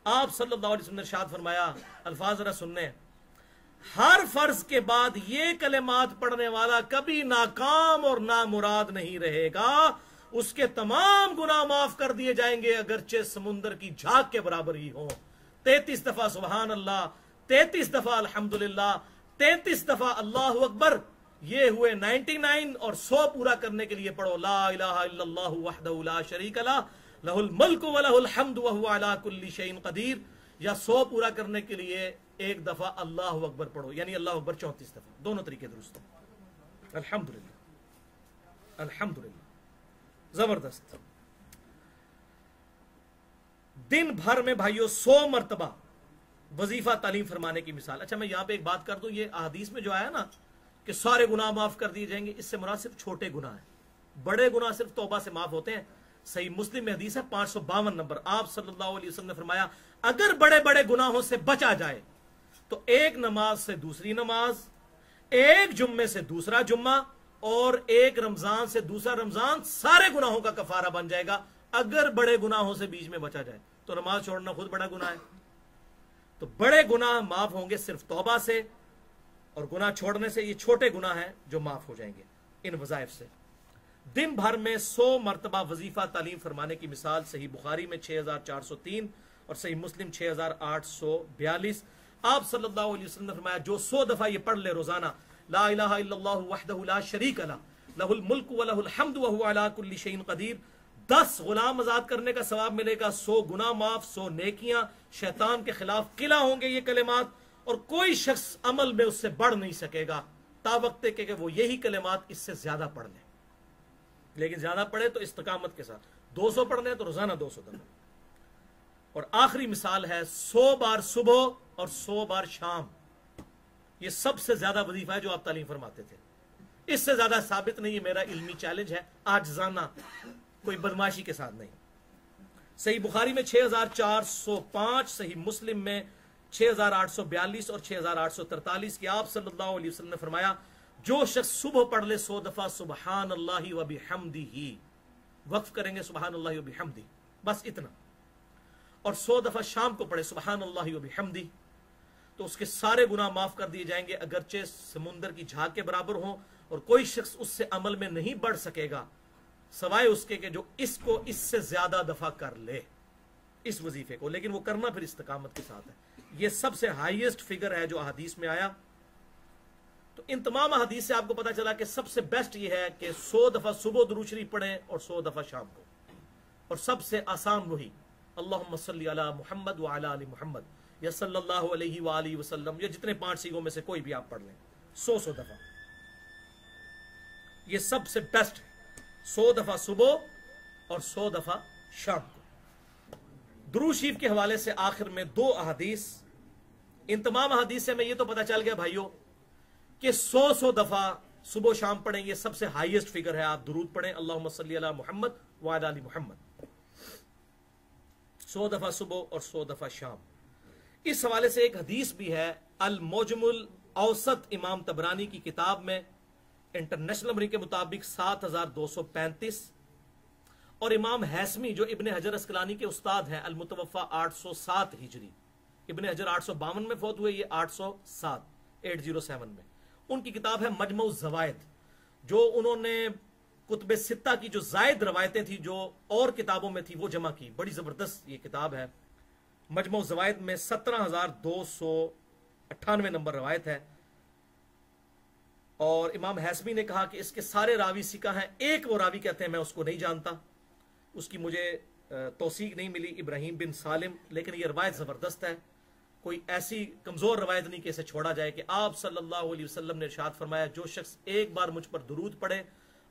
आप सल्लल्लाहु अलैहि वसल्लम ने इरशाद फरमाया, अल्फाज जरा सुनने, हर फर्ज के बाद ये कलेमात पढ़ने वाला कभी नाकाम और नामुराद नहीं रहेगा, उसके तमाम गुनाह माफ कर दिए जाएंगे, अगरचे समुंदर की झाग के बराबर ही हो। 33 दफा सुभान अल्लाह, 33 दफा अल्हम्दुलिल्लाह, 33 दफा अल्लाहु अकबर, ये हुए 99, और 100 पूरा करने के लिए पढ़ो ला इलाहा इल्लल्लाहु वहदहु ला शरीका लह, लहुल मुल्कु व लहुल हम्दु व हुवा अला कुल्लि शैइन कदीर। या 100 पूरा करने के लिए 1 दफा अल्लाहु अकबर पढ़ो, यानी अल्लाहु अकबर 34 दफा। दोनों तरीके दुरुस्त हैं। अल्हम्दुलिल्लाह, अल्हम्दुलिल्लाह, जबरदस्त। दिन भर में भाइयों 100 मरतबा वजीफा तालीम फरमाने की मिसाल। अच्छा, मैं यहां पे एक बात कर दूं, ये अहदीस में जो आया ना कि सारे गुनाह माफ कर दिए जाएंगे, इससे मुराद सिर्फ छोटे गुनाह है, बड़े गुनाह सिर्फ तौबा से माफ होते हैं। सही मुस्लिम में हदीस है 552 नंबर। आप सल्लल्लाहु अलैहि वसल्लम ने फरमाया, अगर बड़े बड़े गुनाहों से बचा जाए तो एक नमाज से दूसरी नमाज, एक जुम्मे से दूसरा जुम्मा, और एक रमजान से दूसरा रमजान सारे गुनाहों का कफारा बन जाएगा, अगर बड़े गुनाहों से बीच में बचा जाए। तो नमाज छोड़ना खुद बड़ा गुनाह है, तो बड़े गुनाह माफ होंगे सिर्फ तौबा से, और गुनाह छोड़ने से ये छोटे गुनाह हैं जो माफ हो जाएंगे इन वज़ाइफ से। दिन भर में 100 मरतबा वजीफा तालीम फरमाने की मिसाल सही बुखारी में 6403 और सही मुस्लिम 6842। आप सल्लल्लाहु अलैहि वसल्लम ने फरमाया, जो 100 दफा ये पढ़ ले रोजाना, ला इलाहा इल्लल्लाहु वहदहु ला शरीका लह, लहुल मुल्कु व लहुल हम्दु व हुवा अला कुल्लि शैइन कदीर, 10 गुलाम आजाद करने का सवाब मिलेगा, 100 गुनाह माफ, 100 नेकियां, शैतान के खिलाफ किला होंगे ये कलिमात, और कोई शख्स अमल में उससे बढ़ नहीं सकेगा तावक्ते के वो यही कलिमात इससे ज्यादा पढ़ ले। लेकिन ज्यादा पढ़े तो इस्तकामत के साथ, 200 पढ़ने तो रोजाना 200 दफा। और आखिरी मिसाल है 100 बार सुबह और 100 बार शाम। ये सबसे ज्यादा वजीफा है जो आप तालीम फरमाते थे, इससे ज्यादा साबित नहीं है। मेरा इल्मी चैलेंज है, आजजाना, कोई बदमाशी के साथ नहीं। सही बुखारी में 6405, सही मुस्लिम में 6842 और 6843 की आप सल्लल्लाहु अलैहि वसल्लम ने फरमाया, जो शख्स सुबह पढ़ ले 100 दफा सुबहान अल्लाहि व बिहम्दिही, वक्फ करेंगे सुबहान अल्लाहि व बिहम्दी, बस इतना, और 100 दफा शाम को पढ़े सुबहान अल्लाहि व बिहम्दी, तो उसके सारे गुनाह माफ कर दिए जाएंगे, अगरचे समुंदर की झाग के बराबर हों, और कोई शख्स उससे अमल में नहीं बढ़ सकेगा सवाए उसके कि जो इसको इससे ज्यादा दफा कर ले, इस वजीफे को। लेकिन वो करना फिर इस्तकामत के साथ है। ये सबसे हाईएस्ट फिगर है जो अहादीस में आया। तो इन तमाम अहादीस से आपको पता चला कि सबसे बेस्ट ये है कि 100 दफा सुबह दुरूद शरीफ पढ़ें और 100 दफा शाम को, और सबसे आसान वही अल्लाहुम्मा सल्ली अला मुहम्मद व अला आलि मुहम्मद या सल्लल्लाहु अलैहि व आलिहि वसल्लम, या जितने 5 सीगों में से कोई भी आप पढ़ लें 100 दफा। ये सबसे बेस्ट है, 100 दफा सुबह और 100 दफा शाम को। दुरूद शरीफ के हवाले से आखिर में 2 अहादीस। इन तमाम अहादीस से हमें यह तो पता चल गया भाइयों कि 100 दफा सुबह शाम पढ़ें, ये सबसे हाईएस्ट फिगर है। आप दुरूद पढ़ें अल्लाहुम्मा सल्ली अला मुहम्मद व अला आलि मुहम्मद, 100 दफा सुबह और 100 दफा शाम। इस हवाले से एक हदीस भी है अल मुजमुल औसत इमाम तबरानी की किताब में, इंटरनेशनल नंबर के मुताबिक 7235, और इमाम हैसमी जो इब्ने हजर अस्कलानी के उस्ताद हैं, अल मुतवफ़ा 807 हिजरी, इब्ने हजर 852 में फौत हुए, ये 807 में। उनकी किताब है मजमू ज़वायद, जो उन्होंने कुतुब सित्ता की जो जायद रवायतें थी जो और किताबों में थी वो जमा की। बड़ी जबरदस्त ये किताब है। मजमू ज़वायद में 17298 नंबर रवायत है। और इमाम हैसमी ने कहा कि इसके सारे रावी सिका हैं, एक वो रावी कहते हैं मैं उसको नहीं जानता, उसकी मुझे तौसीक नहीं मिली, इब्राहिम बिन सालिम, लेकिन ये रवायत जबरदस्त है। कोई ऐसी कमजोर रवायत नहीं कि इसे छोड़ा जाए कि आप सल्लल्लाहु अलैहि वसल्लम ने इरशाद फरमाया जो शख्स एक बार मुझ पर दुरूद पढ़े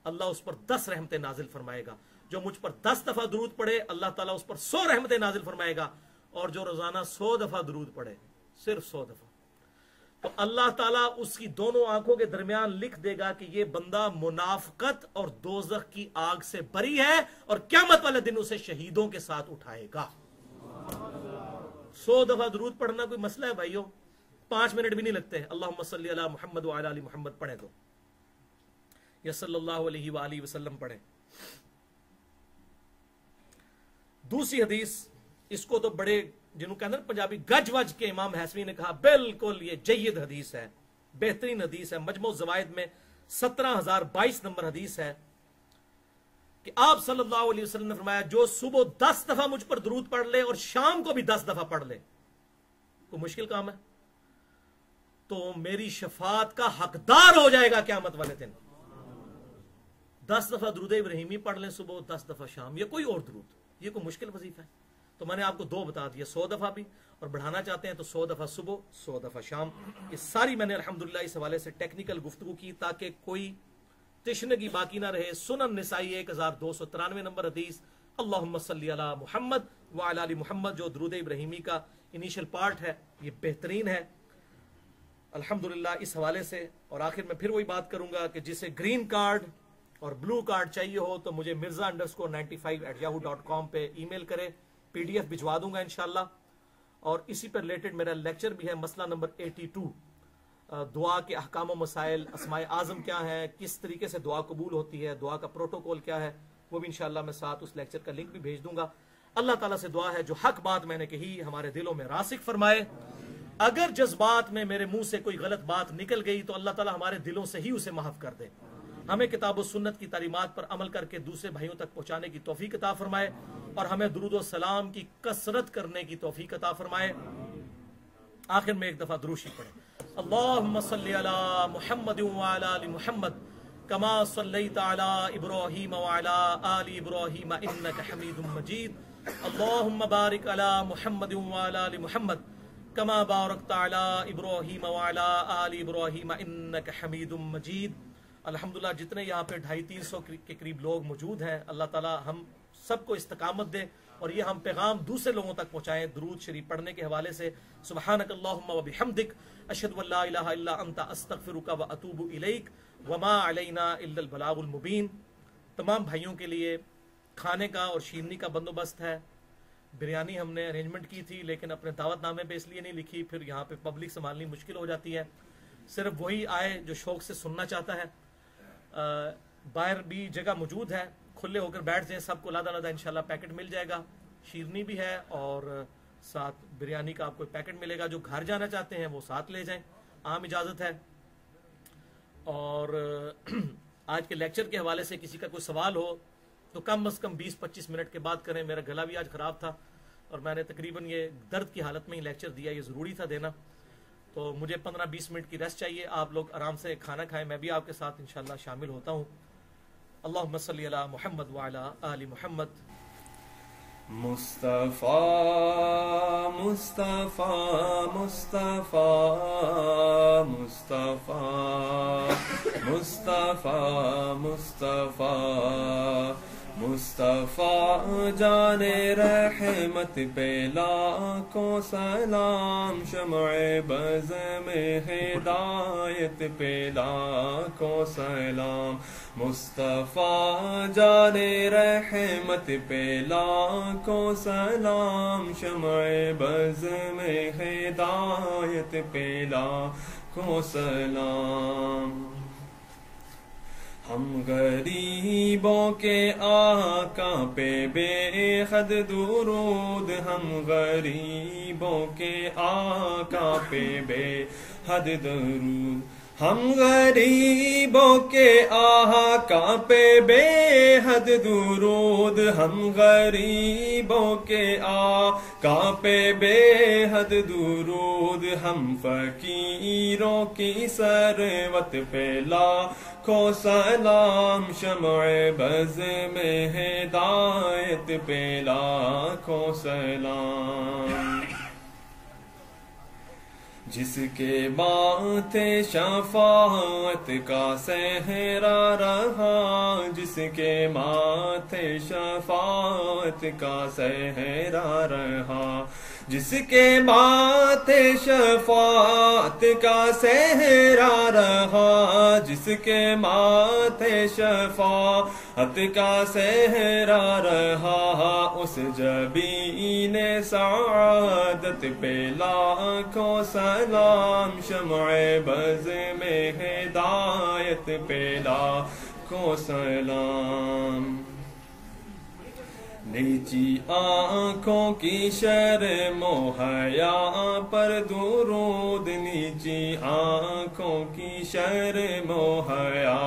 अल्लाह उस पर 10 रहमतें नाजिल फरमाएगा, जो मुझ पर 10 दफा दुरूद पढ़े अल्लाह ताला उस पर 100 रहमतें नाजिल फरमाएगा, और जो रोजाना 100 दफा दुरूद पढ़े, सिर्फ 100 दफा, तो अल्लाह ताला उसकी दोनों आंखों के दरमियान लिख देगा कि यह बंदा मुनाफकत और दोजख की आग से बरी है, और क़यामत वाले दिन उसे शहीदों के साथ उठाएगा। 100 दफा दुरूद पढ़ना कोई मसला है भाइयों? 5 मिनट भी नहीं लगते। अल्लाहुम्मा सल्ली अला मुहम्मद व अला आलि मुहम्मद पढ़े तो, या सल्लल्लाहु अलैहि व आलिहि वसल्लम पढ़े। दूसरी हदीस, इसको तो बड़े जिन्होंने कहते हैं पंजाबी गज वज के इमाम हैसमी ने कहा बिल्कुल ये जय्यद हदीस है, बेहतरीन हदीस है। मजमू ज़वायद में 17022 नंबर हदीस है कि आप सल्लल्लाहु अलैहि वसल्लम ने फरमाया जो सुबह 10 दफा मुझ पर दुरूद पढ़ ले और शाम को भी 10 दफा पढ़ ले, कोई मुश्किल काम है, तो मेरी शफात का हकदार हो जाएगा क़यामत वाले दिन। 10 दफा दुरूद इब्राहिमी पढ़ लें सुबह, 10 दफा शाम, या कोई और दुरूद, ये कोई मुश्किल वजीफा है? तो मैंने आपको 2 बता दिया, 100 दफा भी, और बढ़ाना चाहते हैं तो 100 दफा सुबह, 100 दफा शाम। ये सारी मैंने अल्हम्दुलिल्लाह इस हवाले से टेक्निकल गुफ्तगू की ताकि कोई तिश्नगी बाकी ना रहे। सुनन निसाई 1293 नंबर हदीस, अल्लाहुम्मा सल्ली अला मुहम्मद व अला आलि मुहम्मद, जो दुरूद इब्राहिमी का इनिशियल पार्ट है, ये बेहतरीन है अल्हम्दुलिल्लाह इस हवाले से। और आखिर में फिर वही बात करूंगा कि जिसे ग्रीन कार्ड और ब्लू कार्ड चाहिए हो तो मुझे mirza_95@yahoo.com पे ईमेल करे, PDF भिजवा दूंगा इंशाल्लाह। और इसी पर रिलेटेड मेरा लेक्चर भी है, मसला नंबर 82, दुआ के अहकाम व मसाइल, अस्माए आज़म क्या है, किस तरीके से दुआ कबूल होती है, दुआ का प्रोटोकॉल क्या है, वो भी इंशाल्लाह मैं साथ उस लेक्चर का लिंक भी भेज दूंगा। अल्लाह ताला से दुआ है जो हक बात मैंने कही हमारे दिलों में रासिक फरमाए। अगर जज्बात में मेरे मुंह से कोई गलत बात निकल गई तो अल्लाह ताला हमारे दिलों से ही उसे माफ कर दे। हमें किताब और सुन्नत की तालीमात पर अमल करके दूसरे भाइयों तक पहुंचाने की तौफीक अता फरमाए, और हमें दुरूद और सलाम की कसरत करने की तौफीक अता फरमाए। आखिर में एक दफा दुरूद शरीफ पढ़ें, अल्लाहुम्मा सल्ली अला मुहम्मद व अला आलि मुहम्मद कमा सल्लैता अला इब्राहीम व अला आलि इब्राहीम इन्नका हमीदुम मजीद, अल्लाहुम्मा बारिक अला मुहम्मद व अला आलि मुहम्मद कमा बारकता अला इब्राहीम व अला आलि इब्राहीम इन्नका हमीदुम मजीद। अल्हम्दुलिल्लाह जितने यहाँ पे 250-300 के करीब लोग मौजूद हैं, अल्लाह ताला हम सबको इस्तकामत दे और ये हम पैगाम दूसरे लोगों तक पहुँचाएं दुरूद शरीफ पढ़ने के हवाले से। सुब्हानकल्लाहुम्मा व बिहम्दिक अशहदु अल्ला इलाहा इल्ला अंता अस्तगफिरुका व अतूबु इलैक व मा अलैना इल्लल बलागुल मुबीन। तमाम भाइयों के लिए खाने का और शीरनी का बंदोबस्त है। बिरयानी हमने अरेंजमेंट की थी लेकिन अपने दावतनामे पे इसलिए नहीं लिखी, फिर यहाँ पे पब्लिक संभालनी मुश्किल हो जाती है। सिर्फ वही आए जो शौक से सुनना चाहता है। बाहर भी जगह मौजूद है, खुले होकर बैठ जाएं, सबको लादा लादा इंशाल्लाह पैकेट मिल जाएगा। शीरनी भी है और साथ बिरयानी का आपको पैकेट मिलेगा। जो घर जाना चाहते हैं वो साथ ले जाएं, आम इजाज़त है। और आज के लेक्चर के हवाले से किसी का कोई सवाल हो तो कम से कम 20-25 मिनट के बाद करें। मेरा गला भी आज ख़राब था और मैंने तकरीबन ये दर्द की हालत में ही लेक्चर दिया, ये ज़रूरी था देना। तो मुझे 15-20 मिनट की रेस्ट चाहिए। आप लोग आराम से खाना खाएं, मैं भी आपके साथ इंशाल्लाह शामिल होता हूँ। अल्लाहुम्मा सल्ली अला मुहम्मद व अला आलि मुहम्मद। मुस्तफा मुस्तफा मुस्तफा मुस्तफा मुस्तफा मुस्तफा मुस्तफा जाने रहमत पे लाखों सलाम, शम्अ बज़ में हिदायत पे लाखों सलाम। मुस्तफा जाने रहमत पे लाखों सलाम, शम्अ बज़ में हिदायत पे लाखों सलाम। हम गरीबों के आका पे बेहद दुरूद, हम गरीबों के आका पे बेहद दुरूद, हम गरीबों के आका पे बेहद दुरूद, हम गरीबों के आका पे बेहद दुरूद। हम फकीरों की सरवत पे लाखों सलाम, शम्अ बज़ में हिदायत पे लाखों सलाम। जिसके माथे शफाअत का सहरा रहा, जिसके माथे शफाअत का सहरा रहा, जिसके माथे शफाअत का सहरा रहा, जिसके माथे शफाअत का सहरा रहा, उस जबीने सआदत पे लाखों सलाम, शम्अ बज़ में हिदायत पे लाखों सलाम। नीची आँखों की शर्मो हया पर दुरूद, नीची आँखों की शर्मो हया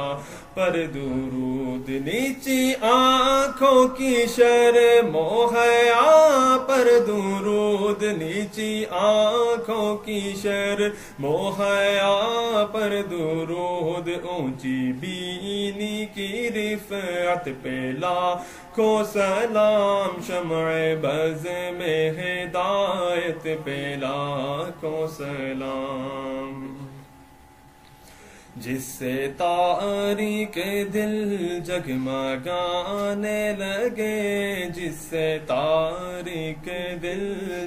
पर दुरूद, नीची आँखों की शर्मो हया पर दुरूद, नीची आँखों की शर्मो हया पर दुरूद। ऊंची बीनी की रिफ़अत पे लाखों सलाम, शम्अ बज़ में हिदायत पे लाखों सलाम। जिससे तारीक दिल जगमगाने लगे, जिससे तारीक दिल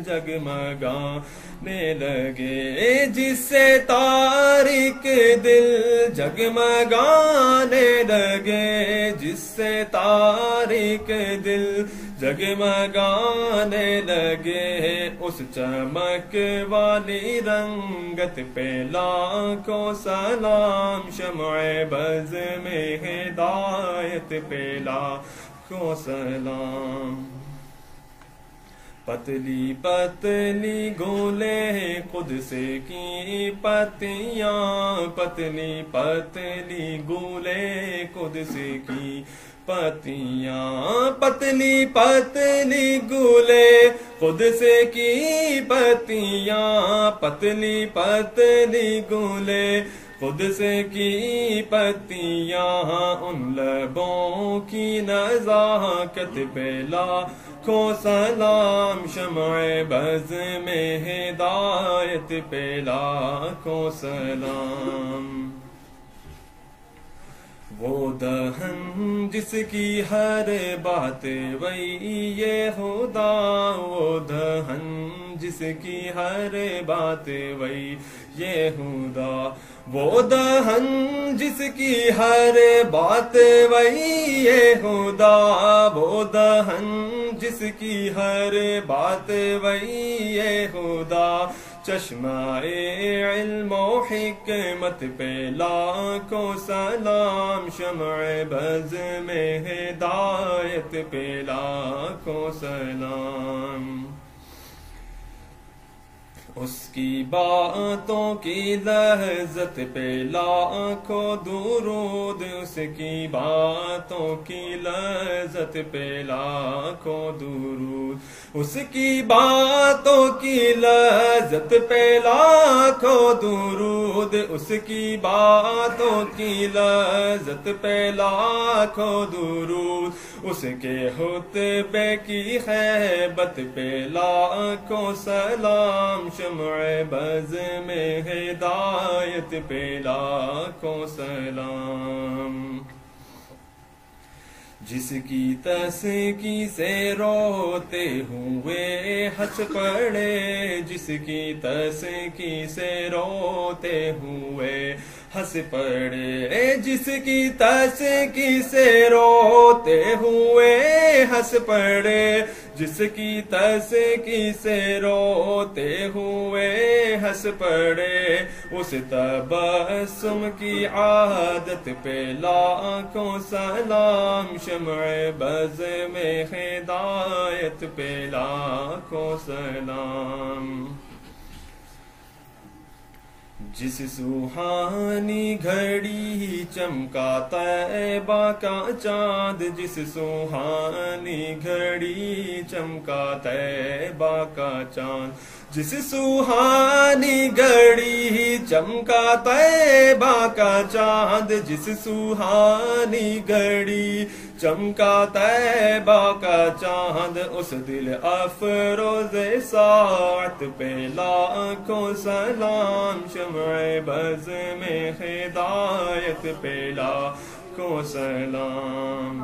जगमगाने लगे, जिससे तारीक दिल जगमगाने लगे, जिससे तारीक दिल जगमगाने लगे, उस चमक वाली रंगत पे लाखों सलाम, शम्अ बज़ में हिदायत पे लाखों सलाम। पतली पतली गोले कुद्स की पत्तियां, पतली पतली गोले कुद्स की पत्तियां, पतली पतली गुले कुद्स की पत्तियां, पतली पतली गुले कुद्स की पत्तियां, उन लबों की नज़ाकत पे लाखों सलाम, शम्अ बज़ में हिदायत पे लाखों सलाम। वो दहन जिसकी हर बात वही ये खुदा, वो दहन जिसकी हर बात वही ये खुदा, वो दहन जिसकी हर बात वही ये खुदा, वो दहन जिसकी हर बात वही ये खुदा। चश्मा-ए इल्म व हिकमत पे लाखों सलाम, शम्अ बज़ में हिदायत पे लाखों सलाम। उसकी बातों की लहज़त पे लाखों दुरूद, उसकी बातों की लहज़त पे लाखों दुरूद, उसकी बातों की लहज़त पे लाखों दुरूद, उसकी बातों की लहज़त पे लाखों दुरूद, उसके खुतबे की खैबत पे लाखों सलाम, शम्अ बज़ में हिदायत पे लाखों सलाम। जिसकी तस्की से रोते हुए हंस पड़े, जिसकी तस्की से रोते हुए हंस पड़े, जिसकी तस्की से रोते हुए हंस पड़े, जिसकी तस्की से रोते हुए हंस पड़े, उस तबस्सुम की आदत पे लाखों सलाम, शम्अ बज़ में हिदायत पे लाखों सलाम। जिस सुहानी घड़ी चमका तैबा का चांद, जिस सुहानी घड़ी चमका तैबा का चांद, जिस सुहानी घड़ी चमका तैबा का चांद, जिस सुहानी घड़ी चमका तैबा का चांद, उस दिल अफरोज़े साअत पे लाखों सलाम, शम्अ बज़ में हिदायत पे लाखों सलाम।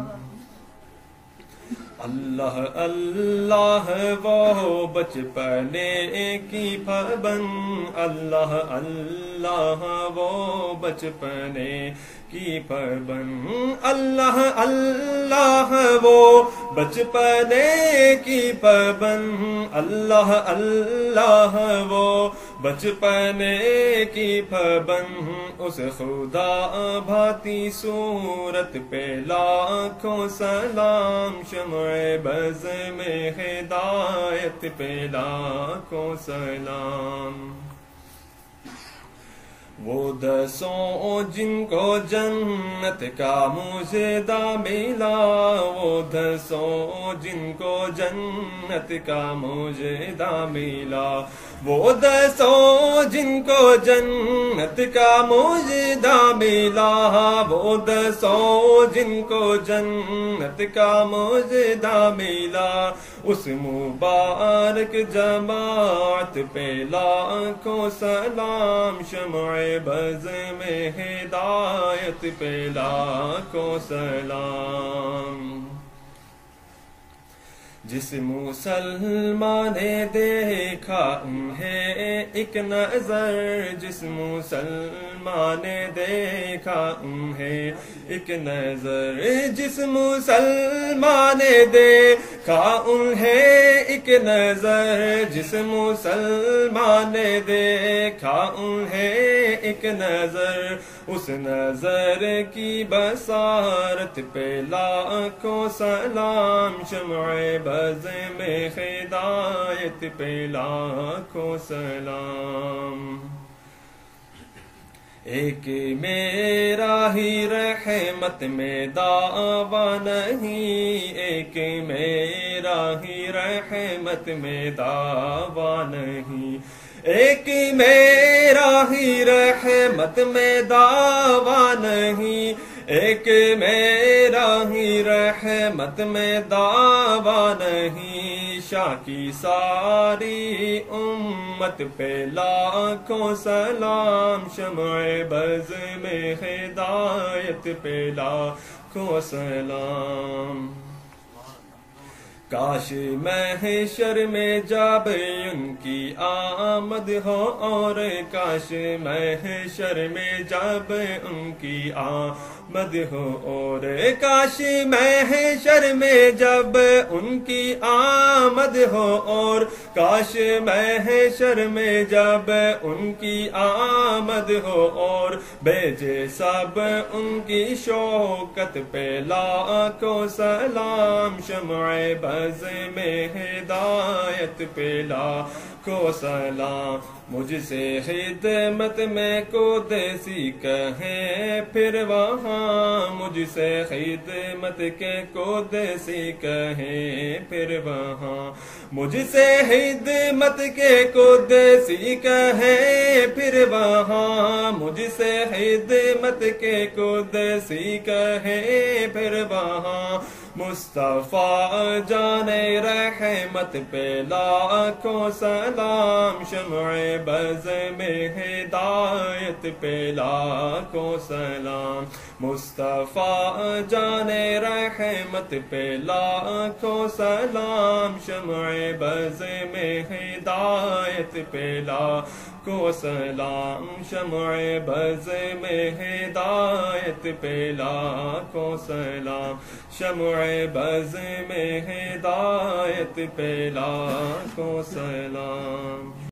अल्लाह अल्लाह वो बचपने की पाबंद, अल्लाह अल्लाह वो बचपने की पाबंद, अल्लाह अल्लाह वो बचपने की पाबंद, अल्लाह अल्लाह वो बचपने की पाबंद, उस खुदा भाती सूरत पे लाखों सलाम, शम्अ बज़ में हिदायत पे लाखों सलाम। वो दसों जिनको जन्नत का मुजदा मिला, वो दसों जिनको जन्नत का मुजदा मिला, वो दसों जिनको जन्नत का मुजदा मिला, वो दसों जिनको जन्नत का मुजदा मिला, उस मुबारक जमात पे लाखों सलाम, शम्अ बज़ में हिदायत पे लाखों सलाम। जिस मुसलमान ने देखा उन्हें एक नजर, जिस मुसलमान ने देखा उन्हें एक नजर, जिस मुसलमान ने देखा उन्हें एक नजर, जिस मुसलमान ने देखा उन्हें एक नजर, उस नजर की बसारत पे लाखों सलाम, शम्अ बज़ में हिदायत पे लाखों सलाम। एक मेरा ही रहमत में दावा नहीं, एक मेरा ही रहमत में दावा नहीं, एक मेरा ही रहमत में दावा नहीं, एक मेरा ही रहमत में दावा नहीं, शाह की सारी उम्मत पे लाखों सलाम, शम्अ बज़ में हिदायत पे लाखों सलाम। काश महशर में जब उनकी आमद हो, और काश महशर में जब उनकी आमद हो, और काश महशर में जब उनकी आमद हो, और काश महशर में जब उनकी आमद हो, और भेजे सब उनकी शौकत पे लाखों सलाम, शम्अ बज़ में हिदायत पे लाखों सलाम। मुझसे खिदमत में को देसी कहें फिर वहाँ, मुझसे खिदमत के को देसी कहें फिर वहाँ, मुझसे खिदमत के को देसी कहें फिर वहाँ, मुझसे खिदमत के को देसी कहें फिर वहाँ। मुस्तफा जाने रहमत पे लाखों सलाम, शम्अ बज़ में हिदायत पे लाखों सलाम। मुस्तफा जाने रहमत पे लाखों सलाम, शम्अ बज़ में हिदायत पे लाखों सलाम, शम्अ बज़ में हिदायत पे लाखों सलाम, शम्अ बज़ में हिदायत पे लाखों सलाम।